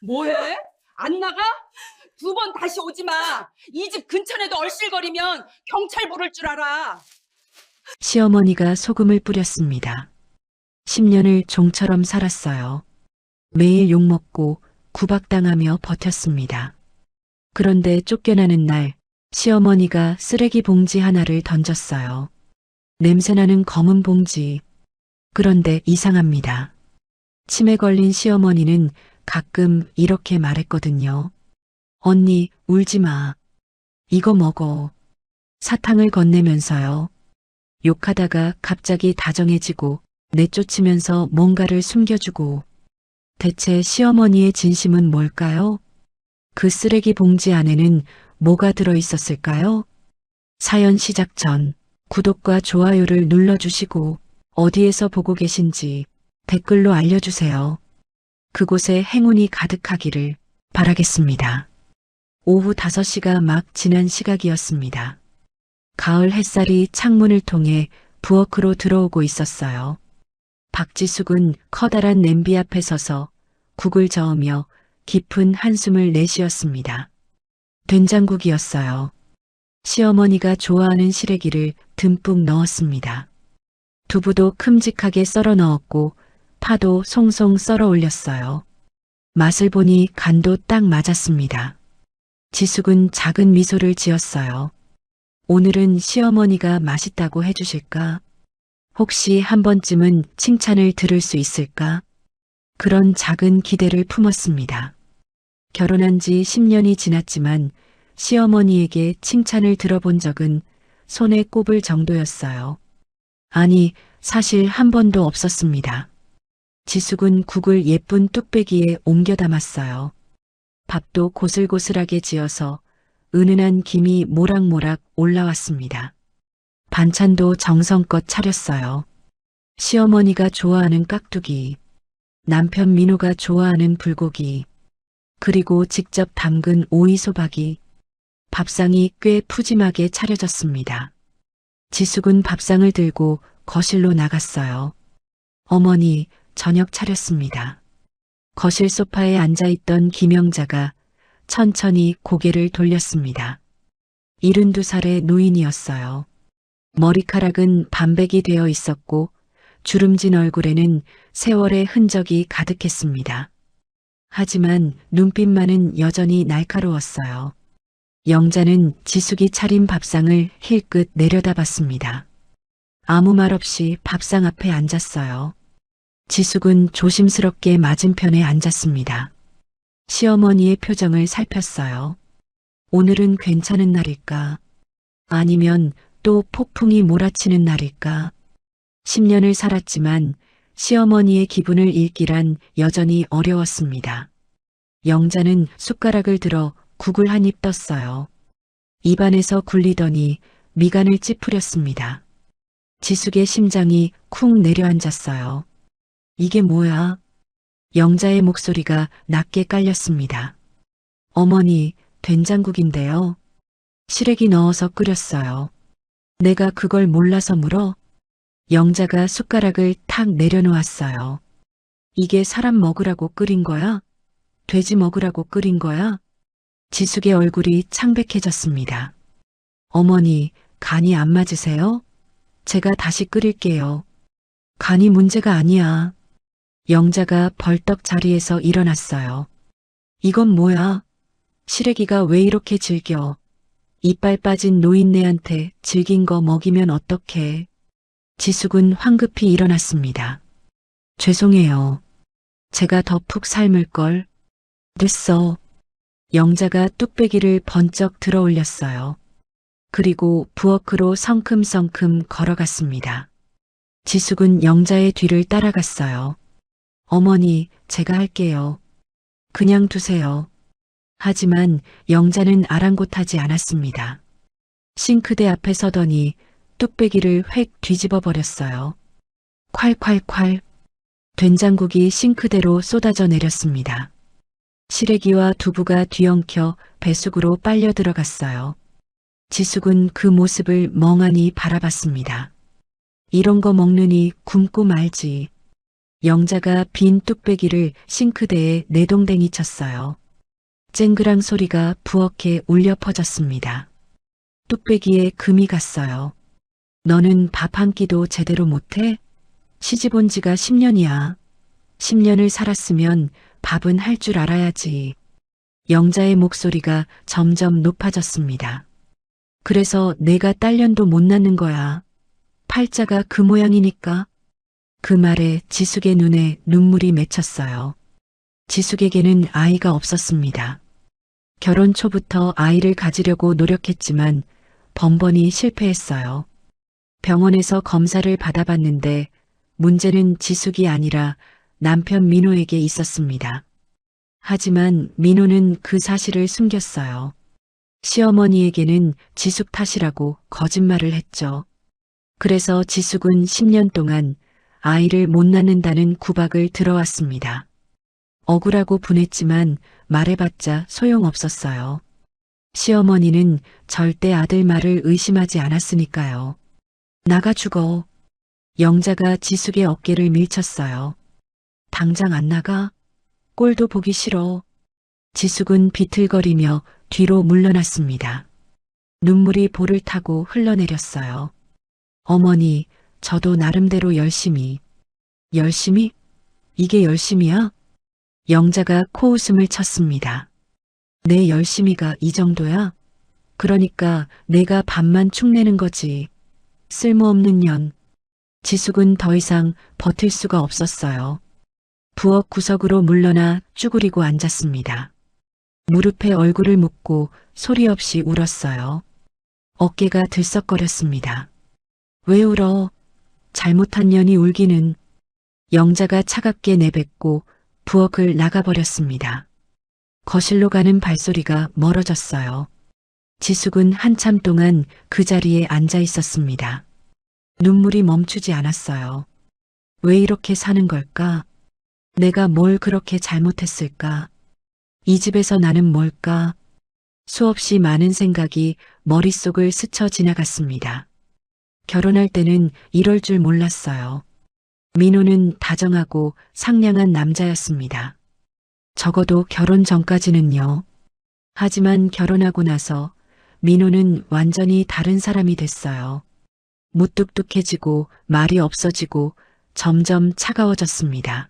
뭐해? 안 나가? 두 번 다시 오지 마. 이 집 근처에도 얼씬거리면 경찰 부를 줄 알아. 시어머니가 소금을 뿌렸습니다. 10년을 종처럼 살았어요. 매일 욕먹고 구박당하며 버텼습니다. 그런데 쫓겨나는 날 시어머니가 쓰레기 봉지 하나를 던졌어요. 냄새나는 검은 봉지. 그런데 이상합니다. 치매 걸린 시어머니는 가끔 이렇게 말했거든요. 언니, 울지 마. 이거 먹어. 사탕을 건네면서요. 욕하다가 갑자기 다정해지고 내쫓으면서 뭔가를 숨겨주고. 대체 시어머니의 진심은 뭘까요? 그 쓰레기 봉지 안에는 뭐가 들어 있었을까요? 사연 시작 전 구독과 좋아요를 눌러주시고 어디에서 보고 계신지 댓글로 알려주세요. 그곳에 행운이 가득하기를 바라겠습니다. 오후 5시가 막 지난 시각이었습니다. 가을 햇살이 창문을 통해 부엌으로 들어오고 있었어요. 박지숙은 커다란 냄비 앞에 서서 국을 저으며 깊은 한숨을 내쉬었습니다. 된장국이었어요. 시어머니가 좋아하는 시래기를 듬뿍 넣었습니다. 두부도 큼직하게 썰어 넣었고 파도 송송 썰어 올렸어요. 맛을 보니 간도 딱 맞았습니다. 지숙은 작은 미소를 지었어요. 오늘은 시어머니가 맛있다고 해주실까? 혹시 한 번쯤은 칭찬을 들을 수 있을까? 그런 작은 기대를 품었습니다. 결혼한 지 10년이 지났지만 시어머니에게 칭찬을 들어본 적은 손에 꼽을 정도였어요. 아니, 사실 한 번도 없었습니다. 지숙은 국을 예쁜 뚝배기에 옮겨 담았어요. 밥도 고슬고슬하게 지어서 은은한 김이 모락모락 올라왔습니다. 반찬도 정성껏 차렸어요. 시어머니가 좋아하는 깍두기, 남편 민호가 좋아하는 불고기, 그리고 직접 담근 오이소박이, 밥상이 꽤 푸짐하게 차려졌습니다. 지숙은 밥상을 들고 거실로 나갔어요. 어머니, 저녁 차렸습니다. 거실 소파에 앉아있던 김영자가 천천히 고개를 돌렸습니다. 72살의 노인이었어요. 머리카락은 반백이 되어 있었고 주름진 얼굴에는 세월의 흔적이 가득했습니다. 하지만 눈빛만은 여전히 날카로웠어요. 영자는 지숙이 차린 밥상을 힐끗 내려다봤습니다. 아무 말 없이 밥상 앞에 앉았어요. 지숙은 조심스럽게 맞은편에 앉았습니다. 시어머니의 표정을 살폈어요. 오늘은 괜찮은 날일까? 아니면 또 폭풍이 몰아치는 날일까? 10년을 살았지만 시어머니의 기분을 읽기란 여전히 어려웠습니다. 영자는 숟가락을 들어 국을 한 입 떴어요. 입안에서 굴리더니 미간을 찌푸렸습니다. 지숙의 심장이 쿵 내려앉았어요. 이게 뭐야? 영자의 목소리가 낮게 깔렸습니다. 어머니, 된장국인데요. 시래기 넣어서 끓였어요. 내가 그걸 몰라서 물어? 영자가 숟가락을 탁 내려놓았어요. 이게 사람 먹으라고 끓인 거야? 돼지 먹으라고 끓인 거야? 지숙의 얼굴이 창백해졌습니다. 어머니, 간이 안 맞으세요? 제가 다시 끓일게요. 간이 문제가 아니야. 영자가 벌떡 자리에서 일어났어요. 이건 뭐야? 시래기가 왜 이렇게 질겨? 이빨 빠진 노인네한테 질긴 거 먹이면 어떡해? 지숙은 황급히 일어났습니다. 죄송해요. 제가 더 푹 삶을걸. 됐어. 영자가 뚝배기를 번쩍 들어 올렸어요. 그리고 부엌으로 성큼성큼 걸어갔습니다. 지숙은 영자의 뒤를 따라갔어요. 어머니, 제가 할게요. 그냥 두세요. 하지만 영자는 아랑곳하지 않았습니다. 싱크대 앞에 서더니 뚝배기를 획 뒤집어 버렸어요. 콸콸콸. 된장국이 싱크대로 쏟아져 내렸습니다. 시래기와 두부가 뒤엉켜 뱃속으로 빨려 들어갔어요. 지숙은 그 모습을 멍하니 바라봤습니다. 이런 거 먹느니 굶고 말지. 영자가 빈 뚝배기를 싱크대에 내동댕이 쳤어요. 쨍그랑 소리가 부엌에 울려 퍼졌습니다. 뚝배기에 금이 갔어요. 너는 밥 한 끼도 제대로 못해? 시집 온 지가 10년이야. 10년을 살았으면 밥은 할 줄 알아야지. 영자의 목소리가 점점 높아졌습니다. 그래서 내가 딸년도 못 낳는 거야. 팔자가 그 모양이니까. 그 말에 지숙의 눈에 눈물이 맺혔어요. 지숙에게는 아이가 없었습니다. 결혼 초부터 아이를 가지려고 노력했지만 번번이 실패했어요. 병원에서 검사를 받아봤는데 문제는 지숙이 아니라 남편 민호에게 있었습니다. 하지만 민호는 그 사실을 숨겼어요. 시어머니에게는 지숙 탓이라고 거짓말을 했죠. 그래서 지숙은 10년 동안 아이를 못 낳는다는 구박을 들어왔습니다. 억울하고 분했지만 말해봤자 소용없었어요. 시어머니는 절대 아들 말을 의심하지 않았으니까요. 나가 죽어. 영자가 지숙의 어깨를 밀쳤어요. 당장 안 나가? 꼴도 보기 싫어. 지숙은 비틀거리며 뒤로 물러났습니다. 눈물이 볼을 타고 흘러내렸어요. 어머니, 저도 나름대로 열심히. 열심히? 이게 열심이야? 영자가 코웃음을 쳤습니다. 내 열심히가 이 정도야? 그러니까 내가 밥만 축내는 거지. 쓸모없는 년. 지숙은 더 이상 버틸 수가 없었어요. 부엌 구석으로 물러나 쭈그리고 앉았습니다. 무릎에 얼굴을 묻고 소리 없이 울었어요. 어깨가 들썩거렸습니다. 왜 울어? 잘못한 년이 울기는. 영자가 차갑게 내뱉고 부엌을 나가버렸습니다. 거실로 가는 발소리가 멀어졌어요. 지숙은 한참 동안 그 자리에 앉아 있었습니다. 눈물이 멈추지 않았어요. 왜 이렇게 사는 걸까? 내가 뭘 그렇게 잘못했을까? 이 집에서 나는 뭘까? 수없이 많은 생각이 머릿속을 스쳐 지나갔습니다. 결혼할 때는 이럴 줄 몰랐어요. 민호는 다정하고 상냥한 남자였습니다. 적어도 결혼 전까지는요. 하지만 결혼하고 나서 민호는 완전히 다른 사람이 됐어요. 무뚝뚝해지고 말이 없어지고 점점 차가워졌습니다.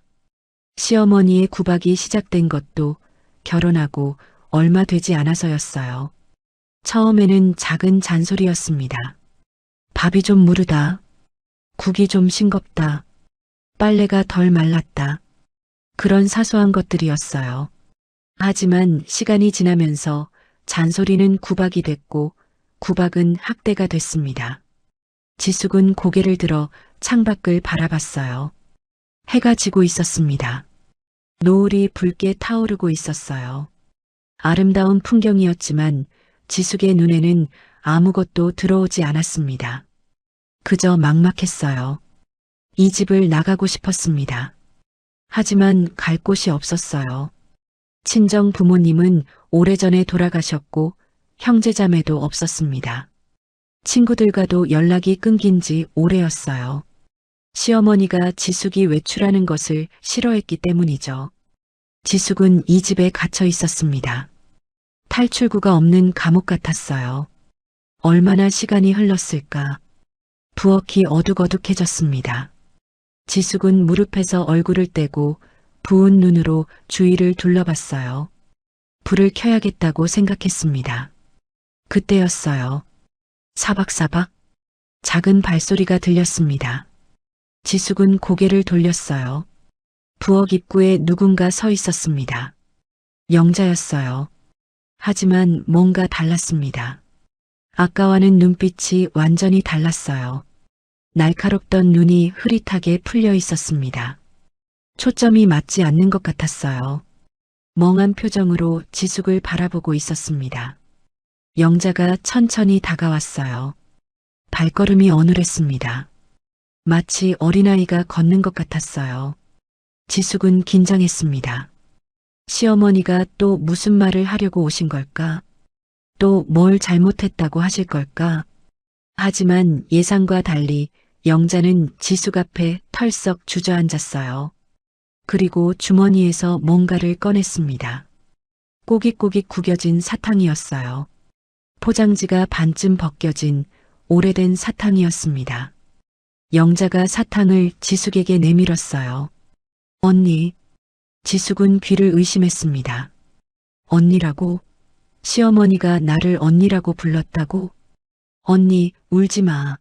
시어머니의 구박이 시작된 것도 결혼하고 얼마 되지 않아서였어요. 처음에는 작은 잔소리였습니다. 밥이 좀 무르다. 국이 좀 싱겁다. 빨래가 덜 말랐다. 그런 사소한 것들이었어요. 하지만 시간이 지나면서 잔소리는 구박이 됐고 구박은 학대가 됐습니다. 지숙은 고개를 들어 창밖을 바라봤어요. 해가 지고 있었습니다. 노을이 붉게 타오르고 있었어요. 아름다운 풍경이었지만 지숙의 눈에는 아무것도 들어오지 않았습니다. 그저 막막했어요. 이 집을 나가고 싶었습니다. 하지만 갈 곳이 없었어요. 친정 부모님은 오래전에 돌아가셨고 형제자매도 없었습니다. 친구들과도 연락이 끊긴 지 오래였어요. 시어머니가 지숙이 외출하는 것을 싫어했기 때문이죠. 지숙은 이 집에 갇혀 있었습니다. 탈출구가 없는 감옥 같았어요. 얼마나 시간이 흘렀을까. 부엌이 어둑어둑해졌습니다. 지숙은 무릎에서 얼굴을 떼고 부은 눈으로 주위를 둘러봤어요. 불을 켜야겠다고 생각했습니다. 그때였어요. 사박사박 작은 발소리가 들렸습니다. 지숙은 고개를 돌렸어요. 부엌 입구에 누군가 서 있었습니다. 영자였어요. 하지만 뭔가 달랐습니다. 아까와는 눈빛이 완전히 달랐어요. 날카롭던 눈이 흐릿하게 풀려 있었습니다. 초점이 맞지 않는 것 같았어요. 멍한 표정으로 지숙을 바라보고 있었습니다. 영자가 천천히 다가왔어요. 발걸음이 어눌했습니다. 마치 어린아이가 걷는 것 같았어요. 지숙은 긴장했습니다. 시어머니가 또 무슨 말을 하려고 오신 걸까? 또 뭘 잘못했다고 하실 걸까? 하지만 예상과 달리 영자는 지숙 앞에 털썩 주저앉았어요. 그리고 주머니에서 뭔가를 꺼냈습니다. 꼬깃꼬깃 구겨진 사탕이었어요. 포장지가 반쯤 벗겨진 오래된 사탕이었습니다. 영자가 사탕을 지숙에게 내밀었어요. 언니. 지숙은 귀를 의심했습니다. 언니라고? 시어머니가 나를 언니라고 불렀다고? 언니, 울지 마.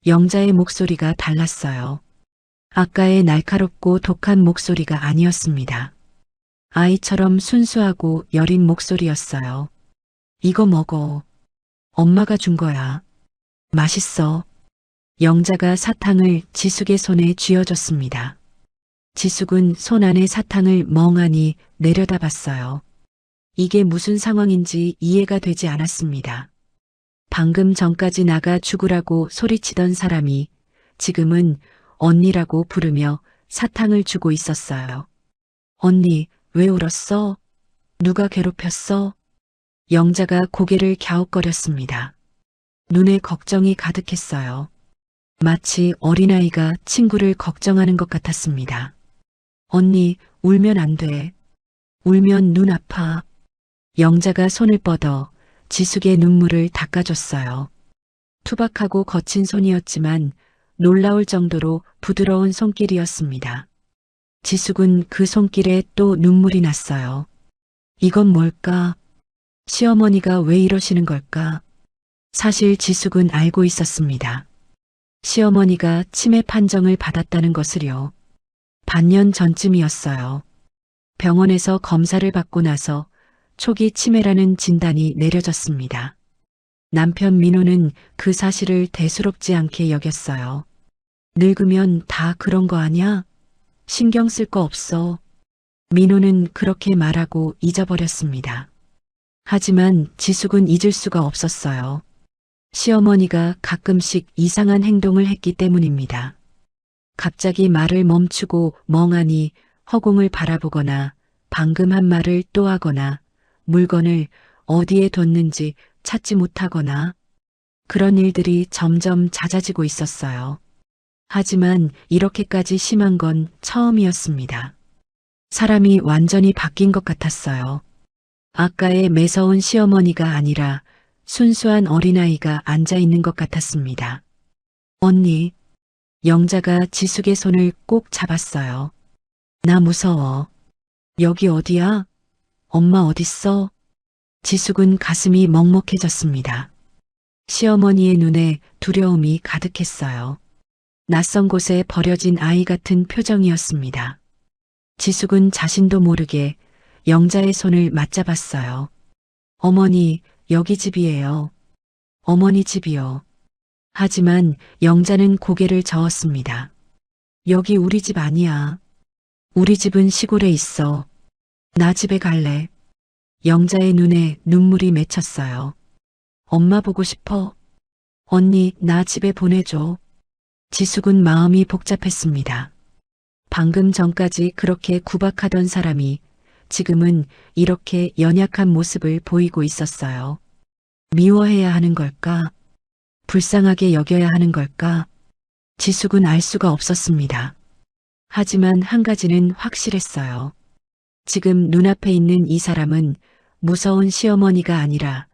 영자의 목소리가 달랐어요. 아까의 날카롭고 독한 목소리가 아니었습니다. 아이처럼 순수하고 여린 목소리였어요. 이거 먹어. 엄마가 준 거야. 맛있어. 영자가 사탕을 지숙의 손에 쥐어줬습니다. 지숙은 손 안의 사탕을 멍하니 내려다봤어요. 이게 무슨 상황인지 이해가 되지 않았습니다. 방금 전까지 나가 죽으라고 소리치던 사람이 지금은 언니라고 부르며 사탕을 주고 있었어요. 언니, 왜 울었어? 누가 괴롭혔어? 영자가 고개를 갸웃거렸습니다. 눈에 걱정이 가득했어요. 마치 어린아이가 친구를 걱정하는 것 같았습니다. 언니, 울면 안 돼. 울면 눈 아파. 영자가 손을 뻗어 지숙의 눈물을 닦아줬어요. 투박하고 거친 손이었지만 놀라울 정도로 부드러운 손길이었습니다. 지숙은 그 손길에 또 눈물이 났어요. 이건 뭘까? 시어머니가 왜 이러시는 걸까? 사실 지숙은 알고 있었습니다. 시어머니가 치매 판정을 받았다는 것을요. 반년 전쯤이었어요. 병원에서 검사를 받고 나서 초기 치매라는 진단이 내려졌습니다. 남편 민호는 그 사실을 대수롭지 않게 여겼어요. 늙으면 다 그런 거 아냐? 신경 쓸 거 없어. 민호는 그렇게 말하고 잊어버렸습니다. 하지만 지숙은 잊을 수가 없었어요. 시어머니가 가끔씩 이상한 행동을 했기 때문입니다. 갑자기 말을 멈추고 멍하니 허공을 바라보거나 방금 한 말을 또 하거나 물건을 어디에 뒀는지 찾지 못하거나 그런 일들이 점점 잦아지고 있었어요. 하지만 이렇게까지 심한 건 처음이었습니다. 사람이 완전히 바뀐 것 같았어요. 아까의 매서운 시어머니가 아니라 순수한 어린아이가 앉아 있는 것 같았습니다. 언니, 영자가 지숙의 손을 꼭 잡았어요. 나 무서워. 여기 어디야? 엄마 어딨어? 지숙은 가슴이 먹먹해졌습니다. 시어머니의 눈에 두려움이 가득했어요. 낯선 곳에 버려진 아이 같은 표정이었습니다. 지숙은 자신도 모르게 영자의 손을 맞잡았어요. 어머니, 여기 집이에요. 어머니 집이요. 하지만 영자는 고개를 저었습니다. 여기 우리 집 아니야. 우리 집은 시골에 있어. 나 집에 갈래. 영자의 눈에 눈물이 맺혔어요. 엄마 보고 싶어. 언니, 나 집에 보내줘. 지숙은 마음이 복잡했습니다. 방금 전까지 그렇게 구박하던 사람이 지금은 이렇게 연약한 모습을 보이고 있었어요. 미워해야 하는 걸까? 불쌍하게 여겨야 하는 걸까? 지숙은 알 수가 없었습니다. 하지만 한 가지는 확실했어요. 지금 눈앞에 있는 이 사람은 무서운 시어머니가 아니라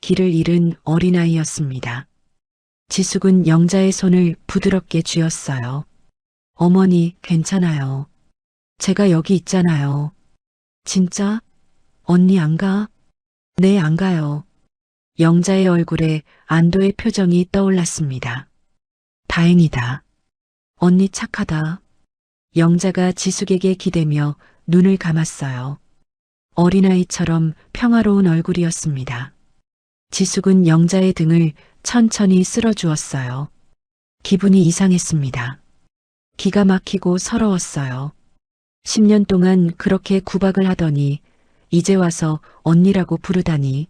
길을 잃은 어린아이였습니다. 지숙은 영자의 손을 부드럽게 쥐었어요. 어머니, 괜찮아요. 제가 여기 있잖아요. 진짜? 언니 안 가? 네, 안 가요. 영자의 얼굴에 안도의 표정이 떠올랐습니다. 다행이다. 언니 착하다. 영자가 지숙에게 기대며 눈을 감았어요. 어린아이처럼 평화로운 얼굴이었습니다. 지숙은 영자의 등을 천천히 쓸어주었어요. 기분이 이상했습니다. 기가 막히고 서러웠어요. 10년 동안 그렇게 구박을 하더니 이제 와서 언니라고 부르다니.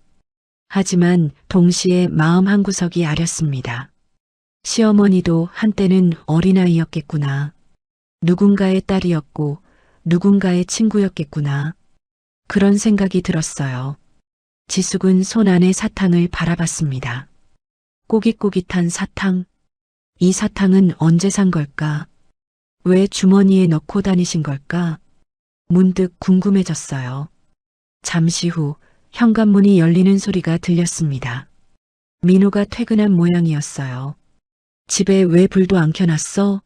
하지만 동시에 마음 한구석이 아렸습니다. 시어머니도 한때는 어린아이였겠구나. 누군가의 딸이었고 누군가의 친구였겠구나. 그런 생각이 들었어요. 지숙은 손 안의 사탕을 바라봤습니다. 꼬깃꼬깃한 사탕. 이 사탕은 언제 산 걸까? 왜 주머니에 넣고 다니신 걸까? 문득 궁금해졌어요. 잠시 후 현관문이 열리는 소리가 들렸습니다. 민호가 퇴근한 모양이었어요. 집에 왜 불도 안 켜놨어?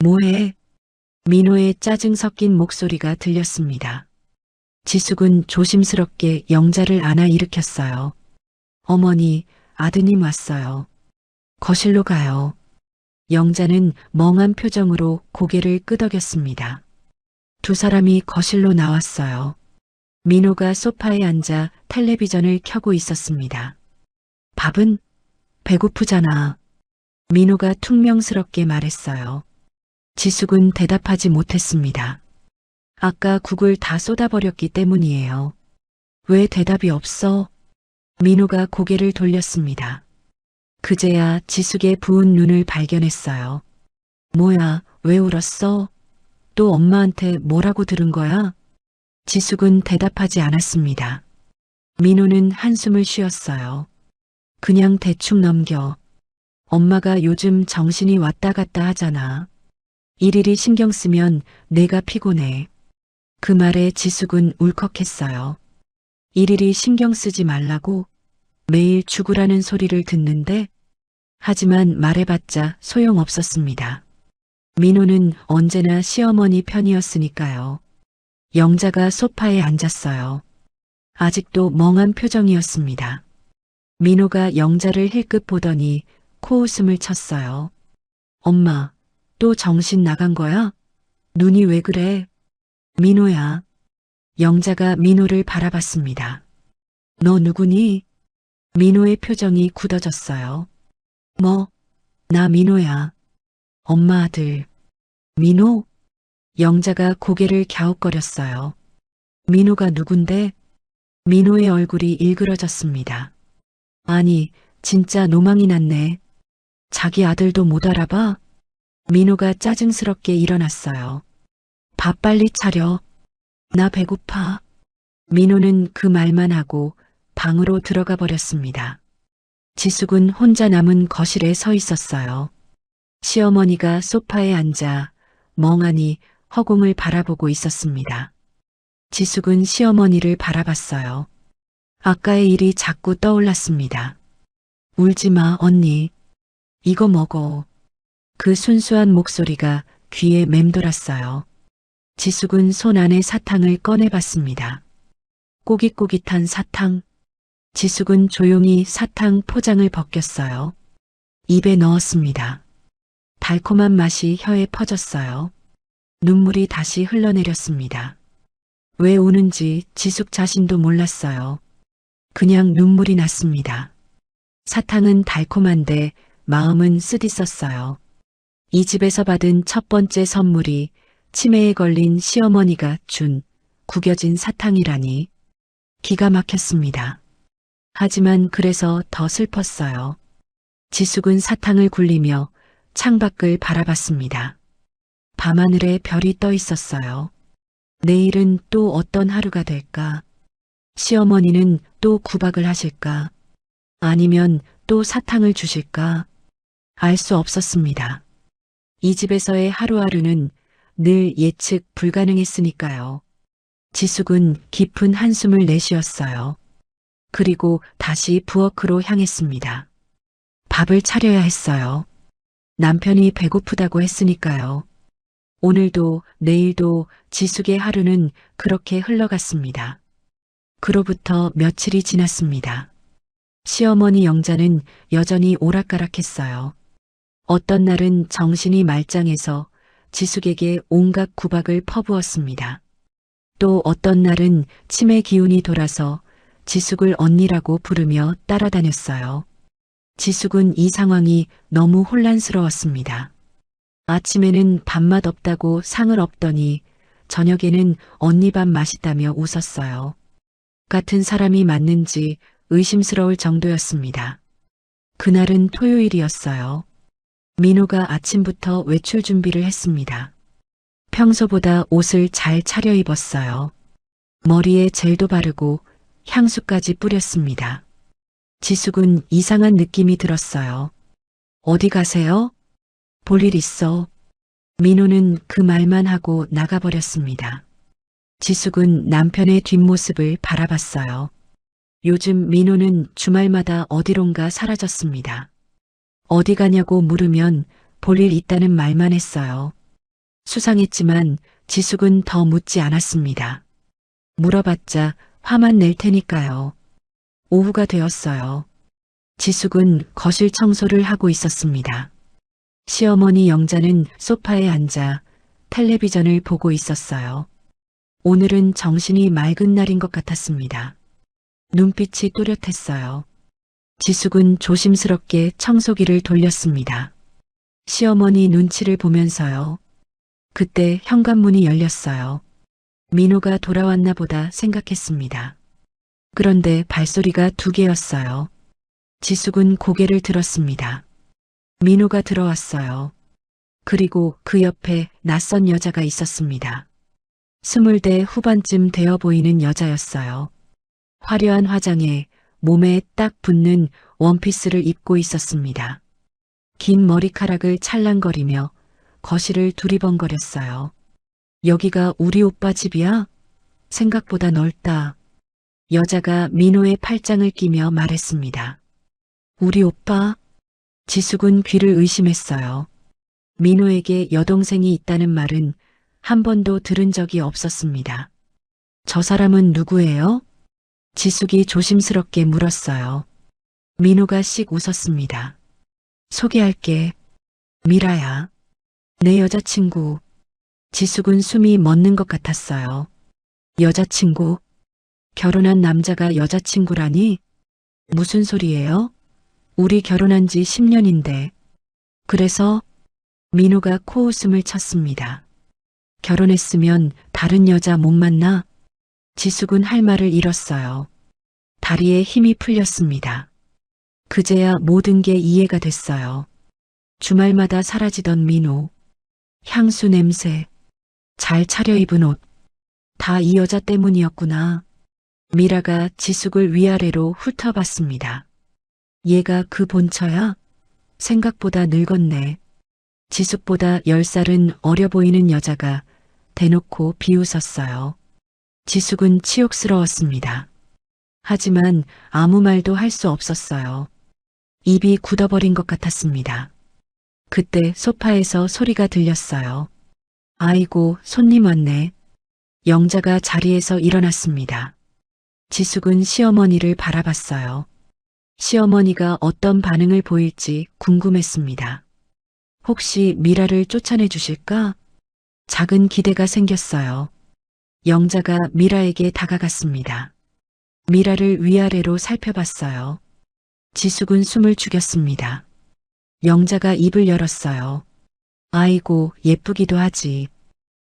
뭐해? 민호의 짜증 섞인 목소리가 들렸습니다. 지숙은 조심스럽게 영자를 안아 일으켰어요. 어머니, 아드님 왔어요. 거실로 가요. 영자는 멍한 표정으로 고개를 끄덕였습니다. 두 사람이 거실로 나왔어요. 민호가 소파에 앉아 텔레비전을 켜고 있었습니다. 밥은? 배고프잖아. 민호가 퉁명스럽게 말했어요. 지숙은 대답하지 못했습니다. 아까 국을 다 쏟아버렸기 때문이에요. 왜 대답이 없어? 민호가 고개를 돌렸습니다. 그제야 지숙의 부은 눈을 발견했어요. 뭐야, 왜 울었어? 또 엄마한테 뭐라고 들은 거야? 지숙은 대답하지 않았습니다. 민호는 한숨을 쉬었어요. 그냥 대충 넘겨. 엄마가 요즘 정신이 왔다 갔다 하잖아. 일일이 신경 쓰면 내가 피곤해. 그 말에 지숙은 울컥했어요. 일일이 신경 쓰지 말라고? 매일 죽으라는 소리를 듣는데? 하지만 말해봤자 소용없었습니다. 민호는 언제나 시어머니 편이었으니까요. 영자가 소파에 앉았어요. 아직도 멍한 표정이었습니다. 민호가 영자를 힐끗 보더니 코웃음을 쳤어요. 엄마, 또 정신 나간 거야? 눈이 왜 그래? 민호야. 영자가 민호를 바라봤습니다. 너 누구니? 민호의 표정이 굳어졌어요. 뭐? 나 민호야. 엄마 아들. 민호? 영자가 고개를 갸웃거렸어요. 민호가 누군데? 민호의 얼굴이 일그러졌습니다. 아니, 진짜 노망이 났네. 자기 아들도 못 알아봐? 민호가 짜증스럽게 일어났어요. 밥 빨리 차려. 나 배고파. 민호는 그 말만 하고 방으로 들어가 버렸습니다. 지숙은 혼자 남은 거실에 서 있었어요. 시어머니가 소파에 앉아 멍하니 허공을 바라보고 있었습니다. 지숙은 시어머니를 바라봤어요. 아까의 일이 자꾸 떠올랐습니다. 울지 마, 언니. 이거 먹어. 그 순수한 목소리가 귀에 맴돌았어요. 지숙은 손 안에 사탕을 꺼내봤습니다. 꼬깃꼬깃한 사탕. 지숙은 조용히 사탕 포장을 벗겼어요. 입에 넣었습니다. 달콤한 맛이 혀에 퍼졌어요. 눈물이 다시 흘러내렸습니다. 왜 우는지 지숙 자신도 몰랐어요. 그냥 눈물이 났습니다. 사탕은 달콤한데 마음은 쓰디썼어요. 이 집에서 받은 첫 번째 선물이 치매에 걸린 시어머니가 준 구겨진 사탕이라니 기가 막혔습니다. 하지만 그래서 더 슬펐어요. 지숙은 사탕을 굴리며 창밖을 바라봤습니다. 밤하늘에 별이 떠 있었어요. 내일은 또 어떤 하루가 될까? 시어머니는 또 구박을 하실까? 아니면 또 사탕을 주실까? 알 수 없었습니다. 이 집에서의 하루하루는 늘 예측 불가능했으니까요. 지숙은 깊은 한숨을 내쉬었어요. 그리고 다시 부엌으로 향했습니다. 밥을 차려야 했어요. 남편이 배고프다고 했으니까요. 오늘도 내일도 지숙의 하루는 그렇게 흘러갔습니다. 그로부터 며칠이 지났습니다. 시어머니 영자는 여전히 오락가락했어요. 어떤 날은 정신이 말짱해서 지숙에게 온갖 구박을 퍼부었습니다. 또 어떤 날은 치매 기운이 돌아서 지숙을 언니라고 부르며 따라다녔어요. 지숙은 이 상황이 너무 혼란스러웠습니다. 아침에는 밥맛 없다고 상을 엎더니 저녁에는 언니 밥 맛있다며 웃었어요. 같은 사람이 맞는지 의심스러울 정도였습니다. 그날은 토요일이었어요. 민호가 아침부터 외출 준비를 했습니다. 평소보다 옷을 잘 차려입었어요. 머리에 젤도 바르고 향수까지 뿌렸습니다. 지숙은 이상한 느낌이 들었어요. 어디 가세요? 볼 일 있어. 민호는 그 말만 하고 나가버렸습니다. 지숙은 남편의 뒷모습을 바라봤어요. 요즘 민호는 주말마다 어디론가 사라졌습니다. 어디 가냐고 물으면 볼일 있다는 말만 했어요. 수상했지만 지숙은 더 묻지 않았습니다. 물어봤자 화만 낼 테니까요. 오후가 되었어요. 지숙은 거실 청소를 하고 있었습니다. 시어머니 영자는 소파에 앉아 텔레비전을 보고 있었어요. 오늘은 정신이 맑은 날인 것 같았습니다. 눈빛이 또렷했어요. 지숙은 조심스럽게 청소기를 돌렸습니다. 시어머니 눈치를 보면서요. 그때 현관문이 열렸어요. 민호가 돌아왔나 보다 생각했습니다. 그런데 발소리가 2개였어요. 지숙은 고개를 들었습니다. 민호가 들어왔어요. 그리고 그 옆에 낯선 여자가 있었습니다. 20대 후반쯤 되어 보이는 여자였어요. 화려한 화장에 몸에 딱 붙는 원피스를 입고 있었습니다. 긴 머리카락을 찰랑거리며 거실을 두리번거렸어요. 여기가 우리 오빠 집이야? 생각보다 넓다. 여자가 민호의 팔짱을 끼며 말했습니다. 우리 오빠? 지숙은 귀를 의심했어요. 민호에게 여동생이 있다는 말은 한 번도 들은 적이 없었습니다. 저 사람은 누구예요? 지숙이 조심스럽게 물었어요. 민호가 씩 웃었습니다. 소개할게. 미라야. 내 여자친구. 지숙은 숨이 멎는 것 같았어요. 여자친구? 결혼한 남자가 여자친구라니? 무슨 소리예요? 우리 결혼한 지 10년인데. 그래서? 민호가 코웃음을 쳤습니다. 결혼했으면 다른 여자 못 만나? 지숙은 할 말을 잃었어요. 다리에 힘이 풀렸습니다. 그제야 모든 게 이해가 됐어요. 주말마다 사라지던 민호, 향수 냄새, 잘 차려입은 옷, 다 이 여자 때문이었구나. 미라가 지숙을 위아래로 훑어봤습니다. 얘가 그 본처야? 생각보다 늙었네. 지숙보다 10살은 어려 보이는 여자가 대놓고 비웃었어요. 지숙은 치욕스러웠습니다. 하지만 아무 말도 할 수 없었어요. 입이 굳어버린 것 같았습니다. 그때 소파에서 소리가 들렸어요. 아이고, 손님 왔네. 영자가 자리에서 일어났습니다. 지숙은 시어머니를 바라봤어요. 시어머니가 어떤 반응을 보일지 궁금했습니다. 혹시 미라를 쫓아내 주실까? 작은 기대가 생겼어요. 영자가 미라에게 다가갔습니다. 미라를 위아래로 살펴봤어요. 지숙은 숨을 죽였습니다. 영자가 입을 열었어요. 아이고, 예쁘기도 하지.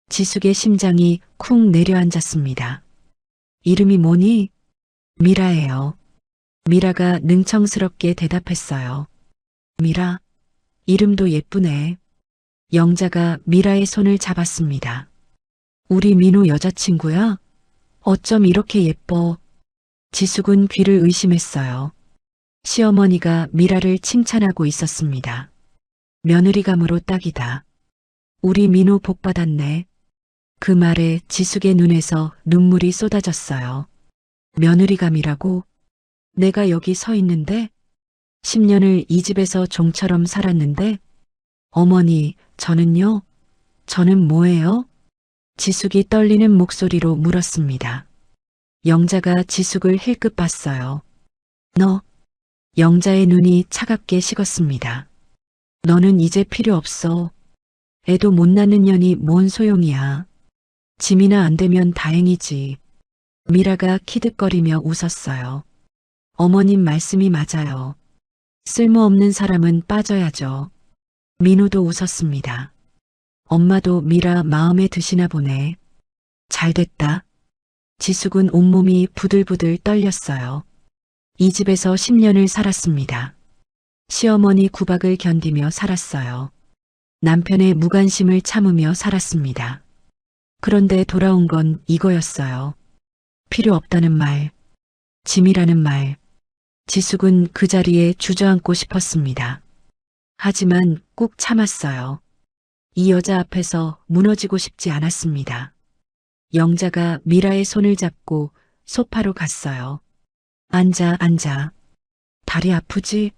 지숙의 심장이 쿵 내려앉았습니다. 이름이 뭐니? 미라예요. 미라가 능청스럽게 대답했어요. 미라, 이름도 예쁘네. 영자가 미라의 손을 잡았습니다. 우리 민호 여자친구야? 어쩜 이렇게 예뻐? 지숙은 귀를 의심했어요. 시어머니가 미라를 칭찬하고 있었습니다. 며느리감으로 딱이다. 우리 민호 복 받았네. 그 말에 지숙의 눈에서 눈물이 쏟아졌어요. 며느리감이라고? 내가 여기 서 있는데? 10년을 이 집에서 종처럼 살았는데? 어머니, 저는요? 저는 뭐예요? 지숙이 떨리는 목소리로 물었습니다. 영자가 지숙을 힐끗 봤어요. 너, 영자의 눈이 차갑게 식었습니다. 너는 이제 필요 없어. 애도 못 낳는 년이 뭔 소용이야. 짐이나 안 되면 다행이지. 미라가 키득거리며 웃었어요. 어머님 말씀이 맞아요. 쓸모없는 사람은 빠져야죠. 민호도 웃었습니다. 엄마도 미라 마음에 드시나 보네. 잘됐다. 지숙은 온몸이 부들부들 떨렸어요. 이 집에서 10년을 살았습니다. 시어머니 구박을 견디며 살았어요. 남편의 무관심을 참으며 살았습니다. 그런데 돌아온 건 이거였어요. 필요 없다는 말, 짐이라는 말. 지숙은 그 자리에 주저앉고 싶었습니다. 하지만 꾹 참았어요. 이 여자 앞에서 무너지고 싶지 않았습니다. 영자가 미라의 손을 잡고 소파로 갔어요. 앉아, 앉아. 다리 아프지?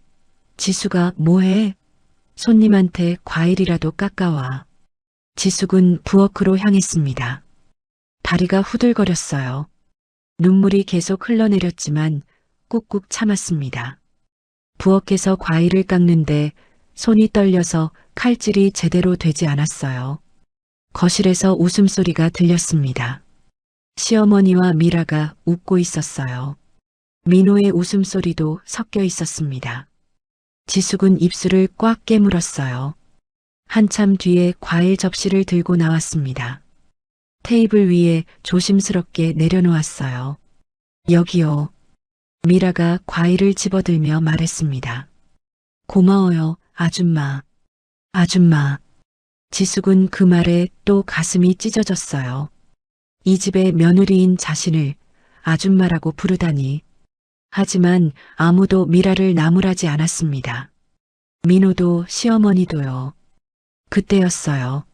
지수가 뭐해? 손님한테 과일이라도 깎아와. 지숙은 부엌으로 향했습니다. 다리가 후들거렸어요. 눈물이 계속 흘러내렸지만 꾹꾹 참았습니다. 부엌에서 과일을 깎는데 손이 떨려서 칼질이 제대로 되지 않았어요. 거실에서 웃음소리가 들렸습니다. 시어머니와 미라가 웃고 있었어요. 민호의 웃음소리도 섞여 있었습니다. 지숙은 입술을 꽉 깨물었어요. 한참 뒤에 과일 접시를 들고 나왔습니다. 테이블 위에 조심스럽게 내려놓았어요. 여기요. 미라가 과일을 집어들며 말했습니다. 고마워요, 아줌마. 아줌마. 지숙은 그 말에 또 가슴이 찢어졌어요. 이 집의 며느리인 자신을 아줌마라고 부르다니. 하지만 아무도 미라를 나무라지 않았습니다. 민호도 시어머니도요. 그때였어요.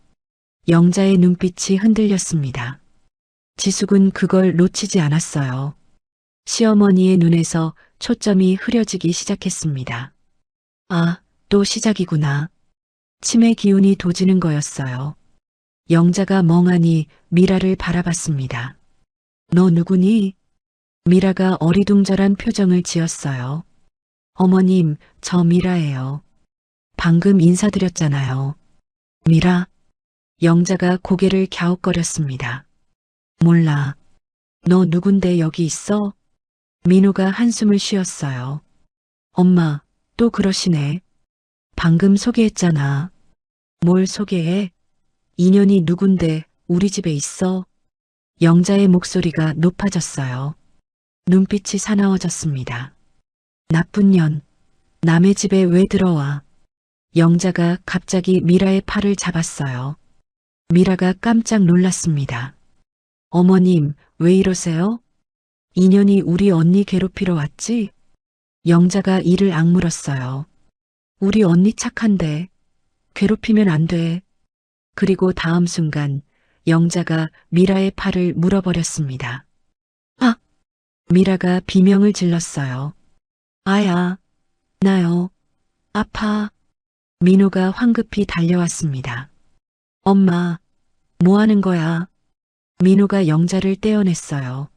영자의 눈빛이 흔들렸습니다. 지숙은 그걸 놓치지 않았어요. 시어머니의 눈에서 초점이 흐려지기 시작했습니다. 아, 또 시작이구나. 치매 기운이 도지는 거였어요. 영자가 멍하니 미라를 바라봤습니다. 너 누구니? 미라가 어리둥절한 표정을 지었어요. 어머님, 저 미라예요. 방금 인사드렸잖아요. 미라? 영자가 고개를 갸웃거렸습니다. 몰라. 너 누군데 여기 있어? 민호가 한숨을 쉬었어요. 엄마, 또 그러시네. 방금 소개했잖아. 뭘 소개해? 인연이 누군데 우리 집에 있어? 영자의 목소리가 높아졌어요. 눈빛이 사나워졌습니다. 나쁜 년, 남의 집에 왜 들어와? 영자가 갑자기 미라의 팔을 잡았어요. 미라가 깜짝 놀랐습니다. 어머님, 왜 이러세요? 인연이 우리 언니 괴롭히러 왔지? 영자가 이를 악물었어요. 우리 언니 착한데 괴롭히면 안 돼. 그리고 다음 순간 영자가 미라의 팔을 물어버렸습니다. 아! 미라가 비명을 질렀어요. 아야, 나요. 아파. 민호가 황급히 달려왔습니다. 엄마, 뭐 하는 거야? 민호가 영자를 떼어냈어요.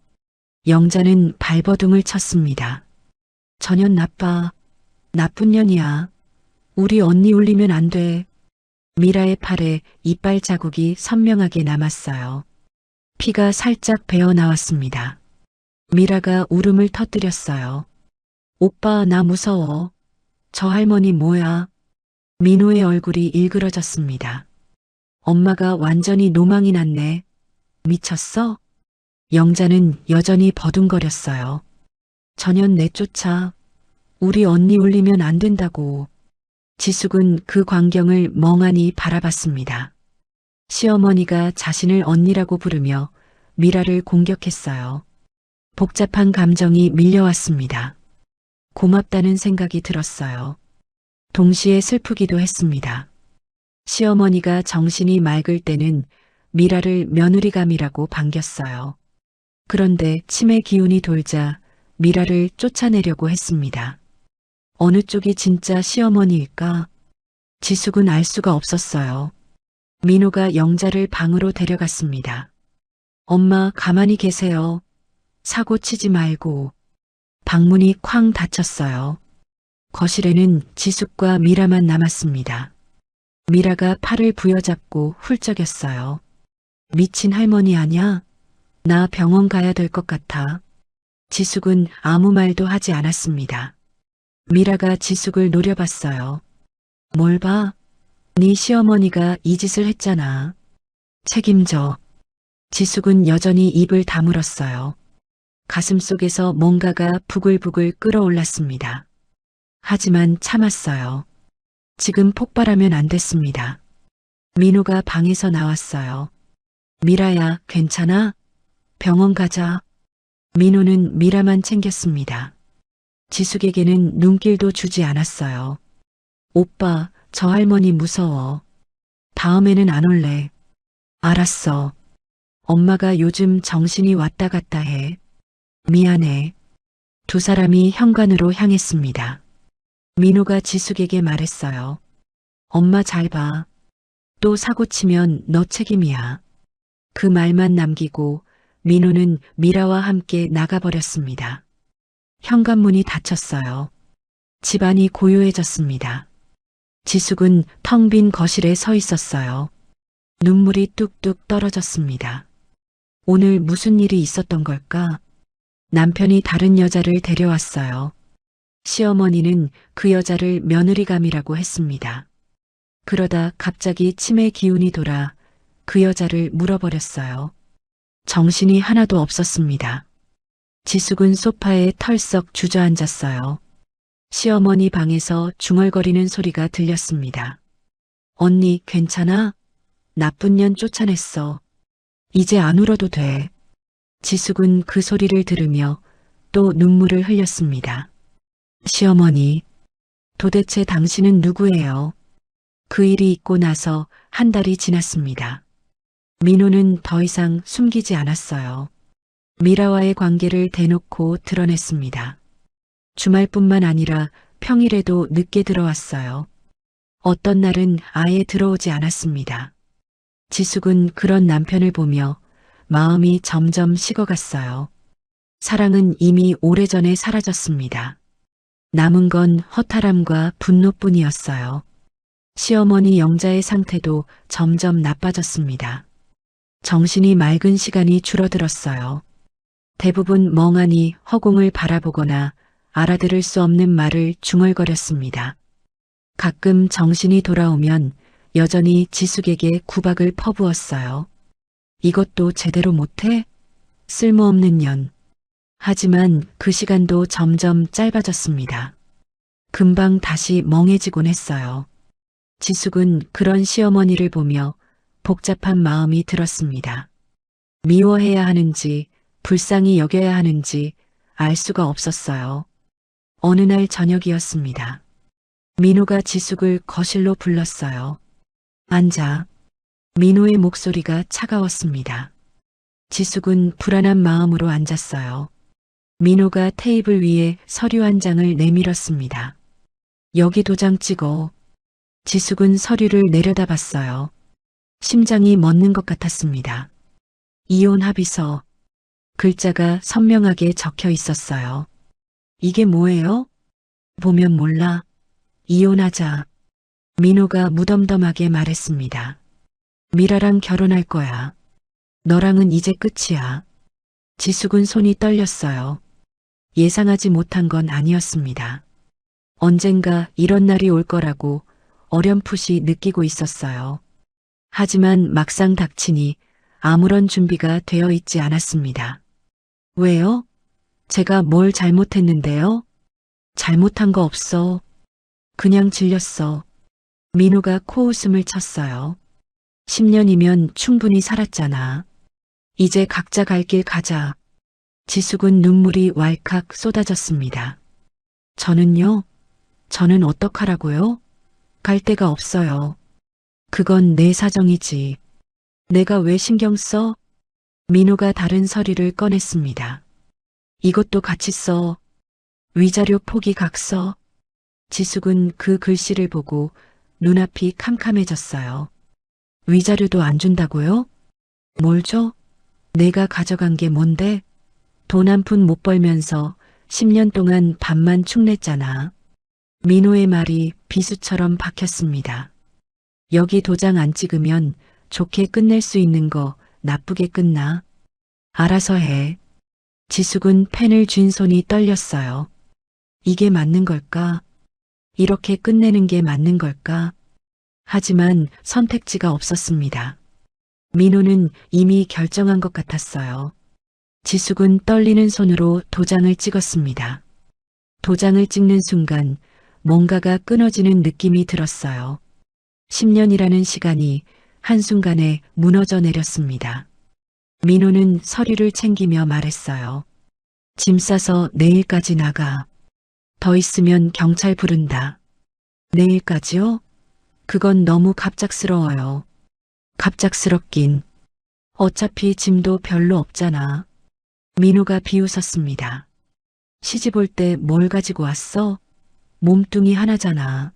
영자는 발버둥을 쳤습니다. 저년 나빠. 나쁜 년이야. 우리 언니 울리면 안 돼. 미라의 팔에 이빨 자국이 선명하게 남았어요. 피가 살짝 배어 나왔습니다. 미라가 울음을 터뜨렸어요. 오빠, 나 무서워. 저 할머니 뭐야? 민호의 얼굴이 일그러졌습니다. 엄마가 완전히 노망이 났네. 미쳤어? 영자는 여전히 버둥거렸어요. 전현 내쫓아. 우리 언니 울리면 안 된다고. 지숙은 그 광경을 멍하니 바라봤습니다. 시어머니가 자신을 언니라고 부르며 미라를 공격했어요. 복잡한 감정이 밀려왔습니다. 고맙다는 생각이 들었어요. 동시에 슬프기도 했습니다. 시어머니가 정신이 맑을 때는 미라를 며느리감이라고 반겼어요. 그런데 치매 기운이 돌자 미라를 쫓아내려고 했습니다. 어느 쪽이 진짜 시어머니일까? 지숙은 알 수가 없었어요. 민호가 영자를 방으로 데려갔습니다. 엄마, 가만히 계세요. 사고 치지 말고. 방문이 쾅 닫혔어요. 거실에는 지숙과 미라만 남았습니다. 미라가 팔을 부여잡고 훌쩍였어요. 미친 할머니 아냐? 나 병원 가야 될 것 같아. 지숙은 아무 말도 하지 않았습니다. 미라가 지숙을 노려봤어요. 뭘 봐? 네 시어머니가 이 짓을 했잖아. 책임져. 지숙은 여전히 입을 다물었어요. 가슴속에서 뭔가가 부글부글 끓어올랐습니다. 하지만 참았어요. 지금 폭발하면 안 됐습니다. 민호가 방에서 나왔어요. 미라야, 괜찮아? 병원 가자. 민호는 미라만 챙겼습니다. 지숙에게는 눈길도 주지 않았어요. 오빠, 저 할머니 무서워. 다음에는 안 올래. 알았어. 엄마가 요즘 정신이 왔다 갔다 해. 미안해. 두 사람이 현관으로 향했습니다. 민호가 지숙에게 말했어요. 엄마 잘 봐. 또 사고 치면 너 책임이야. 그 말만 남기고 민호는 미라와 함께 나가버렸습니다. 현관문이 닫혔어요. 집안이 고요해졌습니다. 지숙은 텅 빈 거실에 서 있었어요. 눈물이 뚝뚝 떨어졌습니다. 오늘 무슨 일이 있었던 걸까? 남편이 다른 여자를 데려왔어요. 시어머니는 그 여자를 며느리감이라고 했습니다. 그러다 갑자기 치매 기운이 돌아 그 여자를 물어버렸어요. 정신이 하나도 없었습니다. 지숙은 소파에 털썩 주저앉았어요. 시어머니 방에서 중얼거리는 소리가 들렸습니다. 언니 괜찮아? 나쁜 년 쫓아냈어. 이제 안 울어도 돼. 지숙은 그 소리를 들으며 또 눈물을 흘렸습니다. 시어머니, 도대체 당신은 누구예요? 그 일이 있고 나서 한 달이 지났습니다. 민호는 더 이상 숨기지 않았어요. 미라와의 관계를 대놓고 드러냈습니다. 주말뿐만 아니라 평일에도 늦게 들어왔어요. 어떤 날은 아예 들어오지 않았습니다. 지숙은 그런 남편을 보며 마음이 점점 식어갔어요. 사랑은 이미 오래전에 사라졌습니다. 남은 건 허탈함과 분노뿐이었어요. 시어머니 영자의 상태도 점점 나빠졌습니다. 정신이 맑은 시간이 줄어들었어요. 대부분 멍하니 허공을 바라보거나 알아들을 수 없는 말을 중얼거렸습니다. 가끔 정신이 돌아오면 여전히 지숙에게 구박을 퍼부었어요. 이것도 제대로 못해? 쓸모없는 년. 하지만 그 시간도 점점 짧아졌습니다. 금방 다시 멍해지곤 했어요. 지숙은 그런 시어머니를 보며 복잡한 마음이 들었습니다. 미워해야 하는지 불쌍히 여겨야 하는지 알 수가 없었어요. 어느 날 저녁이었습니다. 민호가 지숙을 거실로 불렀어요. 앉아. 민호의 목소리가 차가웠습니다. 지숙은 불안한 마음으로 앉았어요. 민호가 테이블 위에 서류 한 장을 내밀었습니다. 여기 도장 찍어. 지숙은 서류를 내려다봤어요. 심장이 멎는 것 같았습니다. 이혼 합의서. 글자가 선명하게 적혀 있었어요. 이게 뭐예요? 보면 몰라. 이혼하자. 민호가 무덤덤하게 말했습니다. 미라랑 결혼할 거야. 너랑은 이제 끝이야. 지숙은 손이 떨렸어요. 예상하지 못한 건 아니었습니다. 언젠가 이런 날이 올 거라고 어렴풋이 느끼고 있었어요. 하지만 막상 닥치니 아무런 준비가 되어 있지 않았습니다. 왜요? 제가 뭘 잘못했는데요? 잘못한 거 없어. 그냥 질렸어. 민호가 코웃음을 쳤어요. 10년이면 충분히 살았잖아. 이제 각자 갈 길 가자. 지숙은 눈물이 왈칵 쏟아졌습니다. 저는요? 저는 어떡하라고요? 갈 데가 없어요. 그건 내 사정이지. 내가 왜 신경 써? 민호가 다른 서류를 꺼냈습니다. 이것도 같이 써. 위자료 포기 각서. 지숙은 그 글씨를 보고 눈앞이 캄캄해졌어요. 위자료도 안 준다고요? 뭘 줘? 내가 가져간 게 뭔데? 돈 한 푼 못 벌면서 10년 동안 밥만 축냈잖아. 민호의 말이 비수처럼 박혔습니다. 여기 도장 안 찍으면 좋게 끝낼 수 있는 거 나쁘게 끝나. 알아서 해. 지숙은 펜을 쥔 손이 떨렸어요. 이게 맞는 걸까? 이렇게 끝내는 게 맞는 걸까? 하지만 선택지가 없었습니다. 민호는 이미 결정한 것 같았어요. 지숙은 떨리는 손으로 도장을 찍었습니다. 도장을 찍는 순간 뭔가가 끊어지는 느낌이 들었어요. 10년이라는 시간이 한순간에 무너져 내렸습니다. 민호는 서류를 챙기며 말했어요. 짐 싸서 내일까지 나가. 더 있으면 경찰 부른다. 내일까지요? 그건 너무 갑작스러워요. 갑작스럽긴. 어차피 짐도 별로 없잖아. 민호가 비웃었습니다. 시집 올 때 뭘 가지고 왔어? 몸뚱이 하나잖아.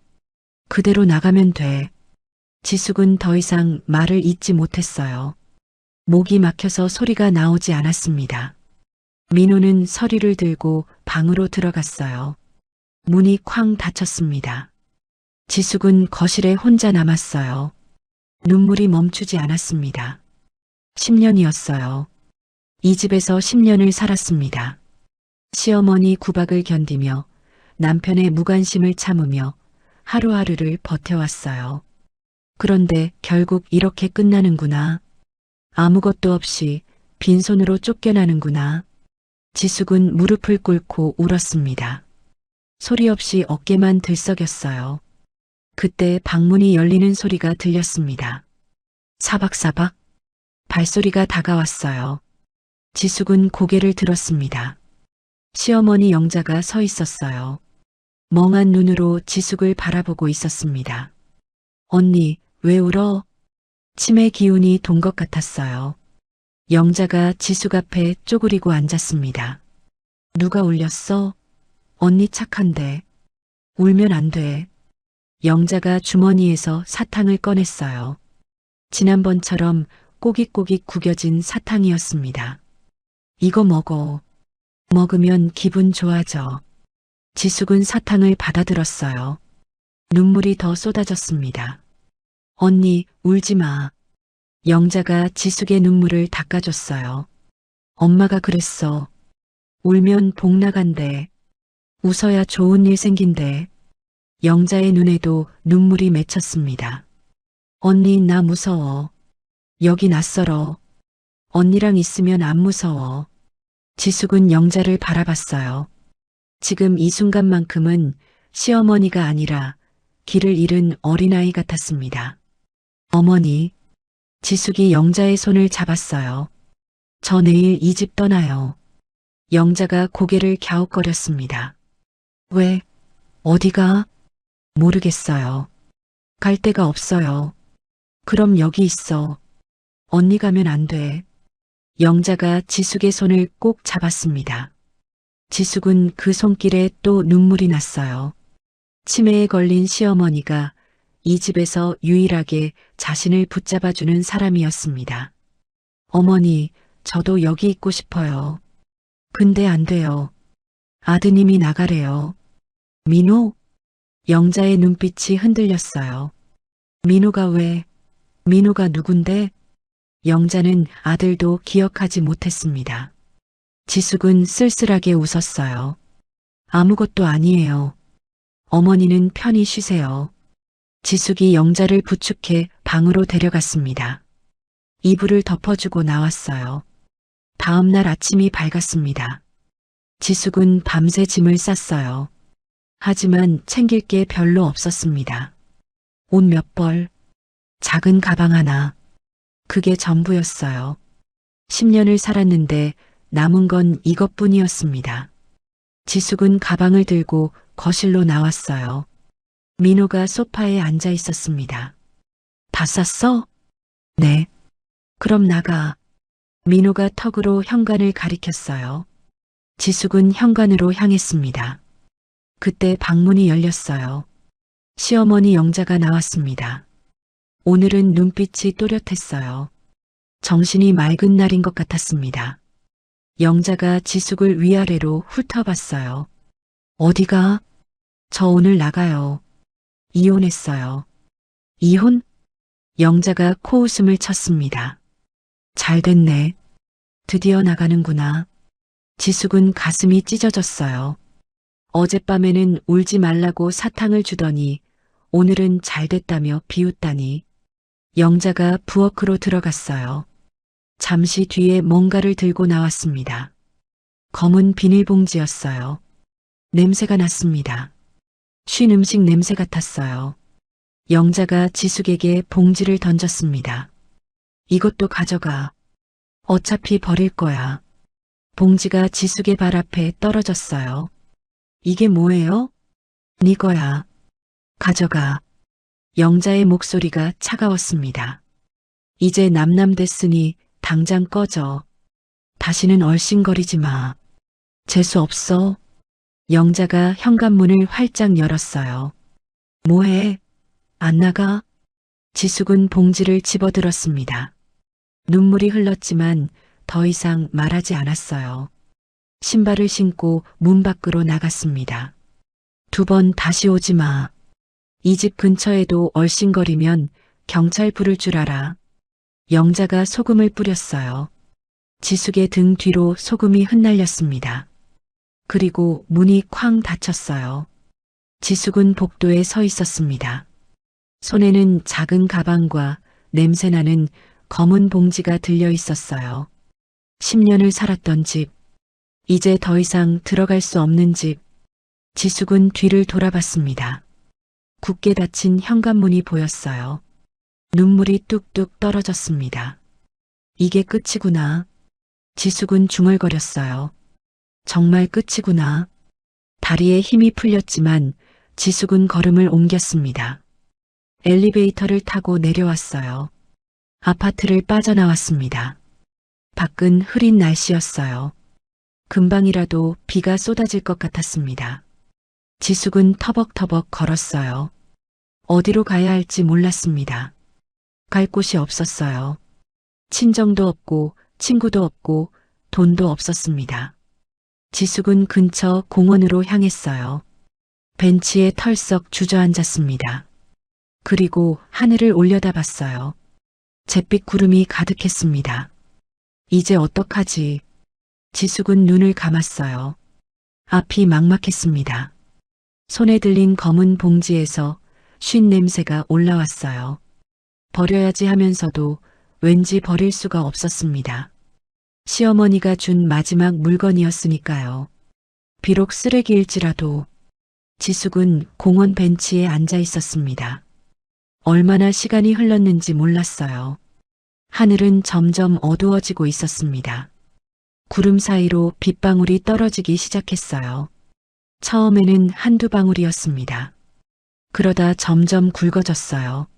그대로 나가면 돼. 지숙은 더 이상 말을 잇지 못했어요. 목이 막혀서 소리가 나오지 않았습니다. 민호는 서류를 들고 방으로 들어갔어요. 문이 쾅 닫혔습니다. 지숙은 거실에 혼자 남았어요. 눈물이 멈추지 않았습니다. 10년이었어요. 이 집에서 10년을 살았습니다. 시어머니 구박을 견디며 남편의 무관심을 참으며 하루하루를 버텨왔어요. 그런데 결국 이렇게 끝나는구나. 아무것도 없이 빈손으로 쫓겨나는구나. 지숙은 무릎을 꿇고 울었습니다. 소리 없이 어깨만 들썩였어요. 그때 방문이 열리는 소리가 들렸습니다. 사박사박 발소리가 다가왔어요. 지숙은 고개를 들었습니다. 시어머니 영자가 서 있었어요. 멍한 눈으로 지숙을 바라보고 있었습니다. 언니, 왜 울어? 치매 기운이 돈 것 같았어요. 영자가 지숙 앞에 쪼그리고 앉았습니다. 누가 울렸어? 언니 착한데. 울면 안 돼. 영자가 주머니에서 사탕을 꺼냈어요. 지난번처럼 꼬깃꼬깃 구겨진 사탕이었습니다. 이거 먹어. 먹으면 기분 좋아져. 지숙은 사탕을 받아들었어요. 눈물이 더 쏟아졌습니다. 언니, 울지 마. 영자가 지숙의 눈물을 닦아줬어요. 엄마가 그랬어. 울면 복 나간대. 웃어야 좋은 일 생긴대. 영자의 눈에도 눈물이 맺혔습니다. 언니, 나 무서워. 여기 낯설어. 언니랑 있으면 안 무서워. 지숙은 영자를 바라봤어요. 지금 이 순간만큼은 시어머니가 아니라 길을 잃은 어린아이 같았습니다. 어머니, 지숙이 영자의 손을 잡았어요. 저 내일 이 집 떠나요. 영자가 고개를 갸웃거렸습니다. 왜? 어디가? 모르겠어요. 갈 데가 없어요. 그럼 여기 있어. 언니 가면 안 돼. 영자가 지숙의 손을 꼭 잡았습니다. 지숙은 그 손길에 또 눈물이 났어요. 치매에 걸린 시어머니가 이 집에서 유일하게 자신을 붙잡아주는 사람이었습니다. 어머니, 저도 여기 있고 싶어요. 근데 안 돼요. 아드님이 나가래요. 민호? 영자의 눈빛이 흔들렸어요. 민호가 왜? 민호가 누군데? 영자는 아들도 기억하지 못했습니다. 지숙은 쓸쓸하게 웃었어요. 아무것도 아니에요. 어머니는 편히 쉬세요. 지숙이 영자를 부축해 방으로 데려갔습니다. 이불을 덮어주고 나왔어요. 다음 날 아침이 밝았습니다. 지숙은 밤새 짐을 쌌어요. 하지만 챙길 게 별로 없었습니다. 옷 몇 벌, 작은 가방 하나. 그게 전부였어요. 10년을 살았는데 남은 건 이것뿐이었습니다. 지숙은 가방을 들고 거실로 나왔어요. 민호가 소파에 앉아 있었습니다. 다 쌌어? 네. 그럼 나가. 민호가 턱으로 현관을 가리켰어요. 지숙은 현관으로 향했습니다. 그때 방문이 열렸어요. 시어머니 영자가 나왔습니다. 오늘은 눈빛이 또렷했어요. 정신이 맑은 날인 것 같았습니다. 영자가 지숙을 위아래로 훑어봤어요. 어디가? 저 오늘 나가요. 이혼했어요. 이혼? 영자가 코웃음을 쳤습니다. 잘 됐네. 드디어 나가는구나. 지숙은 가슴이 찢어졌어요. 어젯밤에는 울지 말라고 사탕을 주더니 오늘은 잘 됐다며 비웃다니. 영자가 부엌으로 들어갔어요. 잠시 뒤에 뭔가를 들고 나왔습니다. 검은 비닐봉지였어요. 냄새가 났습니다. 쉰 음식 냄새 같았어요. 영자가 지숙에게 봉지를 던졌습니다. 이것도 가져가. 어차피 버릴 거야. 봉지가 지숙의 발 앞에 떨어졌어요. 이게 뭐예요? 네 거야. 가져가. 영자의 목소리가 차가웠습니다. 이제 남남됐으니 당장 꺼져. 다시는 얼씬거리지 마. 재수 없어. 영자가 현관문을 활짝 열었어요. 뭐해? 안 나가? 지숙은 봉지를 집어들었습니다. 눈물이 흘렀지만 더 이상 말하지 않았어요. 신발을 신고 문 밖으로 나갔습니다. 2번 다시 오지 마. 이 집 근처에도 얼씬거리면 경찰 부를 줄 알아. 영자가 소금을 뿌렸어요. 지숙의 등 뒤로 소금이 흩날렸습니다. 그리고 문이 쾅 닫혔어요. 지숙은 복도에 서 있었습니다. 손에는 작은 가방과 냄새나는 검은 봉지가 들려 있었어요. 10년을 살았던 집, 이제 더 이상 들어갈 수 없는 집. 지숙은 뒤를 돌아봤습니다. 굳게 닫힌 현관문이 보였어요. 눈물이 뚝뚝 떨어졌습니다. 이게 끝이구나. 지숙은 중얼거렸어요. 정말 끝이구나. 다리에 힘이 풀렸지만 지숙은 걸음을 옮겼습니다. 엘리베이터를 타고 내려왔어요. 아파트를 빠져나왔습니다. 밖은 흐린 날씨였어요. 금방이라도 비가 쏟아질 것 같았습니다. 지숙은 터벅터벅 걸었어요. 어디로 가야 할지 몰랐습니다. 갈 곳이 없었어요. 친정도 없고 친구도 없고 돈도 없었습니다. 지숙은 근처 공원으로 향했어요. 벤치에 털썩 주저앉았습니다. 그리고 하늘을 올려다봤어요. 잿빛 구름이 가득했습니다. 이제 어떡하지? 지숙은 눈을 감았어요. 앞이 막막했습니다. 손에 들린 검은 봉지에서 쉰 냄새가 올라왔어요. 버려야지 하면서도 왠지 버릴 수가 없었습니다. 시어머니가 준 마지막 물건이었으니까요. 비록 쓰레기일지라도. 지숙은 공원 벤치에 앉아 있었습니다. 얼마나 시간이 흘렀는지 몰랐어요. 하늘은 점점 어두워지고 있었습니다. 구름 사이로 빗방울이 떨어지기 시작했어요. 처음에는 한두 방울이었습니다. 그러다 점점 굵어졌어요.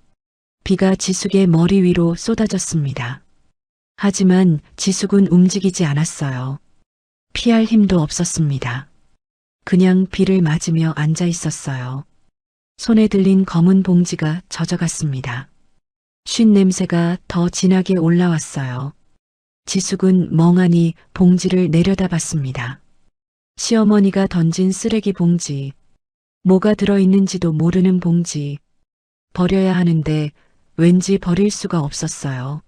비가 지숙의 머리 위로 쏟아졌습니다. 하지만 지숙은 움직이지 않았어요. 피할 힘도 없었습니다. 그냥 비를 맞으며 앉아 있었어요. 손에 들린 검은 봉지가 젖어갔습니다. 쉰 냄새가 더 진하게 올라왔어요. 지숙은 멍하니 봉지를 내려다봤습니다. 시어머니가 던진 쓰레기 봉지, 뭐가 들어있는지도 모르는 봉지, 버려야 하는데 왠지 버릴 수가 없었어요.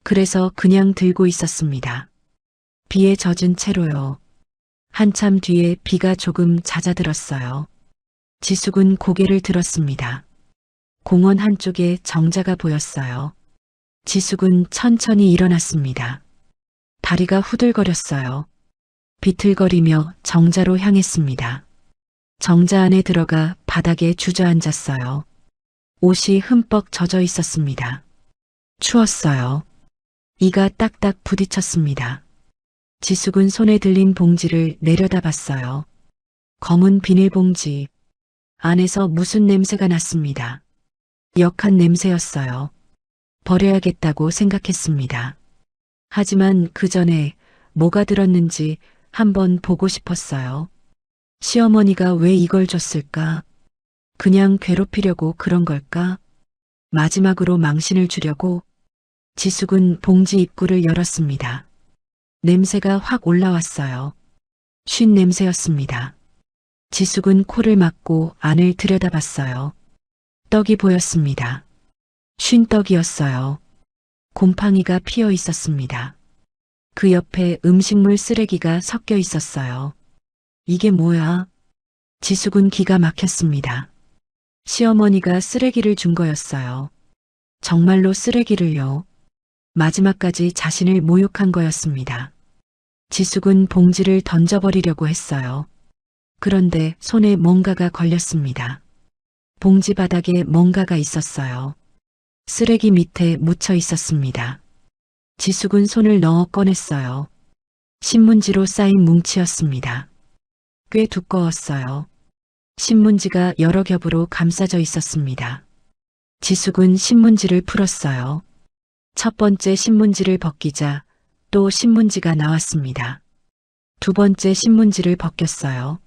그래서 그냥 들고 있었습니다. 비에 젖은 채로요. 한참 뒤에 비가 조금 잦아들었어요. 지숙은 고개를 들었습니다. 공원 한쪽에 정자가 보였어요. 지숙은 천천히 일어났습니다. 다리가 후들거렸어요. 비틀거리며 정자로 향했습니다. 정자 안에 들어가 바닥에 주저앉았어요. 옷이 흠뻑 젖어 있었습니다. 추웠어요. 이가 딱딱 부딪혔습니다. 지숙은 손에 들린 봉지를 내려다봤어요. 검은 비닐봉지. 안에서 무슨 냄새가 났습니다. 역한 냄새였어요. 버려야겠다고 생각했습니다. 하지만 그 전에 뭐가 들었는지 한번 보고 싶었어요. 시어머니가 왜 이걸 줬을까? 그냥 괴롭히려고 그런 걸까? 마지막으로 망신을 주려고? 지숙은 봉지 입구를 열었습니다. 냄새가 확 올라왔어요. 쉰 냄새였습니다. 지숙은 코를 막고 안을 들여다봤어요. 떡이 보였습니다. 쉰 떡이었어요. 곰팡이가 피어 있었습니다. 그 옆에 음식물 쓰레기가 섞여 있었어요. 이게 뭐야? 지숙은 기가 막혔습니다. 시어머니가 쓰레기를 준 거였어요. 정말로 쓰레기를요. 마지막까지 자신을 모욕한 거였습니다. 지숙은 봉지를 던져버리려고 했어요. 그런데 손에 뭔가가 걸렸습니다. 봉지 바닥에 뭔가가 있었어요. 쓰레기 밑에 묻혀 있었습니다. 지숙은 손을 넣어 꺼냈어요. 신문지로 쌓인 뭉치였습니다. 꽤 두꺼웠어요. 신문지가 여러 겹으로 감싸져 있었습니다. 지숙은 신문지를 풀었어요. 첫 번째 신문지를 벗기자 또 신문지가 나왔습니다. 두 번째 신문지를 벗겼어요.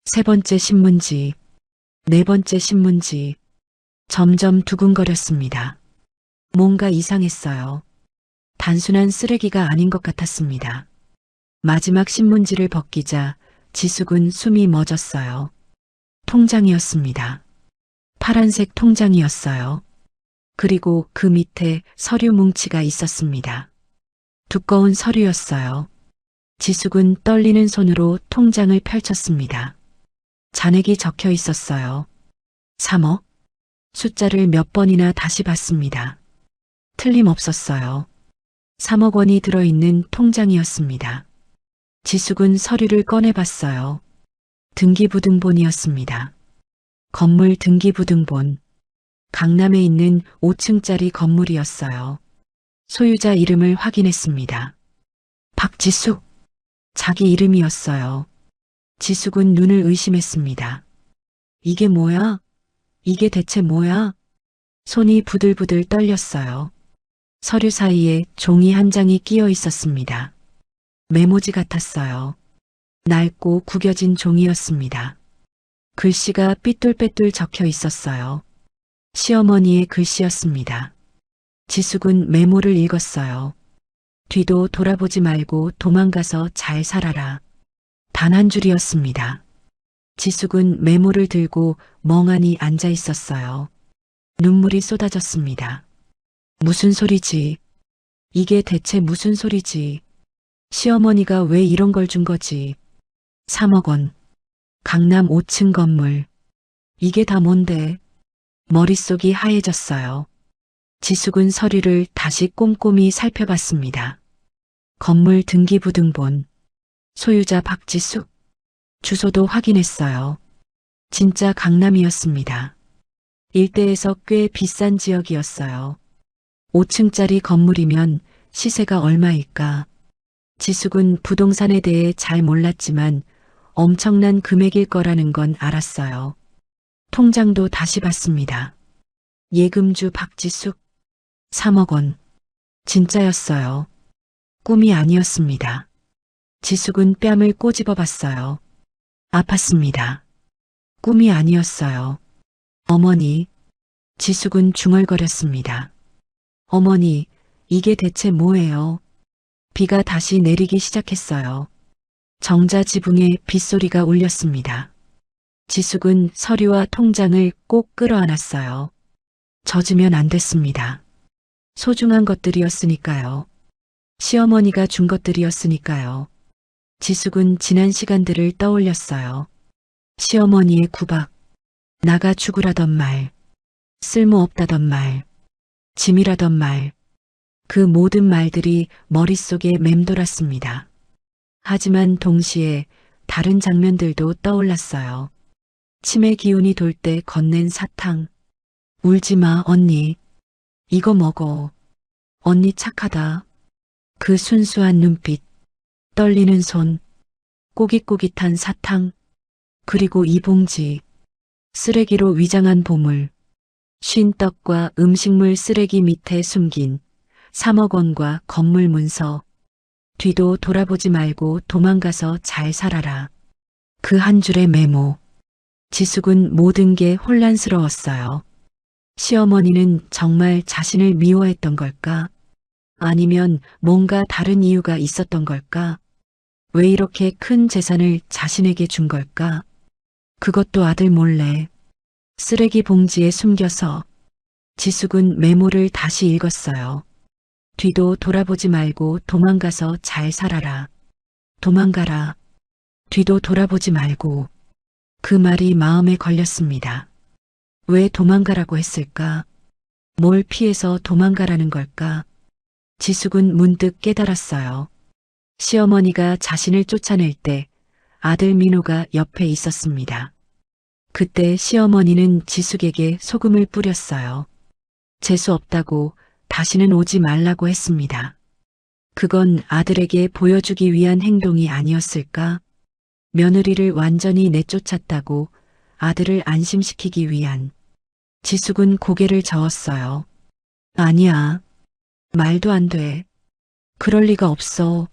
세 번째 신문지, 네 번째 신문지. 점점 두근거렸습니다. 뭔가 이상했어요. 단순한 쓰레기가 아닌 것 같았습니다. 마지막 신문지를 벗기자 지숙은 숨이 멎었어요. 통장이었습니다. 파란색 통장이었어요. 그리고 그 밑에 서류 뭉치가 있었습니다. 두꺼운 서류였어요. 지숙은 떨리는 손으로 통장을 펼쳤습니다. 잔액이 적혀 있었어요. 3억? 숫자를 몇 번이나 다시 봤습니다. 틀림없었어요. 3억 원이 들어있는 통장이었습니다. 지숙은 서류를 꺼내봤어요. 등기부등본이었습니다. 건물 등기부등본. 강남에 있는 5층짜리 건물이었어요. 소유자 이름을 확인했습니다. 박지숙. 자기 이름이었어요. 지숙은 눈을 의심했습니다. 이게 뭐야? 이게 대체 뭐야? 손이 부들부들 떨렸어요. 서류 사이에 종이 한 장이 끼어 있었습니다. 메모지 같았어요. 낡고 구겨진 종이였습니다. 글씨가 삐뚤빼뚤 적혀 있었어요. 시어머니의 글씨였습니다. 지숙은 메모를 읽었어요. 뒤도 돌아보지 말고 도망가서 잘 살아라. 단 한 줄이었습니다. 지숙은 메모를 들고 멍하니 앉아 있었어요. 눈물이 쏟아졌습니다. 무슨 소리지? 이게 대체 무슨 소리지? 시어머니가 왜 이런 걸 준 거지? 3억 원. 강남 5층 건물. 이게 다 뭔데? 머릿속이 하얘졌어요. 지숙은 서류를 다시 꼼꼼히 살펴봤습니다. 건물 등기부등본. 소유자 박지숙. 주소도 확인했어요. 진짜 강남이었습니다. 일대에서 꽤 비싼 지역이었어요. 5층짜리 건물이면 시세가 얼마일까? 지숙은 부동산에 대해 잘 몰랐지만 엄청난 금액일 거라는 건 알았어요. 통장도 다시 봤습니다. 예금주 박지숙. 3억 원. 진짜였어요. 꿈이 아니었습니다. 지숙은 뺨을 꼬집어 봤어요. 아팠습니다. 꿈이 아니었어요. 어머니. 지숙은 중얼거렸습니다. 어머니, 이게 대체 뭐예요? 비가 다시 내리기 시작했어요. 정자 지붕에 빗소리가 울렸습니다. 지숙은 서류와 통장을 꼭 끌어안았어요. 젖으면 안 됐습니다. 소중한 것들이었으니까요. 시어머니가 준 것들이었으니까요. 지숙은 지난 시간들을 떠올렸어요. 시어머니의 구박, 나가 죽으라던 말, 쓸모없다던 말, 짐이라던 말, 그 모든 말들이 머릿속에 맴돌았습니다. 하지만 동시에 다른 장면들도 떠올랐어요. 치매 기운이 돌 때 건넨 사탕. 울지 마, 언니. 이거 먹어. 언니 착하다. 그 순수한 눈빛, 떨리는 손, 꼬깃꼬깃한 사탕, 그리고 이 봉지, 쓰레기로 위장한 보물, 쉰 떡과 음식물 쓰레기 밑에 숨긴 3억 원과 건물 문서. 뒤도 돌아보지 말고 도망가서 잘 살아라. 그 한 줄의 메모. 지숙은 모든 게 혼란스러웠어요. 시어머니는 정말 자신을 미워했던 걸까? 아니면 뭔가 다른 이유가 있었던 걸까? 왜 이렇게 큰 재산을 자신에게 준 걸까? 그것도 아들 몰래 쓰레기 봉지에 숨겨서. 지숙은 메모를 다시 읽었어요. 뒤도 돌아보지 말고 도망가서 잘 살아라. 도망가라. 뒤도 돌아보지 말고. 그 말이 마음에 걸렸습니다. 왜 도망가라고 했을까? 뭘 피해서 도망가라는 걸까? 지숙은 문득 깨달았어요. 시어머니가 자신을 쫓아낼 때 아들 민호가 옆에 있었습니다. 그때 시어머니는 지숙에게 소금을 뿌렸어요. 재수 없다고 다시는 오지 말라고 했습니다. 그건 아들에게 보여주기 위한 행동이 아니었을까? 며느리를 완전히 내쫓았다고 아들을 안심시키기 위한. 지숙은 고개를 저었어요. 아니야. 말도 안 돼. 그럴 리가 없어.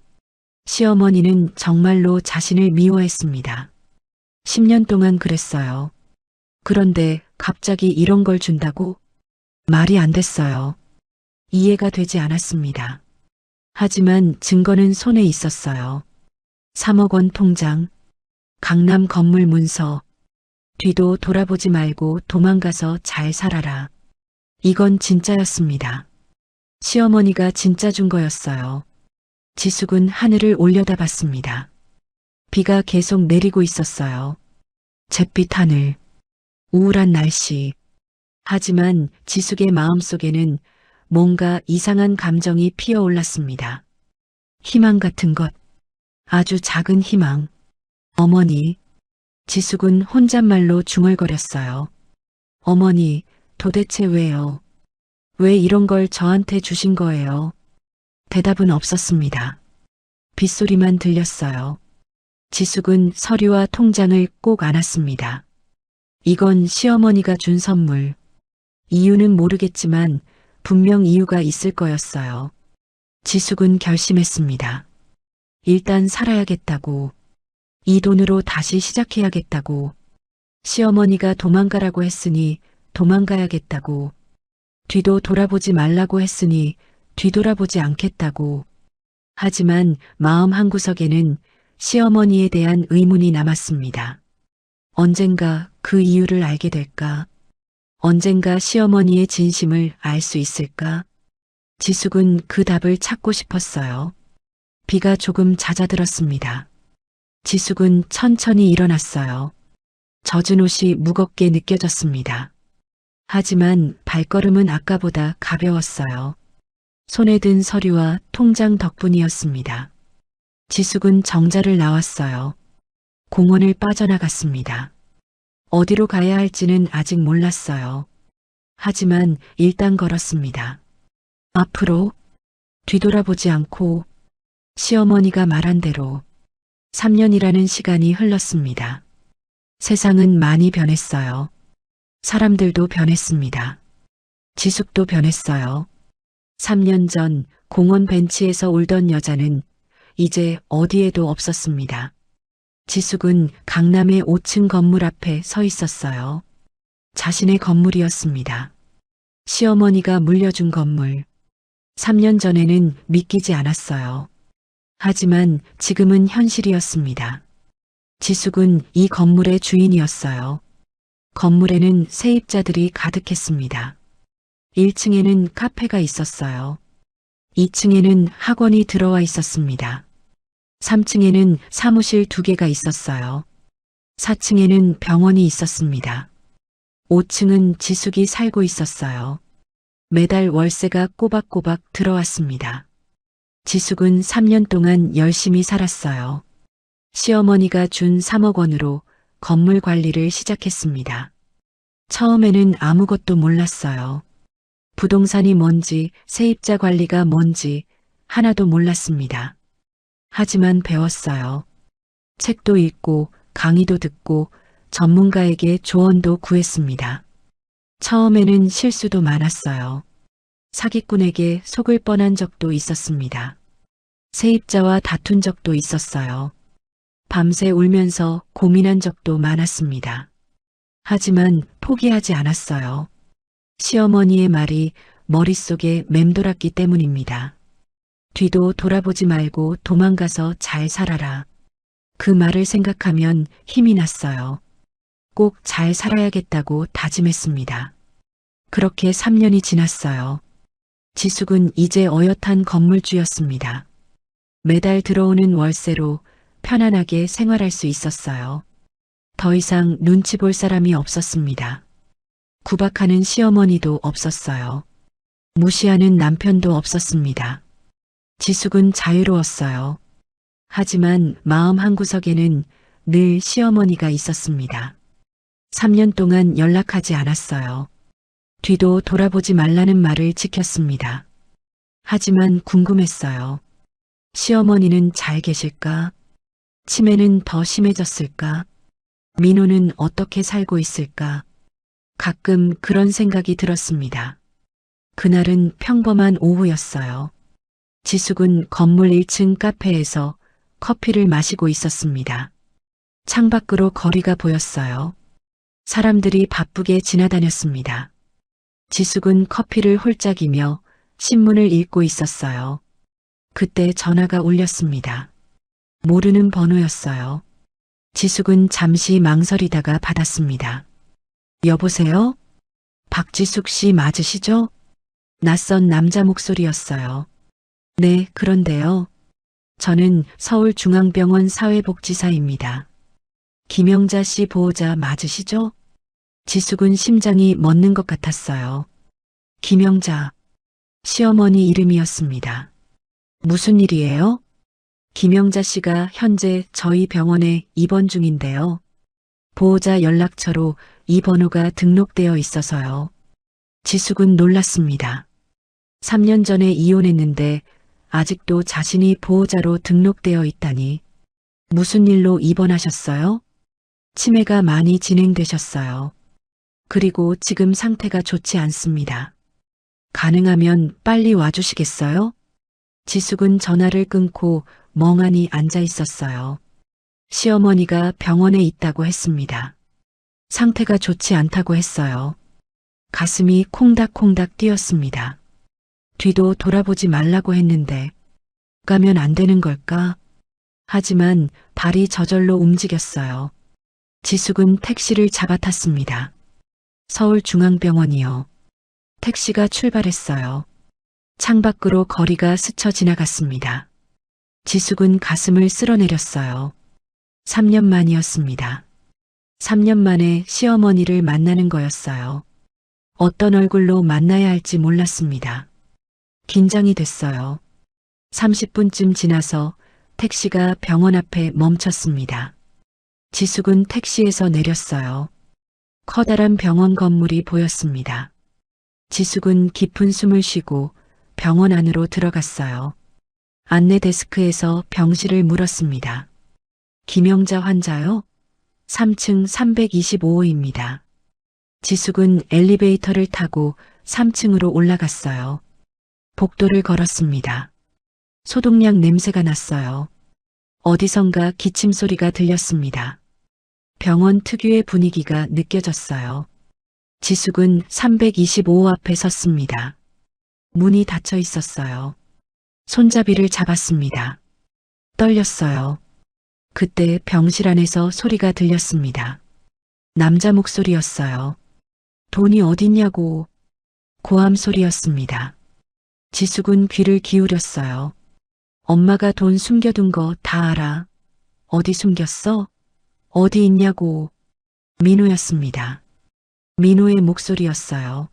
시어머니는 정말로 자신을 미워했습니다. 10년 동안 그랬어요. 그런데 갑자기 이런 걸 준다고? 말이 안 됐어요. 이해가 되지 않았습니다. 하지만 증거는 손에 있었어요. 3억 원 통장, 강남 건물 문서, 뒤도 돌아보지 말고 도망가서 잘 살아라. 이건 진짜였습니다. 시어머니가 진짜 준 거였어요. 지숙은 하늘을 올려다봤습니다. 비가 계속 내리고 있었어요. 잿빛 하늘, 우울한 날씨. 하지만 지숙의 마음속에는 뭔가 이상한 감정이 피어올랐습니다. 희망 같은 것, 아주 작은 희망. 어머니, 지숙은 혼잣말로 중얼거렸어요. 어머니, 도대체 왜요? 왜 이런 걸 저한테 주신 거예요? 대답은 없었습니다. 빗소리만 들렸어요. 지숙은 서류와 통장을 꼭 안았습니다. 이건 시어머니가 준 선물. 이유는 모르겠지만 분명 이유가 있을 거였어요. 지숙은 결심했습니다. 일단 살아야겠다고. 이 돈으로 다시 시작해야겠다고. 시어머니가 도망가라고 했으니 도망가야겠다고. 뒤도 돌아보지 말라고 했으니 뒤돌아보지 않겠다고. 하지만 마음 한구석에는 시어머니에 대한 의문이 남았습니다. 언젠가 그 이유를 알게 될까? 언젠가 시어머니의 진심을 알 수 있을까? 지숙은 그 답을 찾고 싶었어요. 비가 조금 잦아들었습니다. 지숙은 천천히 일어났어요. 젖은 옷이 무겁게 느껴졌습니다. 하지만 발걸음은 아까보다 가벼웠어요. 손에 든 서류와 통장 덕분이었습니다. 지숙은 정자를 나왔어요. 공원을 빠져나갔습니다. 어디로 가야 할지는 아직 몰랐어요. 하지만 일단 걸었습니다. 앞으로 뒤돌아보지 않고 시어머니가 말한 대로 3년이라는 시간이 흘렀습니다. 세상은 많이 변했어요. 사람들도 변했습니다. 지숙도 변했어요. 3년 전 공원 벤치에서 울던 여자는 이제 어디에도 없었습니다. 지숙은 강남의 5층 건물 앞에 서 있었어요. 자신의 건물이었습니다. 시어머니가 물려준 건물. 3년 전에는 믿기지 않았어요. 하지만 지금은 현실이었습니다. 지숙은 이 건물의 주인이었어요. 건물에는 세입자들이 가득했습니다. 1층에는 카페가 있었어요. 2층에는 학원이 들어와 있었습니다. 3층에는 사무실 2개가 있었어요. 4층에는 병원이 있었습니다. 5층은 지숙이 살고 있었어요. 매달 월세가 꼬박꼬박 들어왔습니다. 지숙은 3년 동안 열심히 살았어요. 시어머니가 준 3억 원으로 건물 관리를 시작했습니다. 처음에는 아무것도 몰랐어요. 부동산이 뭔지, 세입자 관리가 뭔지 하나도 몰랐습니다. 하지만 배웠어요. 책도 읽고 강의도 듣고 전문가에게 조언도 구했습니다. 처음에는 실수도 많았어요. 사기꾼에게 속을 뻔한 적도 있었습니다. 세입자와 다툰 적도 있었어요. 밤새 울면서 고민한 적도 많았습니다. 하지만 포기하지 않았어요. 시어머니의 말이 머릿속에 맴돌았기 때문입니다. 뒤도 돌아보지 말고 도망가서 잘 살아라. 그 말을 생각하면 힘이 났어요. 꼭 잘 살아야겠다고 다짐했습니다. 그렇게 3년이 지났어요. 지숙은 이제 어엿한 건물주였습니다. 매달 들어오는 월세로 편안하게 생활할 수 있었어요. 더 이상 눈치 볼 사람이 없었습니다. 구박하는 시어머니도 없었어요. 무시하는 남편도 없었습니다. 지숙은 자유로웠어요. 하지만 마음 한구석에는 늘 시어머니가 있었습니다. 3년 동안 연락하지 않았어요. 뒤도 돌아보지 말라는 말을 지켰습니다. 하지만 궁금했어요. 시어머니는 잘 계실까? 치매는 더 심해졌을까? 민호는 어떻게 살고 있을까? 가끔 그런 생각이 들었습니다. 그날은 평범한 오후였어요. 지숙은 건물 1층 카페에서 커피를 마시고 있었습니다. 창밖으로 거리가 보였어요. 사람들이 바쁘게 지나다녔습니다. 지숙은 커피를 홀짝이며 신문을 읽고 있었어요. 그때 전화가 울렸습니다. 모르는 번호였어요. 지숙은 잠시 망설이다가 받았습니다. 여보세요? 박지숙 씨 맞으시죠? 낯선 남자 목소리였어요. 네, 그런데요. 저는 서울중앙병원 사회복지사입니다. 김영자 씨 보호자 맞으시죠? 지숙은 심장이 멎는 것 같았어요. 김영자, 시어머니 이름이었습니다. 무슨 일이에요? 김영자 씨가 현재 저희 병원에 입원 중인데요. 보호자 연락처로 이 번호가 등록되어 있어서요. 지숙은 놀랐습니다. 3년 전에 이혼했는데 아직도 자신이 보호자로 등록되어 있다니. 무슨 일로 입원하셨어요? 치매가 많이 진행되셨어요. 그리고 지금 상태가 좋지 않습니다. 가능하면 빨리 와주시겠어요? 지숙은 전화를 끊고 멍하니 앉아 있었어요. 시어머니가 병원에 있다고 했습니다. 상태가 좋지 않다고 했어요. 가슴이 콩닥콩닥 뛰었습니다. 뒤도 돌아보지 말라고 했는데 가면 안 되는 걸까? 하지만 발이 저절로 움직였어요. 지숙은 택시를 잡아탔습니다. 서울중앙병원이요. 택시가 출발했어요. 창밖으로 거리가 스쳐 지나갔습니다. 지숙은 가슴을 쓸어내렸어요. 3년 만이었습니다. 3년 만에 시어머니를 만나는 거였어요. 어떤 얼굴로 만나야 할지 몰랐습니다. 긴장이 됐어요. 30분쯤 지나서 택시가 병원 앞에 멈췄습니다. 지숙은 택시에서 내렸어요. 커다란 병원 건물이 보였습니다. 지숙은 깊은 숨을 쉬고 병원 안으로 들어갔어요. 안내 데스크에서 병실을 물었습니다. 김영자 환자요? 3층 325호입니다. 지숙은 엘리베이터를 타고 3층으로 올라갔어요. 복도를 걸었습니다. 소독약 냄새가 났어요. 어디선가 기침 소리가 들렸습니다. 병원 특유의 분위기가 느껴졌어요. 지숙은 325호 앞에 섰습니다. 문이 닫혀 있었어요. 손잡이를 잡았습니다. 떨렸어요. 그때 병실 안에서 소리가 들렸습니다. 남자 목소리였어요. 돈이 어딨냐고. 고함 소리였습니다. 지숙은 귀를 기울였어요. 엄마가 돈 숨겨둔 거 다 알아. 어디 숨겼어? 어디 있냐고. 민호였습니다. 민호의 목소리였어요.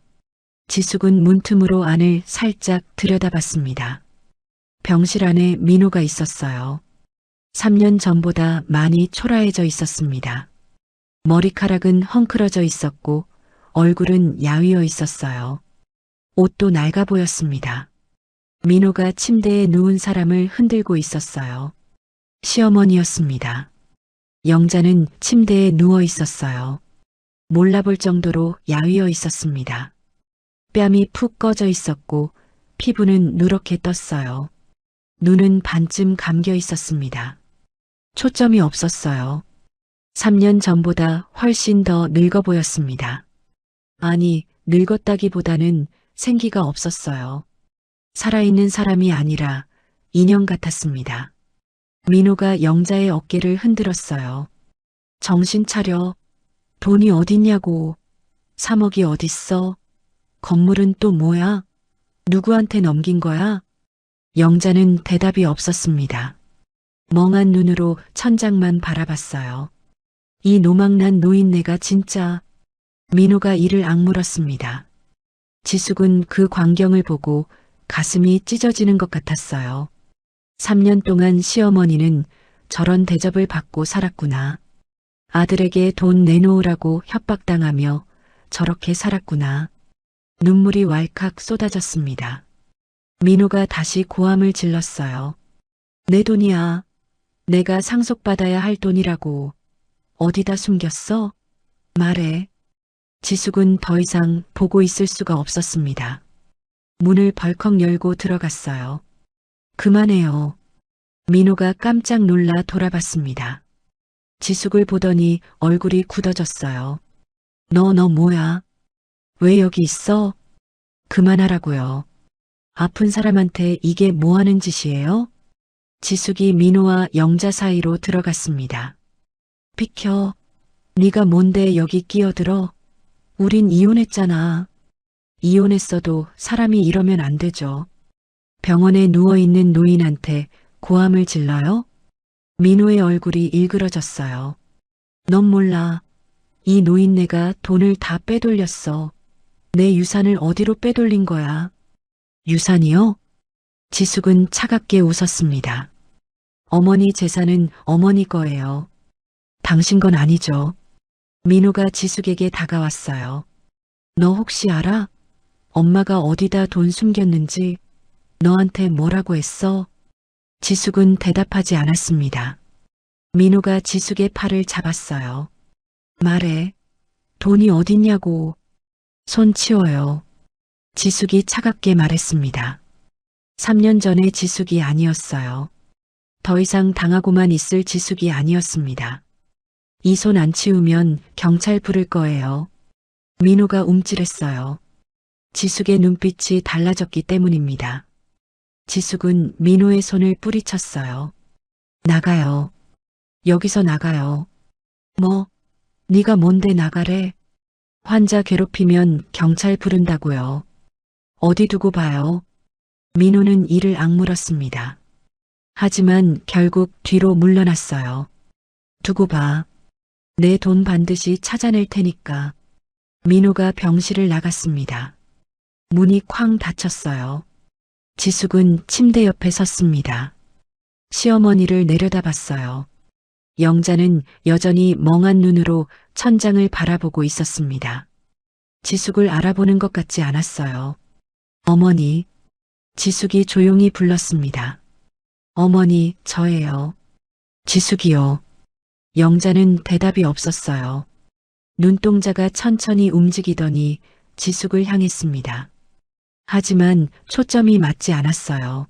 지숙은 문틈으로 안을 살짝 들여다봤습니다. 병실 안에 민호가 있었어요. 3년 전보다 많이 초라해져 있었습니다. 머리카락은 헝클어져 있었고 얼굴은 야위어 있었어요. 옷도 낡아 보였습니다. 민호가 침대에 누운 사람을 흔들고 있었어요. 시어머니였습니다. 영자는 침대에 누워 있었어요. 몰라볼 정도로 야위어 있었습니다. 뺨이 푹 꺼져 있었고 피부는 누렇게 떴어요. 눈은 반쯤 감겨 있었습니다. 초점이 없었어요. 3년 전보다 훨씬 더 늙어 보였습니다. 아니, 늙었다기보다는 생기가 없었어요. 살아있는 사람이 아니라 인형 같았습니다. 민호가 영자의 어깨를 흔들었어요. 정신 차려. 돈이 어딨냐고. 3억이 어딨어? 건물은 또 뭐야? 누구한테 넘긴 거야? 영자는 대답이 없었습니다. 멍한 눈으로 천장만 바라봤어요. 이 노망난 노인네가 진짜. 민호가 이를 악물었습니다. 지숙은 그 광경을 보고 가슴이 찢어지는 것 같았어요. 3년 동안 시어머니는 저런 대접을 받고 살았구나. 아들에게 돈 내놓으라고 협박당하며 저렇게 살았구나. 눈물이 왈칵 쏟아졌습니다. 민호가 다시 고함을 질렀어요. 내 돈이야. 내가 상속받아야 할 돈이라고. 어디다 숨겼어? 말해. 지숙은 더 이상 보고 있을 수가 없었습니다. 문을 벌컥 열고 들어갔어요. 그만해요. 민호가 깜짝 놀라 돌아봤습니다. 지숙을 보더니 얼굴이 굳어졌어요. 너 뭐야? 왜 여기 있어? 그만하라고요. 아픈 사람한테 이게 뭐 하는 짓이에요? 지숙이 민호와 영자 사이로 들어갔습니다. 비켜. 네가 뭔데 여기 끼어들어? 우린 이혼했잖아. 이혼했어도 사람이 이러면 안 되죠. 병원에 누워있는 노인한테 고함을 질러요? 민호의 얼굴이 일그러졌어요. 넌 몰라. 이 노인네가 돈을 다 빼돌렸어. 내 유산을 어디로 빼돌린 거야? 유산이요? 지숙은 차갑게 웃었습니다. 어머니 재산은 어머니 거예요. 당신 건 아니죠. 민호가 지숙에게 다가왔어요. 너 혹시 알아? 엄마가 어디다 돈 숨겼는지 너한테 뭐라고 했어? 지숙은 대답하지 않았습니다. 민호가 지숙의 팔을 잡았어요. 말해. 돈이 어딨냐고. 손 치워요. 지숙이 차갑게 말했습니다. 3년 전의 지숙이 아니었어요. 더 이상 당하고만 있을 지숙이 아니었습니다. 이 손 안 치우면 경찰 부를 거예요. 민호가 움찔했어요. 지숙의 눈빛이 달라졌기 때문입니다. 지숙은 민호의 손을 뿌리쳤어요. 나가요. 여기서 나가요. 뭐? 네가 뭔데 나가래? 환자 괴롭히면 경찰 부른다고요. 어디 두고 봐요. 민호는 이를 악물었습니다. 하지만 결국 뒤로 물러났어요. 두고 봐. 내 돈 반드시 찾아낼 테니까. 민호가 병실을 나갔습니다. 문이 쾅 닫혔어요. 지숙은 침대 옆에 섰습니다. 시어머니를 내려다봤어요. 영자는 여전히 멍한 눈으로 천장을 바라보고 있었습니다. 지숙을 알아보는 것 같지 않았어요. 어머니. 지숙이 조용히 불렀습니다. 어머니, 저예요. 지숙이요. 영자는 대답이 없었어요. 눈동자가 천천히 움직이더니 지숙을 향했습니다. 하지만 초점이 맞지 않았어요.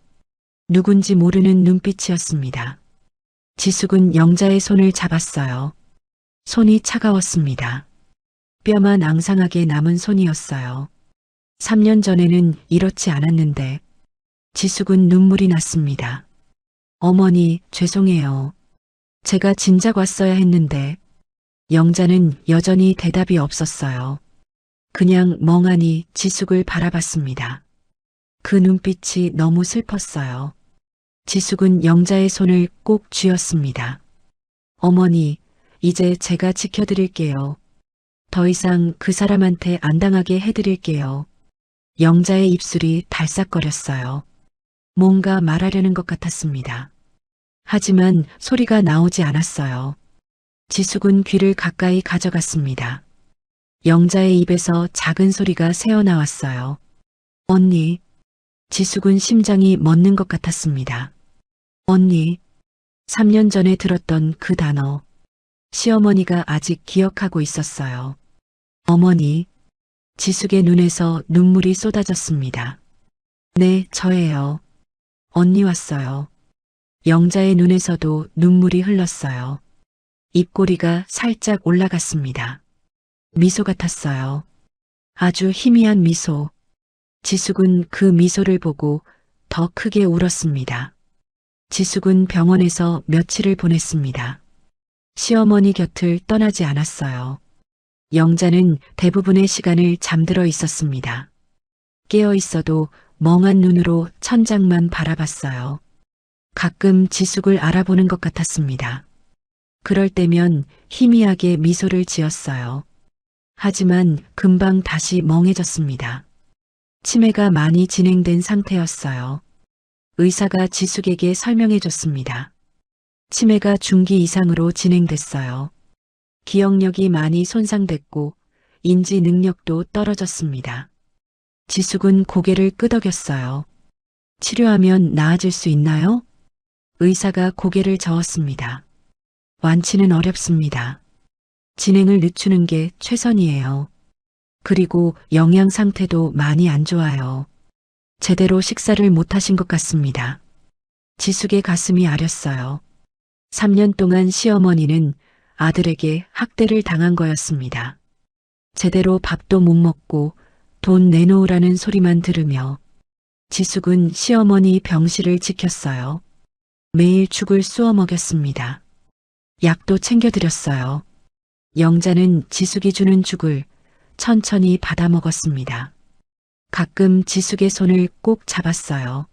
누군지 모르는 눈빛이었습니다. 지숙은 영자의 손을 잡았어요. 손이 차가웠습니다. 뼈만 앙상하게 남은 손이었어요. 3년 전에는 이렇지 않았는데 지숙은 눈물이 났습니다. 어머니, 죄송해요. 제가 진작 왔어야 했는데. 영자는 여전히 대답이 없었어요. 그냥 멍하니 지숙을 바라봤습니다. 그 눈빛이 너무 슬펐어요. 지숙은 영자의 손을 꼭 쥐었습니다. 어머니, 이제 제가 지켜드릴게요. 더 이상 그 사람한테 안 당하게 해드릴게요. 영자의 입술이 달싹거렸어요. 뭔가 말하려는 것 같았습니다. 하지만 소리가 나오지 않았어요. 지숙은 귀를 가까이 가져갔습니다. 영자의 입에서 작은 소리가 새어나왔어요. 언니. 지숙은 심장이 멎는 것 같았습니다. 언니. 3년 전에 들었던 그 단어. 시어머니가 아직 기억하고 있었어요. 어머니. 지숙의 눈에서 눈물이 쏟아졌습니다. 네, 저예요. 언니 왔어요. 영자의 눈에서도 눈물이 흘렀어요. 입꼬리가 살짝 올라갔습니다. 미소 같았어요. 아주 희미한 미소. 지숙은 그 미소를 보고 더 크게 울었습니다. 지숙은 병원에서 며칠을 보냈습니다. 시어머니 곁을 떠나지 않았어요. 영자는 대부분의 시간을 잠들어 있었습니다. 깨어 있어도 멍한 눈으로 천장만 바라봤어요. 가끔 지숙을 알아보는 것 같았습니다. 그럴 때면 희미하게 미소를 지었어요. 하지만 금방 다시 멍해졌습니다. 치매가 많이 진행된 상태였어요. 의사가 지숙에게 설명해 줬습니다. 치매가 중기 이상으로 진행됐어요. 기억력이 많이 손상됐고 인지 능력도 떨어졌습니다. 지숙은 고개를 끄덕였어요. 치료하면 나아질 수 있나요? 의사가 고개를 저었습니다. 완치는 어렵습니다. 진행을 늦추는 게 최선이에요. 그리고 영양 상태도 많이 안 좋아요. 제대로 식사를 못하신 것 같습니다. 지숙의 가슴이 아렸어요. 3년 동안 시어머니는 아들에게 학대를 당한 거였습니다. 제대로 밥도 못 먹고 돈 내놓으라는 소리만 들으며 지숙은 시어머니 병실을 지켰어요. 매일 죽을 쑤어 먹였습니다. 약도 챙겨드렸어요. 영자는 지숙이 주는 죽을 천천히 받아 먹었습니다. 가끔 지숙의 손을 꼭 잡았어요.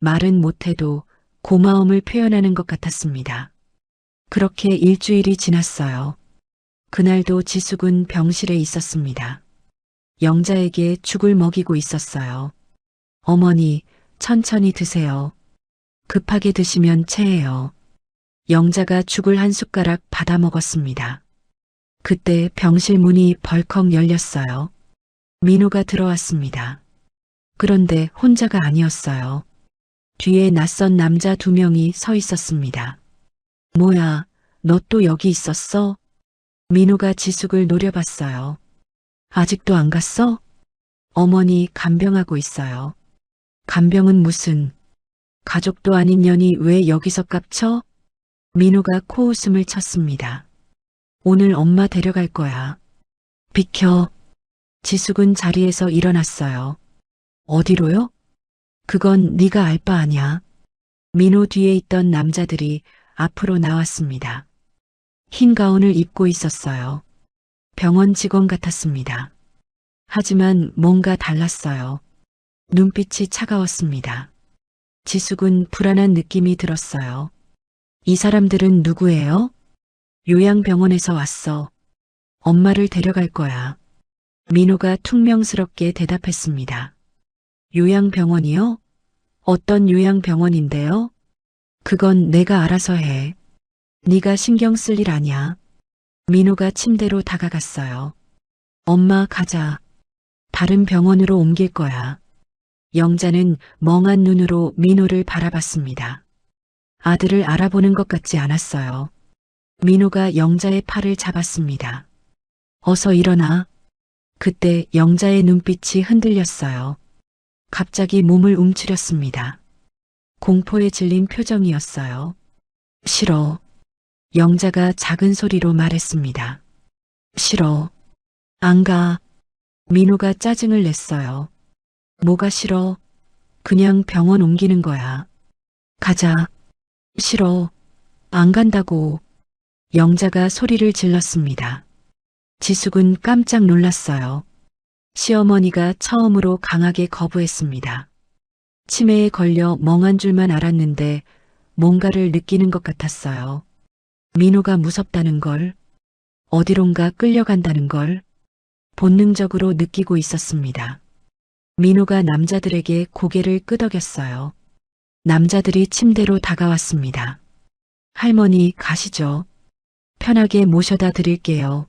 말은 못해도 고마움을 표현하는 것 같았습니다. 그렇게 일주일이 지났어요. 그날도 지숙은 병실에 있었습니다. 영자에게 죽을 먹이고 있었어요. 어머니, 천천히 드세요. 급하게 드시면 체해요. 영자가 죽을 한 숟가락 받아 먹었습니다. 그때 병실 문이 벌컥 열렸어요. 민호가 들어왔습니다. 그런데 혼자가 아니었어요. 뒤에 낯선 남자 2명이 서 있었습니다. 뭐야, 너 또 여기 있었어? 민호가 지숙을 노려봤어요. 아직도 안 갔어? 어머니 간병하고 있어요. 간병은 무슨, 가족도 아닌 년이 왜 여기서 깝쳐? 민호가 코웃음을 쳤습니다. 오늘 엄마 데려갈 거야. 비켜. 지숙은 자리에서 일어났어요. 어디로요? 그건 네가 알 바 아냐. 민호 뒤에 있던 남자들이 앞으로 나왔습니다. 흰 가운을 입고 있었어요. 병원 직원 같았습니다. 하지만 뭔가 달랐어요. 눈빛이 차가웠습니다. 지숙은 불안한 느낌이 들었어요. 이 사람들은 누구예요? 요양병원에서 왔어. 엄마를 데려갈 거야. 민호가 퉁명스럽게 대답했습니다. 요양병원이요? 어떤 요양병원인데요? 그건 내가 알아서 해. 네가 신경 쓸 일 아냐. 민호가 침대로 다가갔어요. 엄마 가자. 다른 병원으로 옮길 거야. 영자는 멍한 눈으로 민호를 바라봤습니다. 아들을 알아보는 것 같지 않았어요. 민호가 영자의 팔을 잡았습니다. 어서 일어나. 그때 영자의 눈빛이 흔들렸어요. 갑자기 몸을 움츠렸습니다. 공포에 질린 표정이었어요. 싫어. 영자가 작은 소리로 말했습니다. 싫어. 안 가. 민호가 짜증을 냈어요. 뭐가 싫어? 그냥 병원 옮기는 거야. 가자. 싫어. 안 간다고. 영자가 소리를 질렀습니다. 지숙은 깜짝 놀랐어요. 시어머니가 처음으로 강하게 거부했습니다. 치매에 걸려 멍한 줄만 알았는데 뭔가를 느끼는 것 같았어요. 민호가 무섭다는 걸, 어디론가 끌려간다는 걸 본능적으로 느끼고 있었습니다. 민호가 남자들에게 고개를 끄덕였어요. 남자들이 침대로 다가왔습니다. 할머니 가시죠. 편하게 모셔다 드릴게요.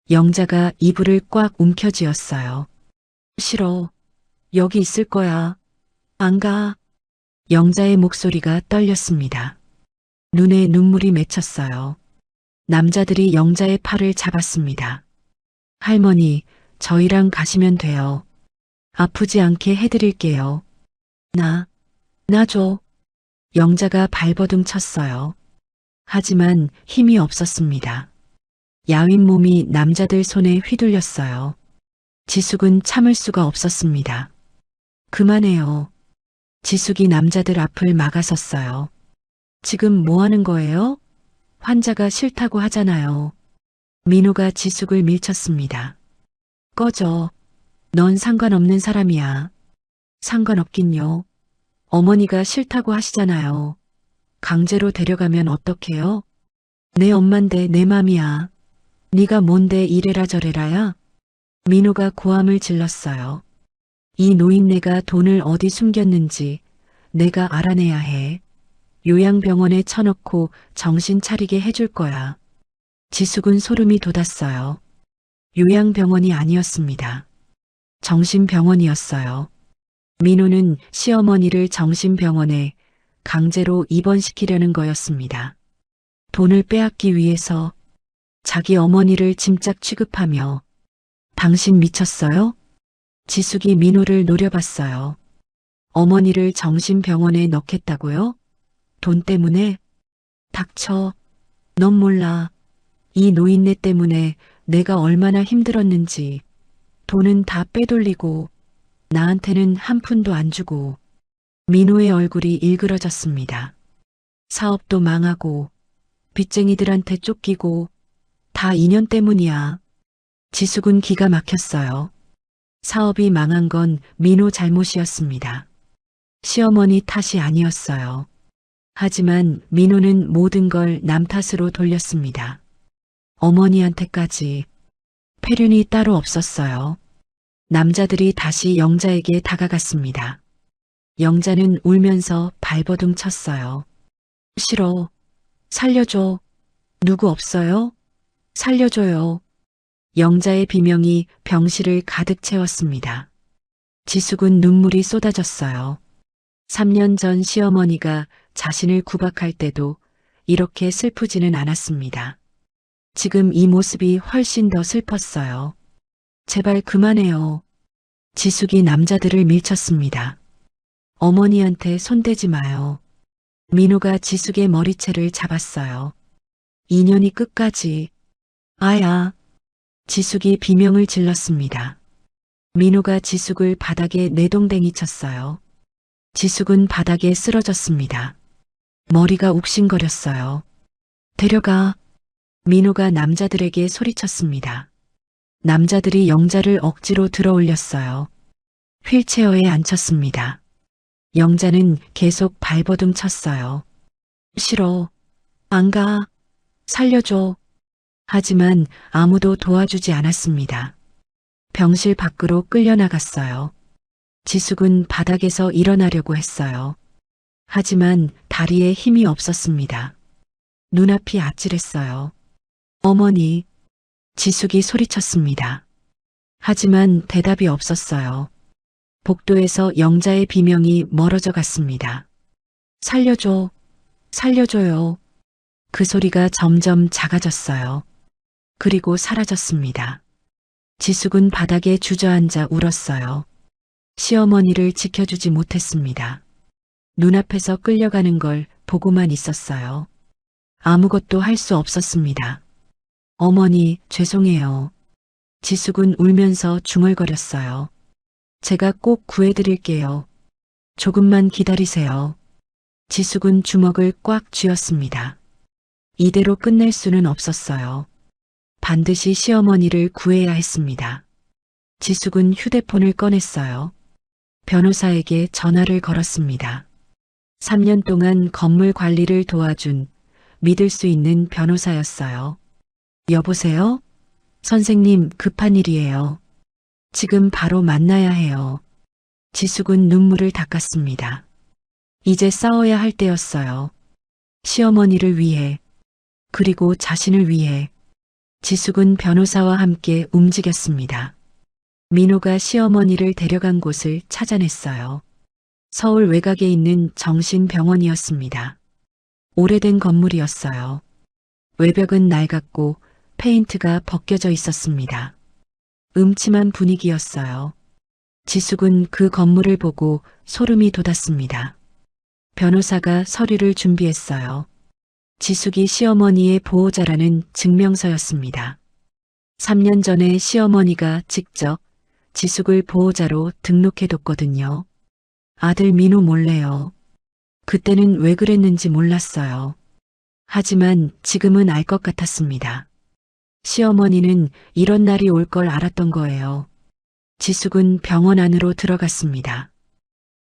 영자가 이불을 꽉 움켜쥐었어요. 싫어. 여기 있을 거야. 안 가. 영자의 목소리가 떨렸습니다. 눈에 눈물이 맺혔어요. 남자들이 영자의 팔을 잡았습니다. 할머니, 저희랑 가시면 돼요. 아프지 않게 해드릴게요. 나 줘. 영자가 발버둥 쳤어요. 하지만 힘이 없었습니다. 야윈 몸이 남자들 손에 휘둘렸어요. 지숙은 참을 수가 없었습니다. 그만해요. 지숙이 남자들 앞을 막아섰어요. 지금 뭐 하는 거예요? 환자가 싫다고 하잖아요. 민호가 지숙을 밀쳤습니다. 꺼져. 넌 상관없는 사람이야. 상관없긴요. 어머니가 싫다고 하시잖아요. 강제로 데려가면 어떡해요? 내 엄만데 내 맘이야. 네가 뭔데 이래라 저래라야? 민호가 고함을 질렀어요. 이 노인네가 돈을 어디 숨겼는지 내가 알아내야 해. 요양병원에 쳐넣고 정신 차리게 해줄 거야. 지숙은 소름이 돋았어요. 요양병원이 아니었습니다. 정신병원이었어요. 민호는 시어머니를 정신병원에 강제로 입원시키려는 거였습니다. 돈을 빼앗기 위해서 자기 어머니를 짐짝 취급하며 당신 미쳤어요? 지숙이 민호를 노려봤어요. 어머니를 정신병원에 넣겠다고요? 돈 때문에? 닥쳐. 넌 몰라. 이 노인네 때문에 내가 얼마나 힘들었는지. 돈은 다 빼돌리고 나한테는 한 푼도 안 주고. 민호의 얼굴이 일그러졌습니다. 사업도 망하고 빚쟁이들한테 쫓기고 다 인연 때문이야. 지숙은 기가 막혔어요. 사업이 망한 건 민호 잘못이었습니다. 시어머니 탓이 아니었어요. 하지만 민호는 모든 걸 남 탓으로 돌렸습니다. 어머니한테까지. 폐륜이 따로 없었어요. 남자들이 다시 영자에게 다가갔습니다. 영자는 울면서 발버둥 쳤어요. 싫어. 살려줘. 누구 없어요? 살려줘요. 영자의 비명이 병실을 가득 채웠습니다. 지숙은 눈물이 쏟아졌어요. 3년 전 시어머니가 자신을 구박할 때도 이렇게 슬프지는 않았습니다. 지금 이 모습이 훨씬 더 슬펐어요. 제발 그만해요. 지숙이 남자들을 밀쳤습니다. 어머니한테 손대지 마요. 민호가 지숙의 머리채를 잡았어요. 인연이 끝까지. 아야. 지숙이 비명을 질렀습니다. 민호가 지숙을 바닥에 내동댕이 쳤어요. 지숙은 바닥에 쓰러졌습니다. 머리가 욱신거렸어요. 데려가. 민호가 남자들에게 소리쳤습니다. 남자들이 영자를 억지로 들어올렸어요. 휠체어에 앉혔습니다. 영자는 계속 발버둥 쳤어요. 싫어. 안 가. 살려줘. 하지만 아무도 도와주지 않았습니다. 병실 밖으로 끌려나갔어요. 지숙은 바닥에서 일어나려고 했어요. 하지만 다리에 힘이 없었습니다. 눈앞이 아찔했어요. 어머니. 지숙이 소리쳤습니다. 하지만 대답이 없었어요. 복도에서 영자의 비명이 멀어져 갔습니다. 살려줘. 살려줘요. 그 소리가 점점 작아졌어요. 그리고 사라졌습니다. 지숙은 바닥에 주저앉아 울었어요. 시어머니를 지켜주지 못했습니다. 눈앞에서 끌려가는 걸 보고만 있었어요. 아무것도 할 수 없었습니다. 어머니, 죄송해요. 지숙은 울면서 중얼거렸어요. 제가 꼭 구해드릴게요. 조금만 기다리세요. 지숙은 주먹을 꽉 쥐었습니다. 이대로 끝낼 수는 없었어요. 반드시 시어머니를 구해야 했습니다. 지숙은 휴대폰을 꺼냈어요. 변호사에게 전화를 걸었습니다. 3년 동안 건물 관리를 도와준 믿을 수 있는 변호사였어요. 여보세요? 선생님, 급한 일이에요. 지금 바로 만나야 해요. 지숙은 눈물을 닦았습니다. 이제 싸워야 할 때였어요. 시어머니를 위해, 그리고 자신을 위해. 지숙은 변호사와 함께 움직였습니다. 민호가 시어머니를 데려간 곳을 찾아냈어요. 서울 외곽에 있는 정신병원이었습니다. 오래된 건물이었어요. 외벽은 낡았고 페인트가 벗겨져 있었습니다. 음침한 분위기였어요. 지숙은 그 건물을 보고 소름이 돋았습니다. 변호사가 서류를 준비했어요. 지숙이 시어머니의 보호자라는 증명서였습니다. 3년 전에 시어머니가 직접 지숙을 보호자로 등록해뒀거든요. 아들 민호 몰래요. 그때는 왜 그랬는지 몰랐어요. 하지만 지금은 알 것 같았습니다. 시어머니는 이런 날이 올 걸 알았던 거예요. 지숙은 병원 안으로 들어갔습니다.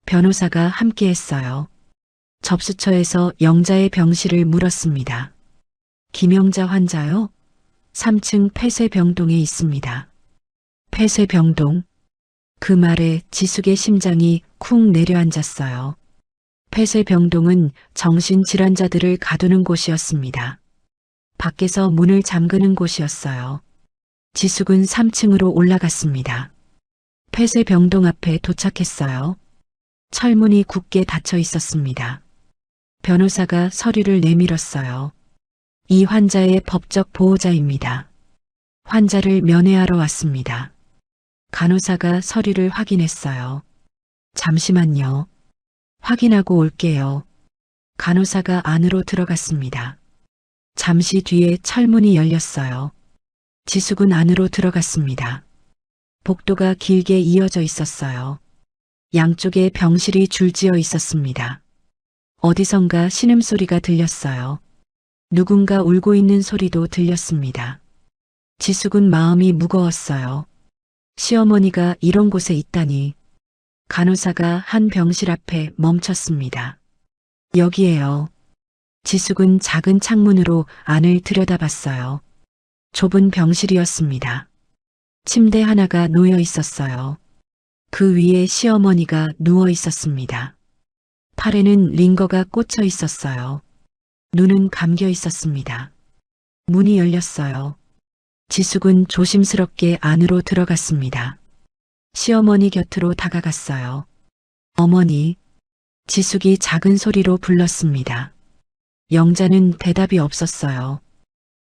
변호사가 함께했어요. 접수처에서 영자의 병실을 물었습니다. 김영자 환자요? 3층 폐쇄병동에 있습니다. 폐쇄병동. 그 말에 지숙의 심장이 쿵 내려앉았어요. 폐쇄병동은 정신질환자들을 가두는 곳이었습니다. 밖에서 문을 잠그는 곳이었어요. 지숙은 3층으로 올라갔습니다. 폐쇄병동 앞에 도착했어요. 철문이 굳게 닫혀 있었습니다. 변호사가 서류를 내밀었어요. 이 환자의 법적 보호자입니다. 환자를 면회하러 왔습니다. 간호사가 서류를 확인했어요. 잠시만요. 확인하고 올게요. 간호사가 안으로 들어갔습니다. 잠시 뒤에 철문이 열렸어요. 지숙은 안으로 들어갔습니다. 복도가 길게 이어져 있었어요. 양쪽에 병실이 줄지어 있었습니다. 어디선가 신음소리가 들렸어요. 누군가 울고 있는 소리도 들렸습니다. 지숙은 마음이 무거웠어요. 시어머니가 이런 곳에 있다니. 간호사가 한 병실 앞에 멈췄습니다. 여기에요. 지숙은 작은 창문으로 안을 들여다봤어요. 좁은 병실이었습니다. 침대 하나가 놓여 있었어요. 그 위에 시어머니가 누워 있었습니다. 팔에는 링거가 꽂혀 있었어요. 눈은 감겨 있었습니다. 문이 열렸어요. 지숙은 조심스럽게 안으로 들어갔습니다. 시어머니 곁으로 다가갔어요. 어머니, 지숙이 작은 소리로 불렀습니다. 영자는 대답이 없었어요.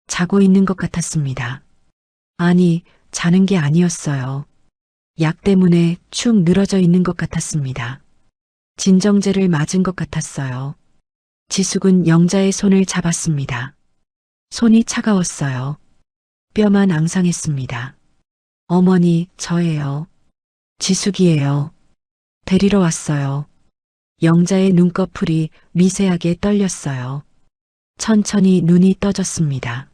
자고 있는 것 같았습니다. 아니, 자는 게 아니었어요. 약 때문에 축 늘어져 있는 것 같았습니다. 진정제를 맞은 것 같았어요. 지숙은 영자의 손을 잡았습니다. 손이 차가웠어요. 뼈만 앙상했습니다. 어머니, 저예요. 지숙이에요. 데리러 왔어요. 영자의 눈꺼풀이 미세하게 떨렸어요. 천천히 눈이 떠졌습니다.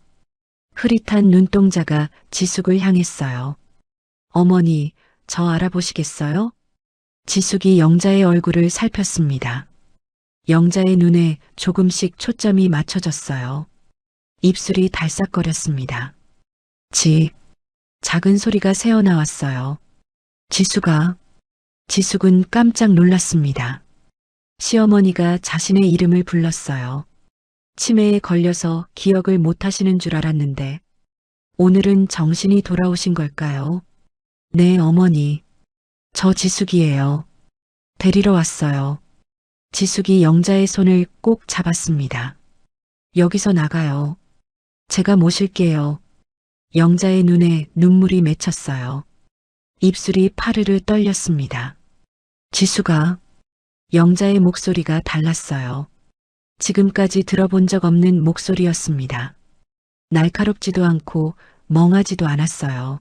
흐릿한 눈동자가 지숙을 향했어요. 어머니, 저 알아보시겠어요? 지숙이 영자의 얼굴을 살폈습니다. 영자의 눈에 조금씩 초점이 맞춰졌어요. 입술이 달싹거렸습니다. 작은 소리가 새어나왔어요. 지숙은 깜짝 놀랐습니다. 시어머니가 자신의 이름을 불렀어요. 치매에 걸려서 기억을 못하시는 줄 알았는데 오늘은 정신이 돌아오신 걸까요? 네, 어머니. 저 지숙이에요. 데리러 왔어요. 지숙이 영자의 손을 꼭 잡았습니다. 여기서 나가요. 제가 모실게요. 영자의 눈에 눈물이 맺혔어요. 입술이 파르르 떨렸습니다. 지숙아. 영자의 목소리가 달랐어요. 지금까지 들어본 적 없는 목소리였습니다. 날카롭지도 않고 멍하지도 않았어요.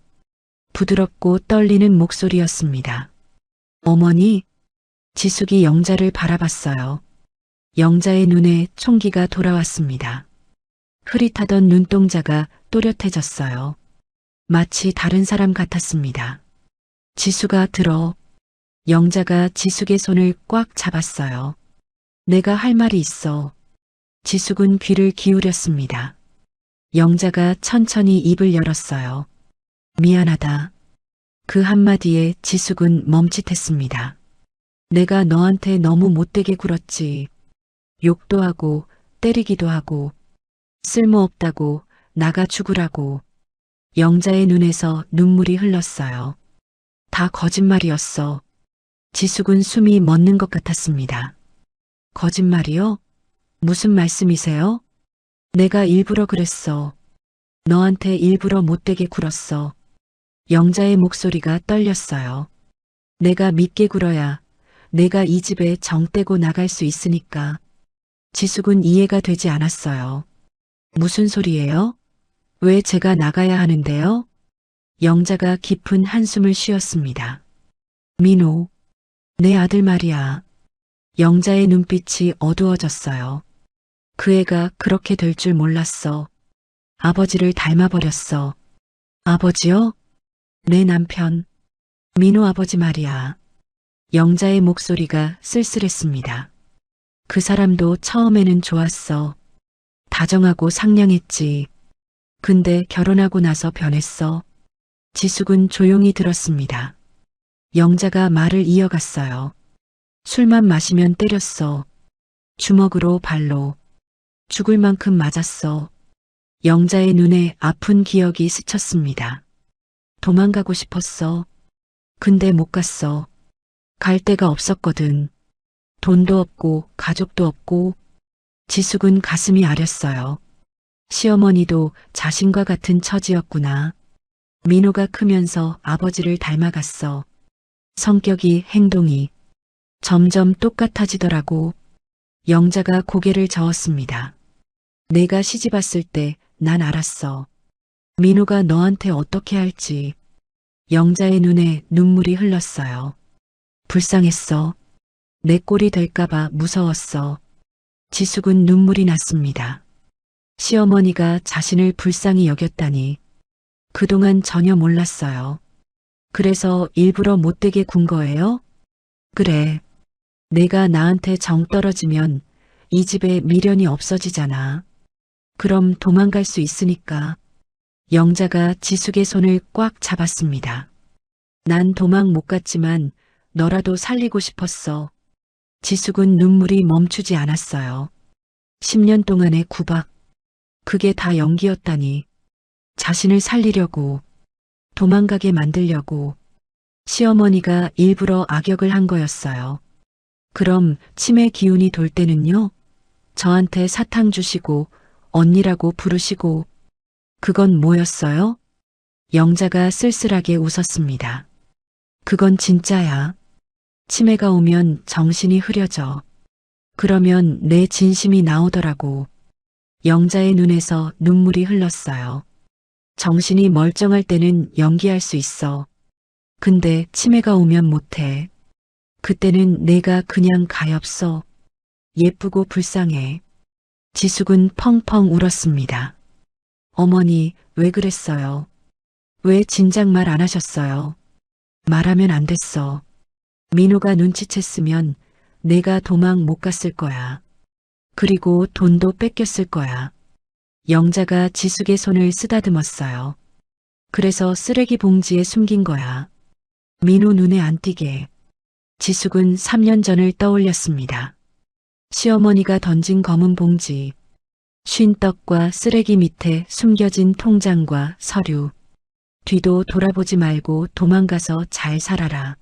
부드럽고 떨리는 목소리였습니다. 어머니, 지숙이 영자를 바라봤어요. 영자의 눈에 총기가 돌아왔습니다. 흐릿하던 눈동자가 또렷해졌어요. 마치 다른 사람 같았습니다. 지숙아, 들어. 영자가 지숙의 손을 꽉 잡았어요. 내가 할 말이 있어. 지숙은 귀를 기울였습니다. 영자가 천천히 입을 열었어요. 미안하다. 그 한마디에 지숙은 멈칫했습니다. 내가 너한테 너무 못되게 굴었지. 욕도 하고 때리기도 하고 쓸모없다고 나가 죽으라고. 영자의 눈에서 눈물이 흘렀어요. 다 거짓말이었어. 지숙은 숨이 멎는 것 같았습니다. 거짓말이요? 무슨 말씀이세요? 내가 일부러 그랬어. 너한테 일부러 못되게 굴었어. 영자의 목소리가 떨렸어요. 내가 믿게 굴어야 내가 이 집에 정 떼고 나갈 수 있으니까. 지숙은 이해가 되지 않았어요. 무슨 소리예요? 왜 제가 나가야 하는데요? 영자가 깊은 한숨을 쉬었습니다. 민호, 내 아들 말이야. 영자의 눈빛이 어두워졌어요. 그 애가 그렇게 될 줄 몰랐어. 아버지를 닮아버렸어. 아버지요? 내 남편. 민호 아버지 말이야. 영자의 목소리가 쓸쓸했습니다. 그 사람도 처음에는 좋았어. 다정하고 상냥했지. 근데 결혼하고 나서 변했어. 지숙은 조용히 들었습니다. 영자가 말을 이어갔어요. 술만 마시면 때렸어. 주먹으로 발로. 죽을 만큼 맞았어. 영자의 눈에 아픈 기억이 스쳤습니다. 도망가고 싶었어. 근데 못 갔어. 갈 데가 없었거든. 돈도 없고 가족도 없고. 지숙은 가슴이 아렸어요. 시어머니도 자신과 같은 처지였구나. 민호가 크면서 아버지를 닮아갔어. 성격이, 행동이. 점점 똑같아지더라고. 영자가 고개를 저었습니다. 내가 시집 왔을 때 난 알았어. 민호가 너한테 어떻게 할지. 영자의 눈에 눈물이 흘렀어요. 불쌍했어. 내 꼴이 될까봐 무서웠어. 지숙은 눈물이 났습니다. 시어머니가 자신을 불쌍히 여겼다니. 그동안 전혀 몰랐어요. 그래서 일부러 못되게 군 거예요? 그래. 내가 나한테 정 떨어지면 이 집에 미련이 없어지잖아. 그럼 도망갈 수 있으니까. 영자가 지숙의 손을 꽉 잡았습니다. 난 도망 못 갔지만 너라도 살리고 싶었어. 지숙은 눈물이 멈추지 않았어요. 10년 동안의 구박. 그게 다 연기였다니. 자신을 살리려고, 도망가게 만들려고 시어머니가 일부러 악역을 한 거였어요. 그럼 치매 기운이 돌 때는요? 저한테 사탕 주시고 언니라고 부르시고 그건 뭐였어요? 영자가 쓸쓸하게 웃었습니다. 그건 진짜야. 치매가 오면 정신이 흐려져. 그러면 내 진심이 나오더라고. 영자의 눈에서 눈물이 흘렀어요. 정신이 멀쩡할 때는 연기할 수 있어. 근데 치매가 오면 못해. 그때는 내가 그냥 가엾어. 예쁘고 불쌍해. 지숙은 펑펑 울었습니다. 어머니, 왜 그랬어요? 왜 진작 말 안 하셨어요? 말하면 안 됐어. 민호가 눈치챘으면 내가 도망 못 갔을 거야. 그리고 돈도 뺏겼을 거야. 영자가 지숙의 손을 쓰다듬었어요. 그래서 쓰레기 봉지에 숨긴 거야. 민호 눈에 안 띄게. 지숙은 3년 전을 떠올렸습니다. 시어머니가 던진 검은 봉지, 쉰떡과 쓰레기 밑에 숨겨진 통장과 서류. 뒤도 돌아보지 말고 도망가서 잘 살아라.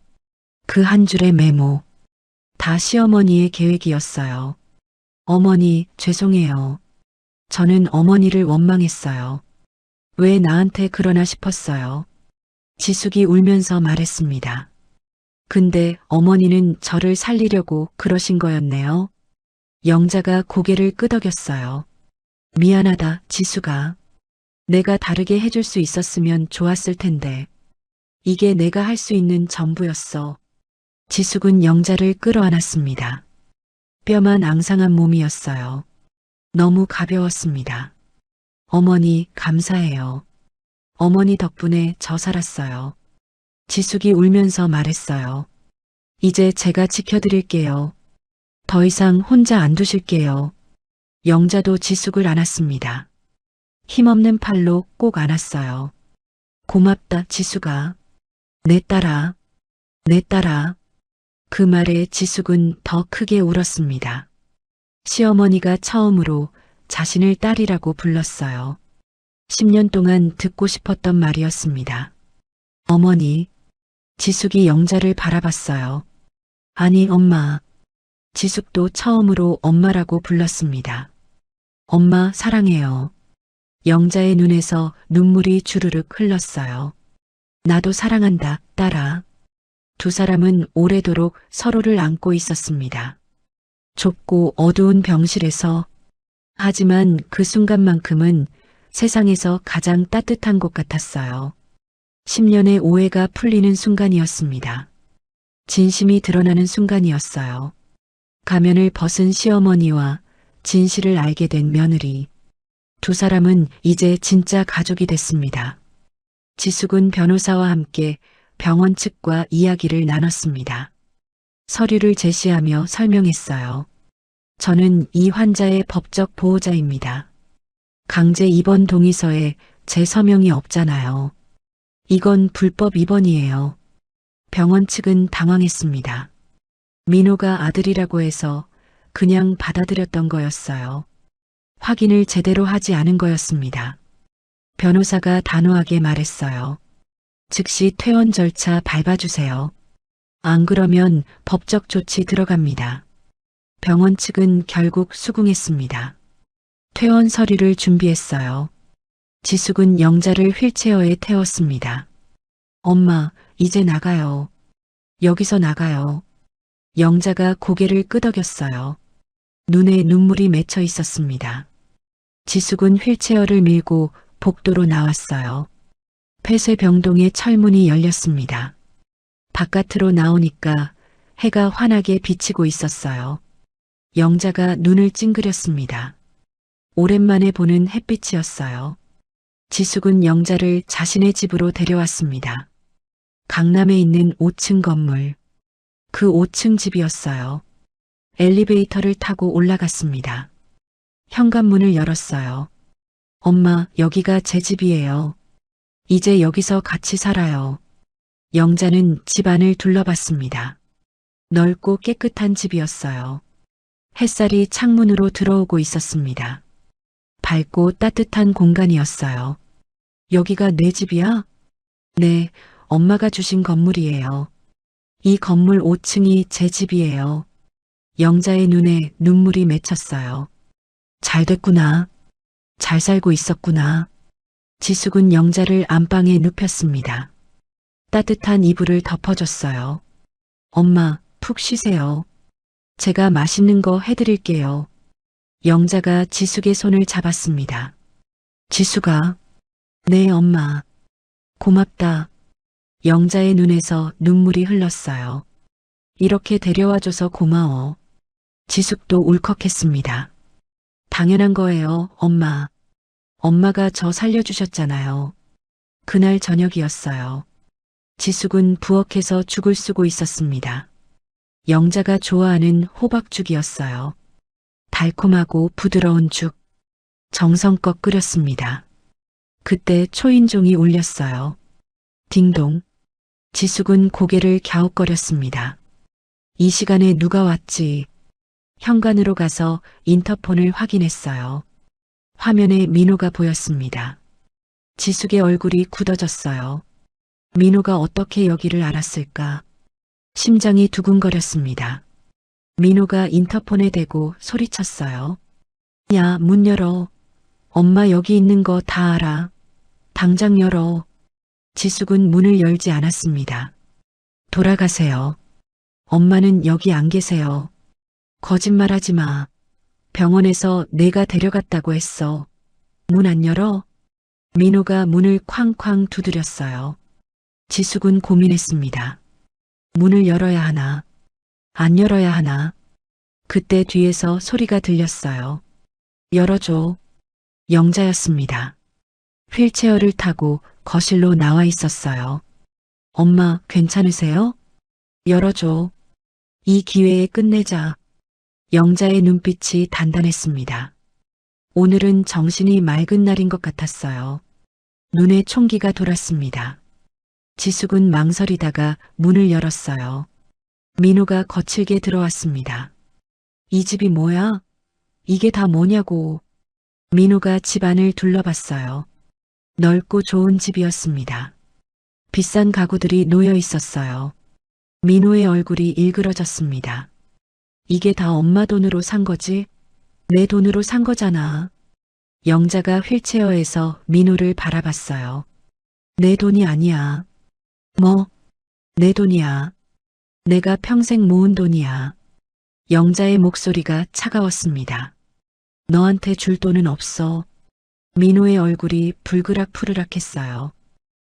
그 한 줄의 메모. 다 시어머니의 계획이었어요. 어머니, 죄송해요. 저는 어머니를 원망했어요. 왜 나한테 그러나 싶었어요. 지숙이 울면서 말했습니다. 근데 어머니는 저를 살리려고 그러신 거였네요. 영자가 고개를 끄덕였어요. 미안하다, 지숙아. 내가 다르게 해줄 수 있었으면 좋았을 텐데. 이게 내가 할 수 있는 전부였어. 지숙은 영자를 끌어안았습니다. 뼈만 앙상한 몸이었어요. 너무 가벼웠습니다. 어머니, 감사해요. 어머니 덕분에 저 살았어요. 지숙이 울면서 말했어요. 이제 제가 지켜드릴게요. 더 이상 혼자 안 두실게요. 영자도 지숙을 안았습니다. 힘없는 팔로 꼭 안았어요. 고맙다, 지숙아. 내 딸아. 내 딸아. 그 말에 지숙은 더 크게 울었습니다. 시어머니가 처음으로 자신을 딸이라고 불렀어요. 10년 동안 듣고 싶었던 말이었습니다. 어머니. 지숙이 영자를 바라봤어요. 아니, 엄마. 지숙도 처음으로 엄마라고 불렀습니다. 엄마, 사랑해요. 영자의 눈에서 눈물이 주르륵 흘렀어요. 나도 사랑한다, 딸아. 두 사람은 오래도록 서로를 안고 있었습니다. 좁고 어두운 병실에서. 하지만 그 순간만큼은 세상에서 가장 따뜻한 곳 같았어요. 10년의 오해가 풀리는 순간이었습니다. 진심이 드러나는 순간이었어요. 가면을 벗은 시어머니와 진실을 알게 된 며느리. 두 사람은 이제 진짜 가족이 됐습니다. 지숙은 변호사와 함께 병원 측과 이야기를 나눴습니다. 서류를 제시하며 설명했어요. 저는 이 환자의 법적 보호자입니다. 강제 입원 동의서에 제 서명이 없잖아요. 이건 불법 입원이에요. 병원 측은 당황했습니다. 민호가 아들이라고 해서 그냥 받아들였던 거였어요. 확인을 제대로 하지 않은 거였습니다. 변호사가 단호하게 말했어요. 즉시 퇴원 절차 밟아주세요. 안 그러면 법적 조치 들어갑니다. 병원 측은 결국 수긍했습니다. 퇴원 서류를 준비했어요. 지숙은 영자를 휠체어에 태웠습니다. 엄마, 이제 나가요. 여기서 나가요. 영자가 고개를 끄덕였어요. 눈에 눈물이 맺혀 있었습니다. 지숙은 휠체어를 밀고 복도로 나왔어요. 폐쇄병동의 철문이 열렸습니다. 바깥으로 나오니까 해가 환하게 비치고 있었어요. 영자가 눈을 찡그렸습니다. 오랜만에 보는 햇빛이었어요. 지숙은 영자를 자신의 집으로 데려왔습니다. 강남에 있는 5층 건물. 그 5층 집이었어요. 엘리베이터를 타고 올라갔습니다. 현관문을 열었어요. 엄마, 여기가 제 집이에요. 이제 여기서 같이 살아요. 영자는 집안을 둘러봤습니다. 넓고 깨끗한 집이었어요. 햇살이 창문으로 들어오고 있었습니다. 밝고 따뜻한 공간이었어요. 여기가 내 집이야? 네, 엄마가 주신 건물이에요. 이 건물 5층이 제 집이에요. 영자의 눈에 눈물이 맺혔어요. 잘 됐구나. 잘 살고 있었구나. 지숙은 영자를 안방에 눕혔습니다. 따뜻한 이불을 덮어줬어요. 엄마, 푹 쉬세요. 제가 맛있는 거 해드릴게요. 영자가 지숙의 손을 잡았습니다. 지숙아. 네, 엄마. 고맙다. 영자의 눈에서 눈물이 흘렀어요. 이렇게 데려와줘서 고마워. 지숙도 울컥했습니다. 당연한 거예요, 엄마. 엄마가 저 살려주셨잖아요. 그날 저녁이었어요. 지숙은 부엌에서 죽을 쓰고 있었습니다. 영자가 좋아하는 호박죽이었어요. 달콤하고 부드러운 죽. 정성껏 끓였습니다. 그때 초인종이 울렸어요. 딩동. 지숙은 고개를 갸웃거렸습니다. 이 시간에 누가 왔지? 현관으로 가서 인터폰을 확인했어요. 화면에 민호가 보였습니다. 지숙의 얼굴이 굳어졌어요. 민호가 어떻게 여기를 알았을까? 심장이 두근거렸습니다. 민호가 인터폰에 대고 소리쳤어요. 야, 문 열어. 엄마 여기 있는 거 다 알아. 당장 열어. 지숙은 문을 열지 않았습니다. 돌아가세요. 엄마는 여기 안 계세요. 거짓말하지 마. 병원에서 내가 데려갔다고 했어. 문 안 열어? 민호가 문을 쾅쾅 두드렸어요. 지숙은 고민했습니다. 문을 열어야 하나? 안 열어야 하나? 그때 뒤에서 소리가 들렸어요. 열어줘. 영자였습니다. 휠체어를 타고 거실로 나와 있었어요. 엄마, 괜찮으세요? 열어줘. 이 기회에 끝내자. 영자의 눈빛이 단단했습니다. 오늘은 정신이 맑은 날인 것 같았어요. 눈에 총기가 돌았습니다. 지숙은 망설이다가 문을 열었어요. 민호가 거칠게 들어왔습니다. 이 집이 뭐야? 이게 다 뭐냐고. 민호가 집안을 둘러봤어요. 넓고 좋은 집이었습니다. 비싼 가구들이 놓여 있었어요. 민호의 얼굴이 일그러졌습니다. 이게 다 엄마 돈으로 산 거지? 내 돈으로 산 거잖아. 영자가 휠체어에서 민호를 바라봤어요. 내 돈이 아니야. 뭐? 내 돈이야. 내가 평생 모은 돈이야. 영자의 목소리가 차가웠습니다. 너한테 줄 돈은 없어. 민호의 얼굴이 불그락푸르락했어요.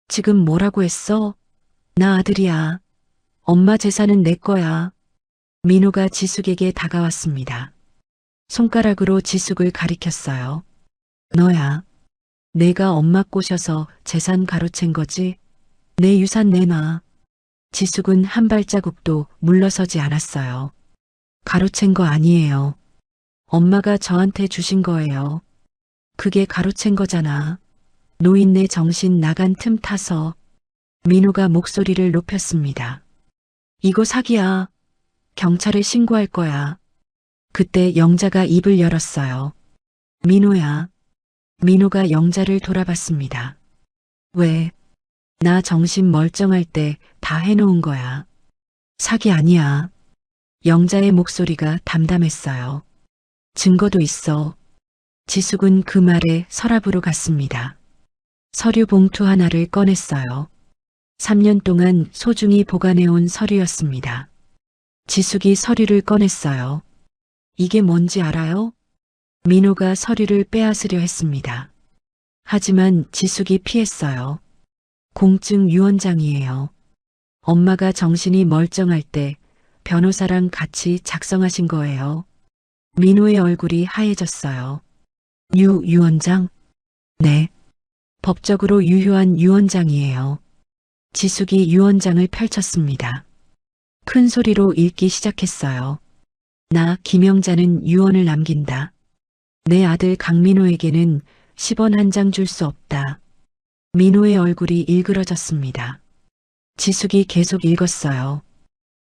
지금 뭐라고 했어? 나 아들이야. 엄마 재산은 내 거야. 민호가 지숙에게 다가왔습니다. 손가락으로 지숙을 가리켰어요. 너야. 내가 엄마 꼬셔서 재산 가로챈 거지? 내 유산 내놔. 지숙은 한 발자국도 물러서지 않았어요. 가로챈 거 아니에요. 엄마가 저한테 주신 거예요. 그게 가로챈 거잖아. 노인네 정신 나간 틈 타서. 민호가 목소리를 높였습니다. 이거 사기야. 경찰에 신고할 거야. 그때 영자가 입을 열었어요. 민호야. 민호가 영자를 돌아봤습니다. 왜? 나 정신 멀쩡할 때 다 해놓은 거야. 사기 아니야. 영자의 목소리가 담담했어요. 증거도 있어. 지숙은 그 말에 서랍으로 갔습니다. 서류 봉투 하나를 꺼냈어요. 3년 동안 소중히 보관해온 서류였습니다. 지숙이 서류를 꺼냈어요. 이게 뭔지 알아요? 민호가 서류를 빼앗으려 했습니다. 하지만 지숙이 피했어요. 공증 유언장이에요. 엄마가 정신이 멀쩡할 때 변호사랑 같이 작성하신 거예요. 민호의 얼굴이 하얘졌어요. 유언장? 네. 법적으로 유효한 유언장이에요. 지숙이 유언장을 펼쳤습니다. 큰 소리로 읽기 시작했어요. 나 김영자는 유언을 남긴다. 내 아들 강민호에게는 10원 한 장 줄 수 없다. 민호의 얼굴이 일그러졌습니다. 지숙이 계속 읽었어요.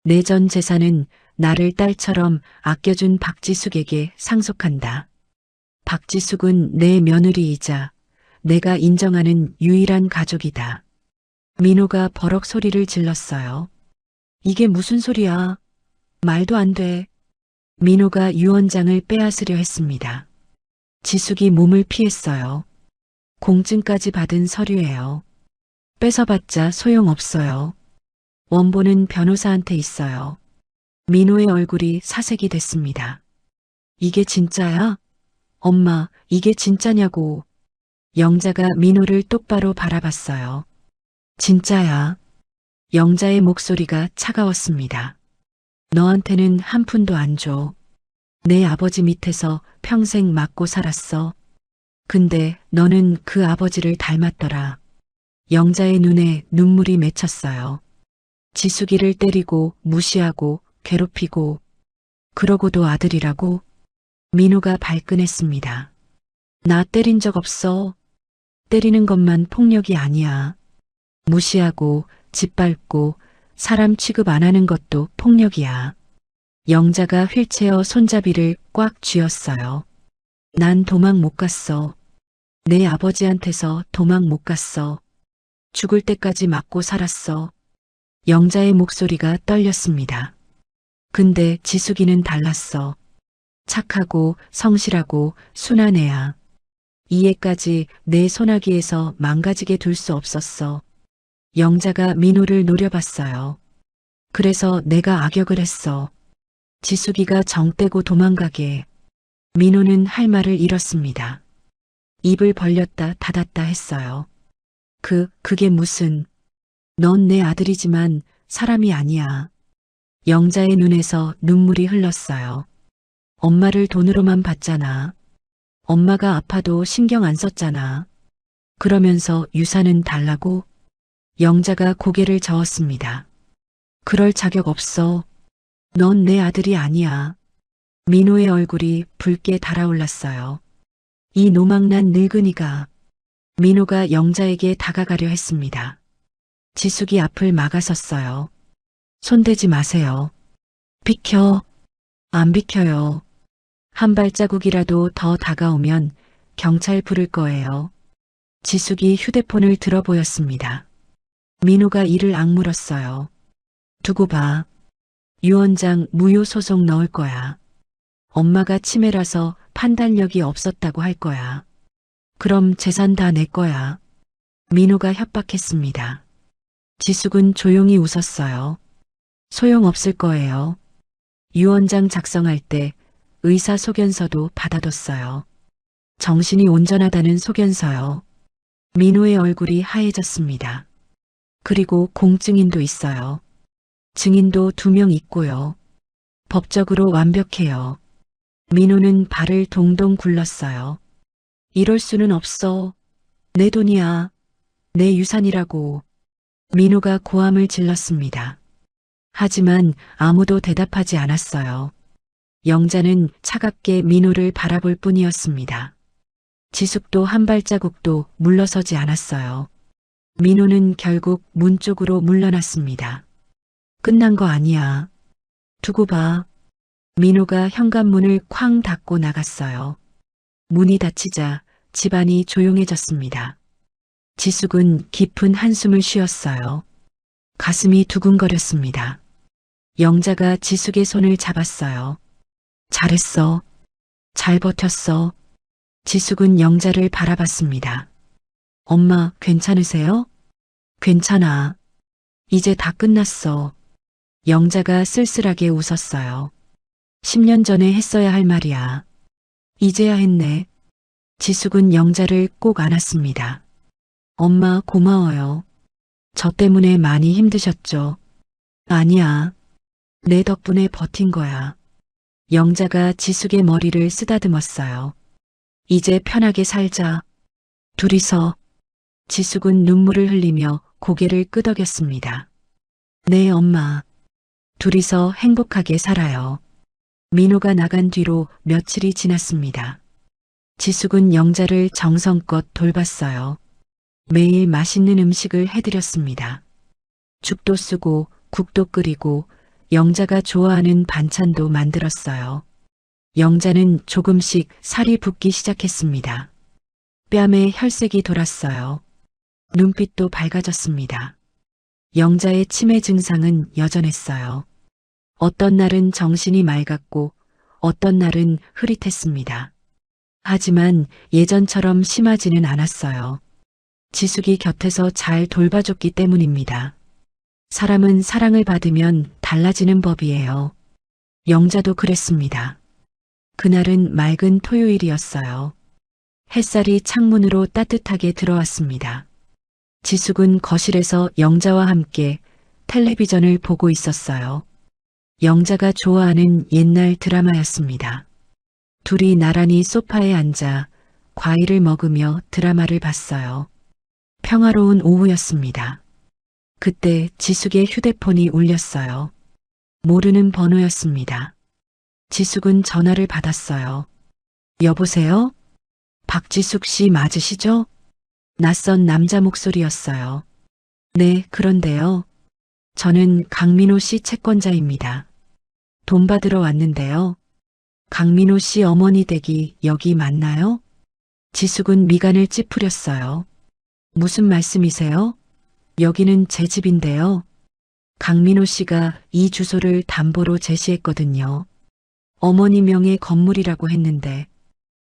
내 전 재산은 나를 딸처럼 아껴준 박지숙에게 상속한다. 박지숙은 내 며느리이자 내가 인정하는 유일한 가족이다. 민호가 버럭 소리를 질렀어요. 이게 무슨 소리야? 말도 안 돼. 민호가 유언장을 빼앗으려 했습니다. 지숙이 몸을 피했어요. 공증까지 받은 서류예요. 뺏어봤자 소용없어요. 원본은 변호사한테 있어요. 민호의 얼굴이 사색이 됐습니다. 이게 진짜야? 엄마, 이게 진짜냐고. 영자가 민호를 똑바로 바라봤어요. 진짜야. 영자의 목소리가 차가웠습니다. 너한테는 한 푼도 안 줘. 내 아버지 밑에서 평생 맞고 살았어. 근데 너는 그 아버지를 닮았더라. 영자의 눈에 눈물이 맺혔어요. 지숙이를 때리고 무시하고 괴롭히고 그러고도 아들이라고? 민호가 발끈했습니다. 나 때린 적 없어. 때리는 것만 폭력이 아니야. 무시하고 짓밟고 사람 취급 안 하는 것도 폭력이야. 영자가 휠체어 손잡이를 꽉 쥐었어요. 난 도망 못 갔어. 내 아버지한테서 도망 못 갔어. 죽을 때까지 맞고 살았어. 영자의 목소리가 떨렸습니다. 근데 지숙이는 달랐어. 착하고 성실하고 순한 애야. 이 애까지 내 소나기에서 망가지게 둘 수 없었어. 영자가 민호를 노려봤어요. 그래서 내가 악역을 했어. 지숙이가 정 떼고 도망가게. 민호는 할 말을 잃었습니다. 입을 벌렸다 닫았다 했어요. 그게 무슨. 넌 내 아들이지만 사람이 아니야. 영자의 눈에서 눈물이 흘렀어요. 엄마를 돈으로만 봤잖아. 엄마가 아파도 신경 안 썼잖아. 그러면서 유산은 달라고? 영자가 고개를 저었습니다. 그럴 자격 없어. 넌 내 아들이 아니야. 민호의 얼굴이 붉게 달아올랐어요. 이 노망난 늙은이가. 민호가 영자에게 다가가려 했습니다. 지숙이 앞을 막아섰어요. 손대지 마세요. 비켜. 안 비켜요. 한 발자국이라도 더 다가오면 경찰 부를 거예요. 지숙이 휴대폰을 들어 보였습니다. 민호가 이를 악물었어요. 두고 봐. 유언장 무효 소송 넣을 거야. 엄마가 치매라서 판단력이 없었다고 할 거야. 그럼 재산 다 내 거야. 민호가 협박했습니다. 지숙은 조용히 웃었어요. 소용없을 거예요. 유언장 작성할 때 의사 소견서도 받아뒀어요. 정신이 온전하다는 소견서요. 민호의 얼굴이 하얘졌습니다. 그리고 공증인도 있어요. 증인도 2명 있고요. 법적으로 완벽해요. 민호는 발을 동동 굴렀어요. 이럴 수는 없어. 내 돈이야. 내 유산이라고. 민호가 고함을 질렀습니다. 하지만 아무도 대답하지 않았어요. 영자는 차갑게 민호를 바라볼 뿐이었습니다. 지숙도 한 발자국도 물러서지 않았어요. 민호는 결국 문 쪽으로 물러났습니다. 끝난 거 아니야. 두고 봐. 민호가 현관문을 쾅 닫고 나갔어요. 문이 닫히자 집안이 조용해졌습니다. 지숙은 깊은 한숨을 쉬었어요. 가슴이 두근거렸습니다. 영자가 지숙의 손을 잡았어요. 잘했어. 잘 버텼어. 지숙은 영자를 바라봤습니다. 엄마, 괜찮으세요? 괜찮아. 이제 다 끝났어. 영자가 쓸쓸하게 웃었어요. 10년 전에 했어야 할 말이야. 이제야 했네. 지숙은 영자를 꼭 안았습니다. 엄마 고마워요. 저 때문에 많이 힘드셨죠? 아니야. 내 덕분에 버틴 거야. 영자가 지숙의 머리를 쓰다듬었어요. 이제 편하게 살자. 둘이서. 지숙은 눈물을 흘리며 고개를 끄덕였습니다. 네, 엄마. 둘이서 행복하게 살아요. 민호가 나간 뒤로 며칠이 지났습니다. 지숙은 영자를 정성껏 돌봤어요. 매일 맛있는 음식을 해드렸습니다. 죽도 쓰고 국도 끓이고 영자가 좋아하는 반찬도 만들었어요. 영자는 조금씩 살이 붓기 시작했습니다. 뺨에 혈색이 돌았어요. 눈빛도 밝아졌습니다. 영자의 치매 증상은 여전했어요. 어떤 날은 정신이 맑았고 어떤 날은 흐릿했습니다. 하지만 예전처럼 심하지는 않았어요. 지숙이 곁에서 잘 돌봐줬기 때문입니다. 사람은 사랑을 받으면 달라지는 법이에요. 영자도 그랬습니다. 그날은 맑은 토요일이었어요. 햇살이 창문으로 따뜻하게 들어왔습니다. 지숙은 거실에서 영자와 함께 텔레비전을 보고 있었어요. 영자가 좋아하는 옛날 드라마였습니다. 둘이 나란히 소파에 앉아 과일을 먹으며 드라마를 봤어요. 평화로운 오후였습니다. 그때 지숙의 휴대폰이 울렸어요. 모르는 번호였습니다. 지숙은 전화를 받았어요. 여보세요? 박지숙 씨 맞으시죠? 낯선 남자 목소리였어요. 네, 그런데요. 저는 강민호 씨 채권자입니다. 돈 받으러 왔는데요. 강민호 씨 어머니 댁이 여기 맞나요? 지숙은 미간을 찌푸렸어요. 무슨 말씀이세요? 여기는 제 집인데요. 강민호 씨가 이 주소를 담보로 제시했거든요. 어머니 명의 건물이라고 했는데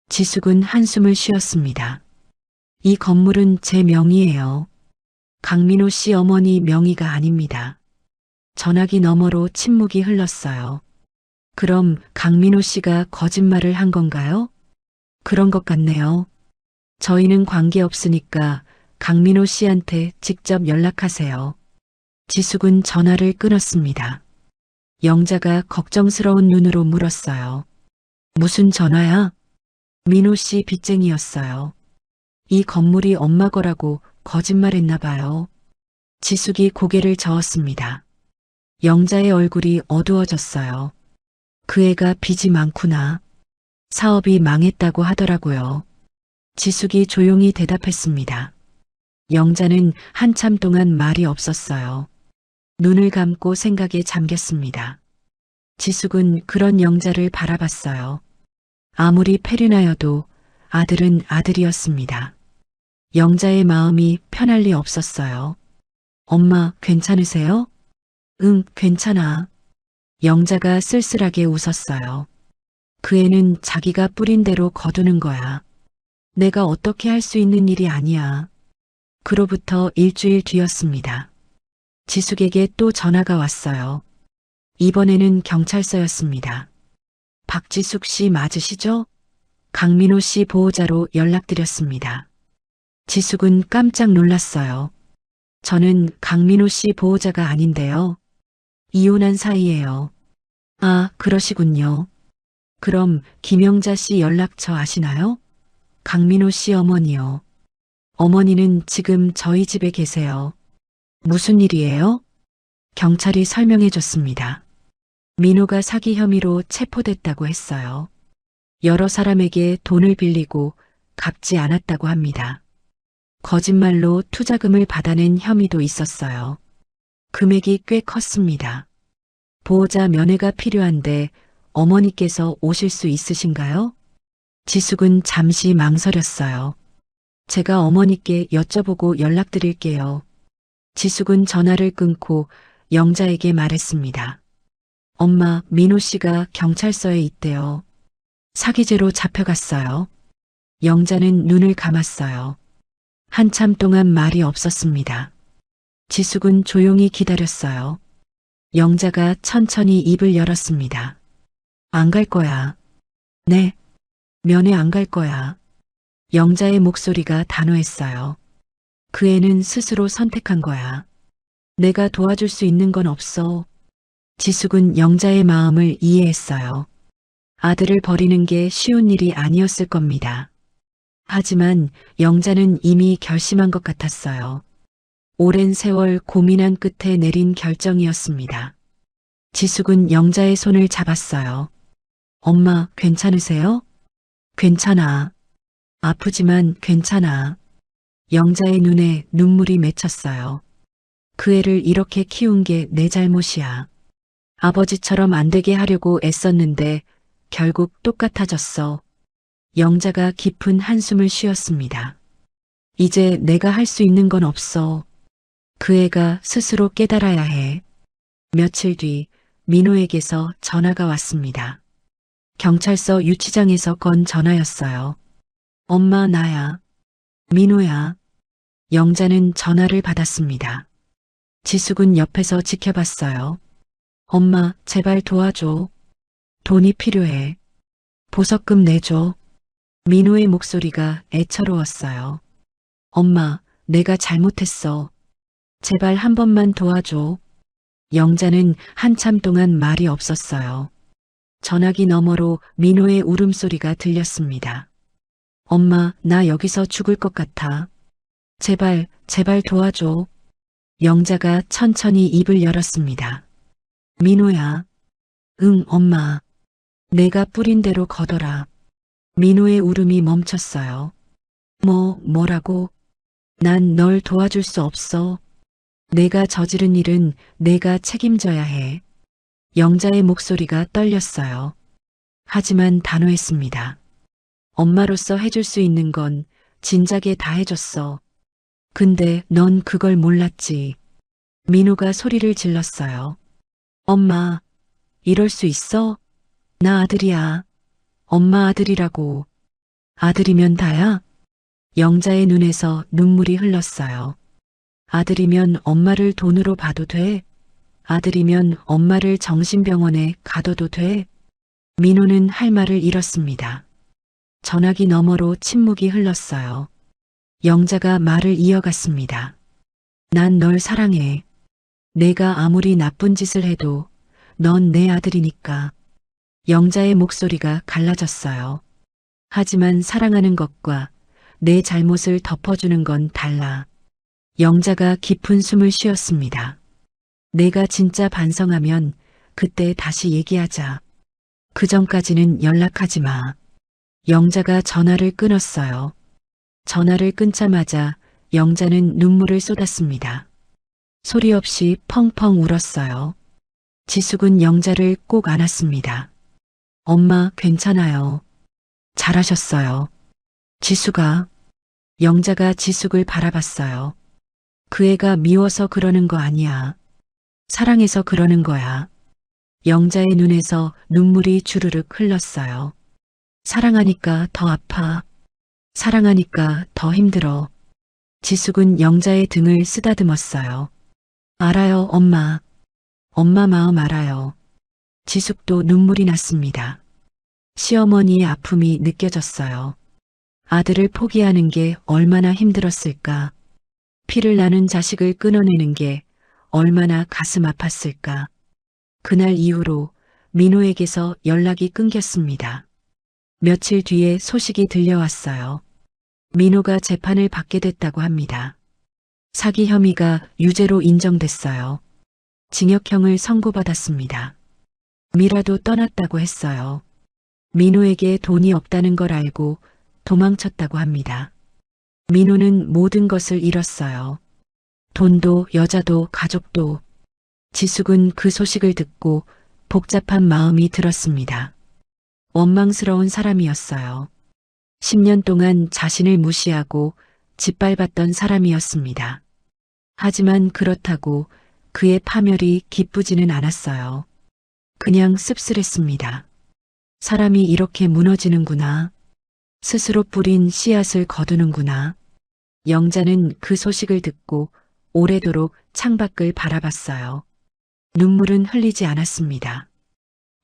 지숙은 한숨을 쉬었습니다. 이 건물은 제 명의예요. 강민호 씨 어머니 명의가 아닙니다. 전화기 너머로 침묵이 흘렀어요. 그럼 강민호 씨가 거짓말을 한 건가요? 그런 것 같네요. 저희는 관계없으니까 강민호 씨한테 직접 연락하세요. 지숙은 전화를 끊었습니다. 영자가 걱정스러운 눈으로 물었어요. 무슨 전화야? 민호 씨 빚쟁이였어요. 이 건물이 엄마 거라고 거짓말했나 봐요. 지숙이 고개를 저었습니다. 영자의 얼굴이 어두워졌어요. 그 애가 빚이 많구나. 사업이 망했다고 하더라고요. 지숙이 조용히 대답했습니다. 영자는 한참 동안 말이 없었어요. 눈을 감고 생각에 잠겼습니다. 지숙은 그런 영자를 바라봤어요. 아무리 페르나여도 아들은 아들이었습니다. 영자의 마음이 편할 리 없었어요. 엄마, 괜찮으세요? 응, 괜찮아. 영자가 쓸쓸하게 웃었어요. 그 애는 자기가 뿌린 대로 거두는 거야. 내가 어떻게 할 수 있는 일이 아니야. 그로부터 일주일 뒤였습니다. 지숙에게 또 전화가 왔어요. 이번에는 경찰서였습니다. 박지숙 씨 맞으시죠? 강민호 씨 보호자로 연락드렸습니다. 지숙은 깜짝 놀랐어요. 저는 강민호 씨 보호자가 아닌데요. 이혼한 사이예요. 아, 그러시군요. 그럼 김영자 씨 연락처 아시나요? 강민호 씨 어머니요. 어머니는 지금 저희 집에 계세요. 무슨 일이에요? 경찰이 설명해 줬습니다. 민호가 사기 혐의로 체포됐다고 했어요. 여러 사람에게 돈을 빌리고 갚지 않았다고 합니다. 거짓말로 투자금을 받아낸 혐의도 있었어요. 금액이 꽤 컸습니다. 보호자 면회가 필요한데 어머니께서 오실 수 있으신가요? 지숙은 잠시 망설였어요. 제가 어머니께 여쭤보고 연락드릴게요. 지숙은 전화를 끊고 영자에게 말했습니다. 엄마, 민호 씨가 경찰서에 있대요. 사기죄로 잡혀갔어요. 영자는 눈을 감았어요. 한참 동안 말이 없었습니다. 지숙은 조용히 기다렸어요. 영자가 천천히 입을 열었습니다. 안 갈 거야. 네. 면회 안 갈 거야. 영자의 목소리가 단호했어요. 그 애는 스스로 선택한 거야. 내가 도와줄 수 있는 건 없어. 지숙은 영자의 마음을 이해했어요. 아들을 버리는 게 쉬운 일이 아니었을 겁니다. 하지만 영자는 이미 결심한 것 같았어요. 오랜 세월 고민한 끝에 내린 결정이었습니다. 지숙은 영자의 손을 잡았어요. 엄마, 괜찮으세요? 괜찮아. 아프지만 괜찮아. 영자의 눈에 눈물이 맺혔어요. 그 애를 이렇게 키운 게 내 잘못이야. 아버지처럼 안 되게 하려고 애썼는데 결국 똑같아졌어. 영자가 깊은 한숨을 쉬었습니다. 이제 내가 할 수 있는 건 없어. 그 애가 스스로 깨달아야 해. 며칠 뒤 민호에게서 전화가 왔습니다. 경찰서 유치장에서 건 전화였어요. 엄마, 나야. 민호야. 영자는 전화를 받았습니다. 지숙은 옆에서 지켜봤어요. 엄마, 제발 도와줘. 돈이 필요해. 보석금 내줘. 민호의 목소리가 애처로웠어요. 엄마, 내가 잘못했어. 제발 한 번만 도와줘. 영자는 한참 동안 말이 없었어요. 전화기 너머로 민호의 울음소리가 들렸습니다. 엄마, 나 여기서 죽을 것 같아. 제발, 제발 도와줘. 영자가 천천히 입을 열었습니다. 민호야. 응, 엄마. 내가 뿌린 대로 거둬라. 민호의 울음이 멈췄어요. 뭐라고? 난 널 도와줄 수 없어. 내가 저지른 일은 내가 책임져야 해. 영자의 목소리가 떨렸어요. 하지만 단호했습니다. 엄마로서 해줄 수 있는 건 진작에 다 해줬어. 근데 넌 그걸 몰랐지. 민호가 소리를 질렀어요. 엄마, 이럴 수 있어? 나 아들이야. 엄마 아들이라고. 아들이면 다야? 영자의 눈에서 눈물이 흘렀어요. 아들이면 엄마를 돈으로 봐도 돼? 아들이면 엄마를 정신병원에 가둬도 돼? 민호는 할 말을 잃었습니다. 전화기 너머로 침묵이 흘렀어요. 영자가 말을 이어갔습니다. 난 널 사랑해. 내가 아무리 나쁜 짓을 해도 넌 내 아들이니까. 영자의 목소리가 갈라졌어요. 하지만 사랑하는 것과 내 잘못을 덮어주는 건 달라. 영자가 깊은 숨을 쉬었습니다. 내가 진짜 반성하면 그때 다시 얘기하자. 그 전까지는 연락하지 마. 영자가 전화를 끊었어요. 전화를 끊자마자 영자는 눈물을 쏟았습니다. 소리 없이 펑펑 울었어요. 지숙은 영자를 꼭 안았습니다. 엄마, 괜찮아요. 잘하셨어요. 지숙아. 영자가 지숙을 바라봤어요. 그 애가 미워서 그러는 거 아니야. 사랑해서 그러는 거야. 영자의 눈에서 눈물이 주르륵 흘렀어요. 사랑하니까 더 아파. 사랑하니까 더 힘들어. 지숙은 영자의 등을 쓰다듬었어요. 알아요, 엄마. 엄마 마음 알아요. 지숙도 눈물이 났습니다. 시어머니의 아픔이 느껴졌어요. 아들을 포기하는 게 얼마나 힘들었을까. 피를 나는 자식을 끊어내는 게 얼마나 가슴 아팠을까. 그날 이후로 민호에게서 연락이 끊겼습니다. 며칠 뒤에 소식이 들려왔어요. 민호가 재판을 받게 됐다고 합니다. 사기 혐의가 유죄로 인정됐어요. 징역형을 선고받았습니다. 미라도 떠났다고 했어요. 민호에게 돈이 없다는 걸 알고 도망쳤다고 합니다. 민호는 모든 것을 잃었어요. 돈도 여자도 가족도. 지숙은 그 소식을 듣고 복잡한 마음이 들었습니다. 원망스러운 사람이었어요. 10년 동안 자신을 무시하고 짓밟았던 사람이었습니다. 하지만 그렇다고 그의 파멸이 기쁘지는 않았어요. 그냥 씁쓸했습니다. 사람이 이렇게 무너지는구나. 스스로 뿌린 씨앗을 거두는구나. 영자는 그 소식을 듣고 오래도록 창밖을 바라봤어요. 눈물은 흘리지 않았습니다.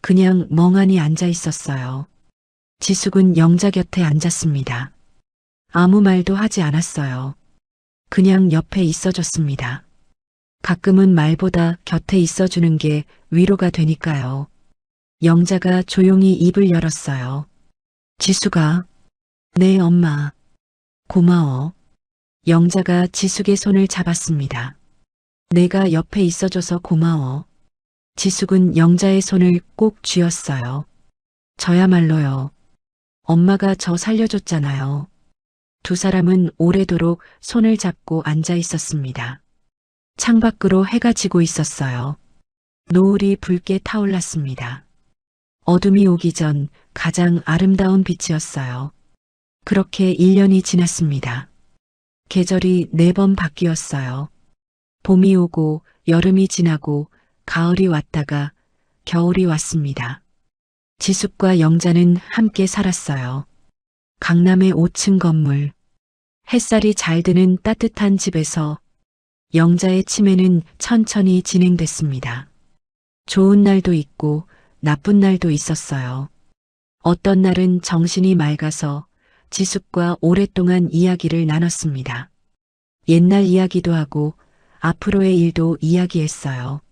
그냥 멍하니 앉아 있었어요. 지숙은 영자 곁에 앉았습니다. 아무 말도 하지 않았어요. 그냥 옆에 있어줬습니다. 가끔은 말보다 곁에 있어주는 게 위로가 되니까요. 영자가 조용히 입을 열었어요. 지숙아, 네 엄마. 고마워. 영자가 지숙의 손을 잡았습니다. 내가 옆에 있어줘서 고마워. 지숙은 영자의 손을 꼭 쥐었어요. 저야말로요. 엄마가 저 살려줬잖아요. 두 사람은 오래도록 손을 잡고 앉아 있었습니다. 창밖으로 해가 지고 있었어요. 노을이 붉게 타올랐습니다. 어둠이 오기 전 가장 아름다운 빛이었어요. 그렇게 1년이 지났습니다. 계절이 4번 바뀌었어요. 봄이 오고 여름이 지나고 가을이 왔다가 겨울이 왔습니다. 지숙과 영자는 함께 살았어요. 강남의 5층 건물, 햇살이 잘 드는 따뜻한 집에서 영자의 치매는 천천히 진행됐습니다. 좋은 날도 있고 나쁜 날도 있었어요. 어떤 날은 정신이 맑아서 지숙과 오랫동안 이야기를 나눴습니다. 옛날 이야기도 하고 앞으로의 일도 이야기했어요.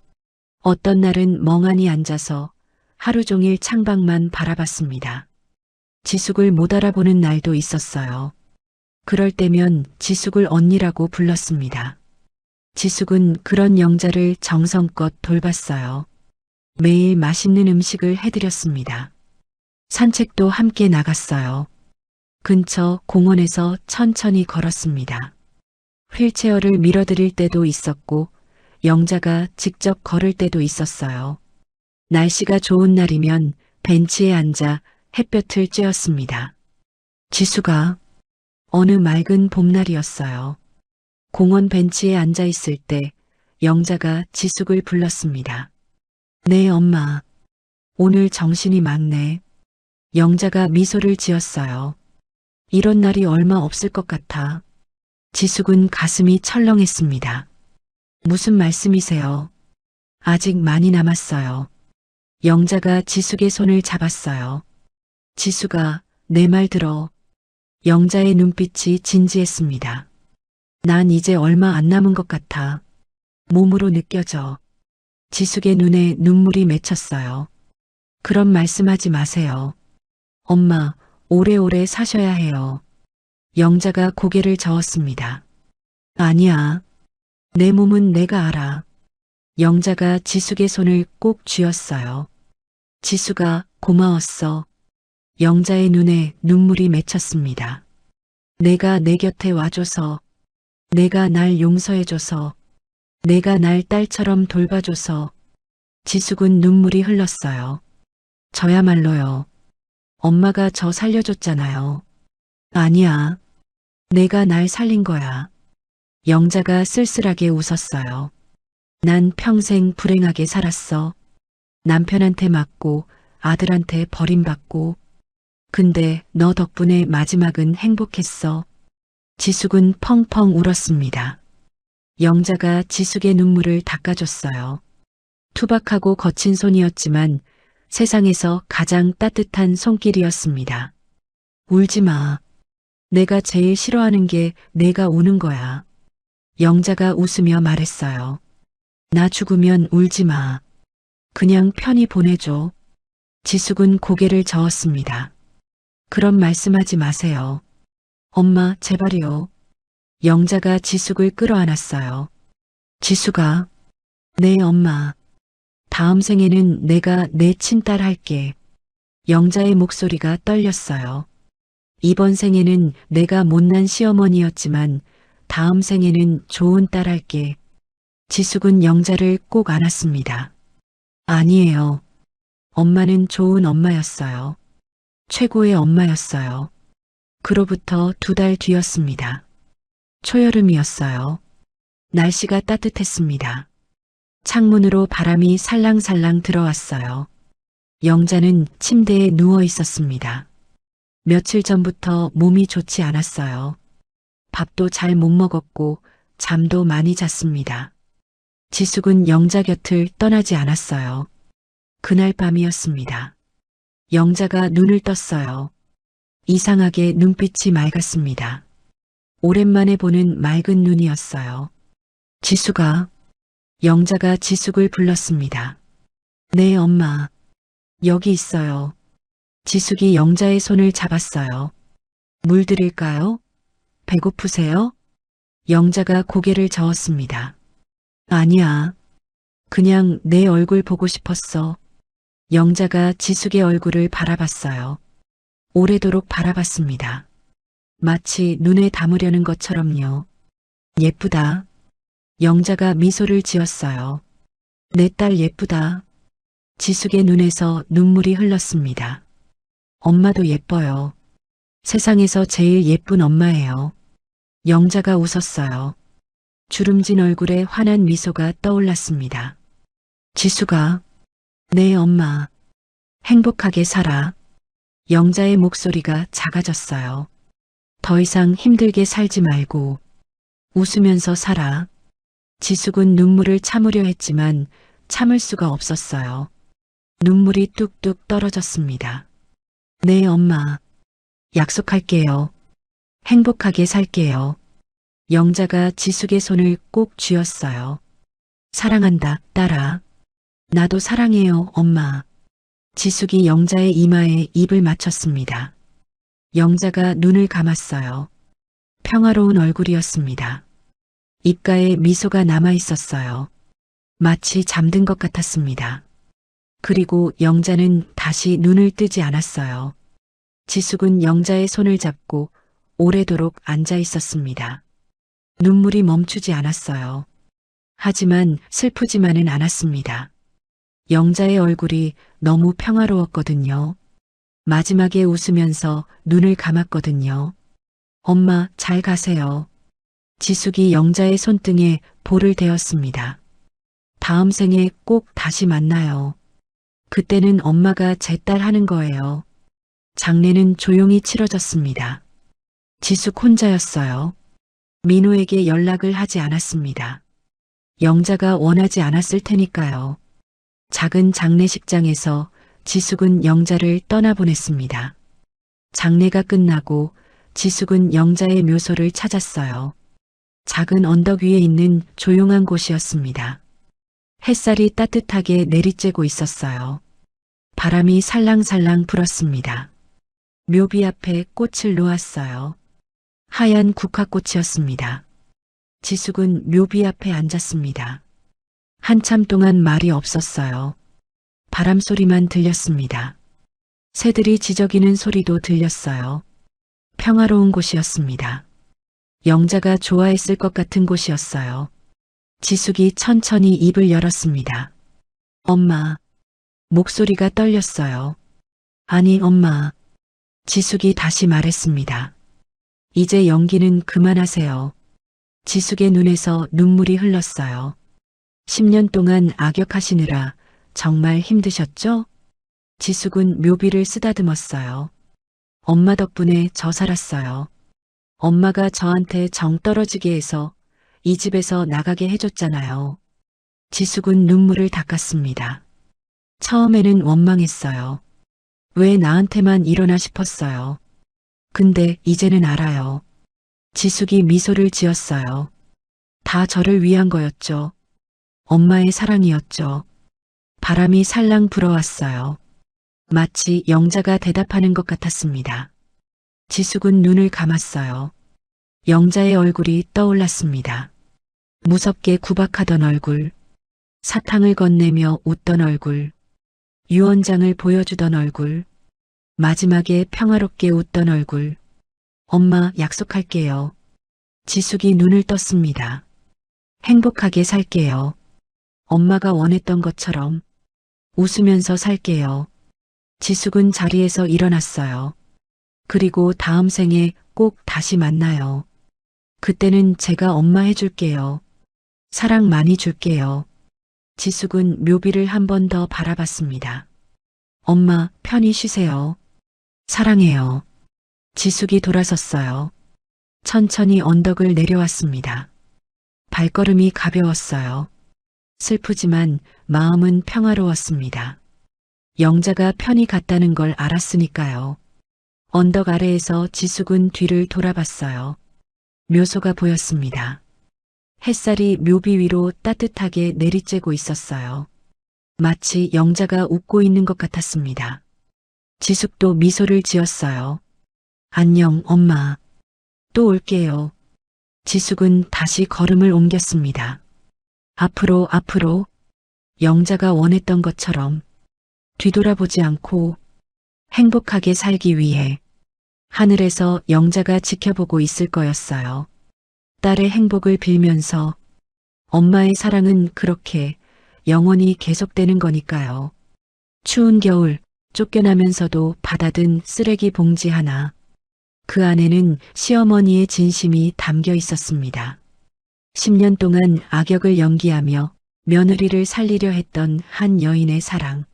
어떤 날은 멍하니 앉아서 하루 종일 창밖만 바라봤습니다. 지숙을 못 알아보는 날도 있었어요. 그럴 때면 지숙을 언니라고 불렀습니다. 지숙은 그런 영자를 정성껏 돌봤어요. 매일 맛있는 음식을 해드렸습니다. 산책도 함께 나갔어요. 근처 공원에서 천천히 걸었습니다. 휠체어를 밀어드릴 때도 있었고 영자가 직접 걸을 때도 있었어요. 날씨가 좋은 날이면 벤치에 앉아 햇볕을 쬐었습니다. 지수가 어느 맑은 봄날이었어요. 공원 벤치에 앉아 있을 때 영자가 지숙을 불렀습니다. 네, 엄마. 오늘 정신이 맑네. 영자가 미소를 지었어요. 이런 날이 얼마 없을 것 같아. 지숙은 가슴이 철렁했습니다. 무슨 말씀이세요? 아직 많이 남았어요. 영자가 지숙의 손을 잡았어요. 지숙아, 내 말 들어. 영자의 눈빛이 진지했습니다. 난 이제 얼마 안 남은 것 같아. 몸으로 느껴져. 지숙의 눈에 눈물이 맺혔어요. 그런 말씀하지 마세요. 엄마, 오래오래 사셔야 해요. 영자가 고개를 저었습니다. 아니야. 내 몸은 내가 알아. 영자가 지숙의 손을 꼭 쥐었어요. 지숙아, 고마웠어. 영자의 눈에 눈물이 맺혔습니다. 내가 내 곁에 와줘서, 내가 날 용서해줘서, 내가 날 딸처럼 돌봐줘서. 지숙은 눈물이 흘렀어요. 저야말로요. 엄마가 저 살려줬잖아요. 아니야. 내가 날 살린 거야. 영자가 쓸쓸하게 웃었어요. 난 평생 불행하게 살았어. 남편한테 맞고 아들한테 버림받고. 근데 너 덕분에 마지막은 행복했어. 지숙은 펑펑 울었습니다. 영자가 지숙의 눈물을 닦아줬어요. 투박하고 거친 손이었지만 세상에서 가장 따뜻한 손길이었습니다. 울지 마. 내가 제일 싫어하는 게 내가 우는 거야. 영자가 웃으며 말했어요. 나 죽으면 울지 마. 그냥 편히 보내줘. 지숙은 고개를 저었습니다. 그런 말씀하지 마세요. 엄마, 제발이요. 영자가 지숙을 끌어안았어요. 지숙아, 네 엄마. 다음 생에는 내가 내 친딸 할게. 영자의 목소리가 떨렸어요. 이번 생에는 내가 못난 시어머니였지만 다음 생에는 좋은 딸 할게. 지숙은 영자를 꼭 안았습니다. 아니에요. 엄마는 좋은 엄마였어요. 최고의 엄마였어요. 그로부터 2달 뒤였습니다. 초여름이었어요. 날씨가 따뜻했습니다. 창문으로 바람이 살랑살랑 들어왔어요. 영자는 침대에 누워 있었습니다. 며칠 전부터 몸이 좋지 않았어요. 밥도 잘 못 먹었고 잠도 많이 잤습니다. 지숙은 영자 곁을 떠나지 않았어요. 그날 밤이었습니다. 영자가 눈을 떴어요. 이상하게 눈빛이 맑았습니다. 오랜만에 보는 맑은 눈이었어요. 지숙아. 영자가 지숙을 불렀습니다. 네, 엄마. 여기 있어요. 지숙이 영자의 손을 잡았어요. 물 드릴까요? 배고프세요? 영자가 고개를 저었습니다. 아니야. 그냥 내 얼굴 보고 싶었어. 영자가 지숙의 얼굴을 바라봤어요. 오래도록 바라봤습니다. 마치 눈에 담으려는 것처럼요. 예쁘다. 영자가 미소를 지었어요. 내 딸 예쁘다. 지숙의 눈에서 눈물이 흘렀습니다. 엄마도 예뻐요. 세상에서 제일 예쁜 엄마예요. 영자가 웃었어요. 주름진 얼굴에 환한 미소가 떠올랐습니다. 지숙아. 네, 엄마. 행복하게 살아. 영자의 목소리가 작아졌어요. 더 이상 힘들게 살지 말고 웃으면서 살아. 지숙은 눈물을 참으려 했지만 참을 수가 없었어요. 눈물이 뚝뚝 떨어졌습니다. 네, 엄마. 약속할게요. 행복하게 살게요. 영자가 지숙의 손을 꼭 쥐었어요. 사랑한다, 딸아. 나도 사랑해요, 엄마. 지숙이 영자의 이마에 입을 맞췄습니다. 영자가 눈을 감았어요. 평화로운 얼굴이었습니다. 입가에 미소가 남아 있었어요. 마치 잠든 것 같았습니다. 그리고 영자는 다시 눈을 뜨지 않았어요. 지숙은 영자의 손을 잡고 오래도록 앉아 있었습니다. 눈물이 멈추지 않았어요. 하지만 슬프지만은 않았습니다. 영자의 얼굴이 너무 평화로웠거든요. 마지막에 웃으면서 눈을 감았거든요. 엄마, 잘 가세요. 지숙이 영자의 손등에 볼을 대었습니다. 다음 생에 꼭 다시 만나요. 그때는 엄마가 제 딸 하는 거예요. 장례는 조용히 치러졌습니다. 지숙 혼자였어요. 민호에게 연락을 하지 않았습니다. 영자가 원하지 않았을 테니까요. 작은 장례식장에서 지숙은 영자를 떠나보냈습니다. 장례가 끝나고 지숙은 영자의 묘소를 찾았어요. 작은 언덕 위에 있는 조용한 곳이었습니다. 햇살이 따뜻하게 내리쬐고 있었어요. 바람이 살랑살랑 불었습니다. 묘비 앞에 꽃을 놓았어요. 하얀 국화꽃이었습니다. 지숙은 묘비 앞에 앉았습니다. 한참 동안 말이 없었어요. 바람 소리만 들렸습니다. 새들이 지저귀는 소리도 들렸어요. 평화로운 곳이었습니다. 영자가 좋아했을 것 같은 곳이었어요. 지숙이 천천히 입을 열었습니다. 엄마. 목소리가 떨렸어요. 아니, 엄마. 지숙이 다시 말했습니다. 이제 연기는 그만하세요. 지숙의 눈에서 눈물이 흘렀어요. 10년 동안 악역하시느라 정말 힘드셨죠? 지숙은 묘비를 쓰다듬었어요. 엄마 덕분에 저 살았어요. 엄마가 저한테 정 떨어지게 해서 이 집에서 나가게 해줬잖아요. 지숙은 눈물을 닦았습니다. 처음에는 원망했어요. 왜 나한테만 일어나 싶었어요. 근데 이제는 알아요. 지숙이 미소를 지었어요. 다 저를 위한 거였죠. 엄마의 사랑이었죠. 바람이 살랑 불어왔어요. 마치 영자가 대답하는 것 같았습니다. 지숙은 눈을 감았어요. 영자의 얼굴이 떠올랐습니다. 무섭게 구박하던 얼굴, 사탕을 건네며 웃던 얼굴, 유언장을 보여주던 얼굴, 마지막에 평화롭게 웃던 얼굴. 엄마, 약속할게요. 지숙이 눈을 떴습니다. 행복하게 살게요. 엄마가 원했던 것처럼 웃으면서 살게요. 지숙은 자리에서 일어났어요. 그리고 다음 생에 꼭 다시 만나요. 그때는 제가 엄마 해줄게요. 사랑 많이 줄게요. 지숙은 묘비를 한 번 더 바라봤습니다. 엄마, 편히 쉬세요. 사랑해요. 지숙이 돌아섰어요. 천천히 언덕을 내려왔습니다. 발걸음이 가벼웠어요. 슬프지만 마음은 평화로웠습니다. 영자가 편히 갔다는 걸 알았으니까요. 언덕 아래에서 지숙은 뒤를 돌아봤어요. 묘소가 보였습니다. 햇살이 묘비 위로 따뜻하게 내리쬐고 있었어요. 마치 영자가 웃고 있는 것 같았습니다. 지숙도 미소를 지었어요. 안녕, 엄마. 또 올게요. 지숙은 다시 걸음을 옮겼습니다. 앞으로, 앞으로. 영자가 원했던 것처럼 뒤돌아보지 않고 행복하게 살기 위해 하늘에서 영자가 지켜보고 있을 거였어요. 딸의 행복을 빌면서 엄마의 사랑은 그렇게 영원히 계속되는 거니까요. 추운 겨울 쫓겨나면서도 받아든 쓰레기 봉지 하나. 그 안에는 시어머니의 진심이 담겨 있었습니다. 10년 동안 악역을 연기하며 며느리를 살리려 했던 한 여인의 사랑.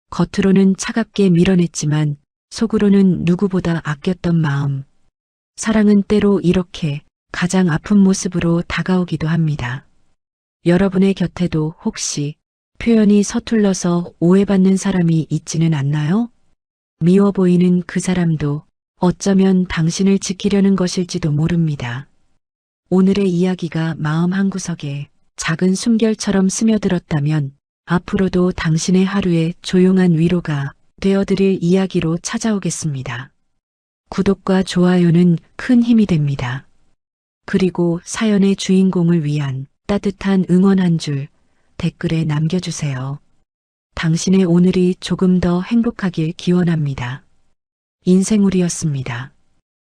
겉으로는 차갑게 밀어냈지만 속으로는 누구보다 아꼈던 마음. 사랑은 때로 이렇게 가장 아픈 모습으로 다가오기도 합니다. 여러분의 곁에도 혹시 표현이 서툴러서 오해받는 사람이 있지는 않나요? 미워 보이는 그 사람도 어쩌면 당신을 지키려는 것일지도 모릅니다. 오늘의 이야기가 마음 한구석에 작은 숨결처럼 스며들었다면 앞으로도 당신의 하루에 조용한 위로가 되어드릴 이야기로 찾아오겠습니다. 구독과 좋아요는 큰 힘이 됩니다. 그리고 사연의 주인공을 위한 따뜻한 응원 한 줄 댓글에 남겨주세요. 당신의 오늘이 조금 더 행복하길 기원합니다. 인생울이었습니다.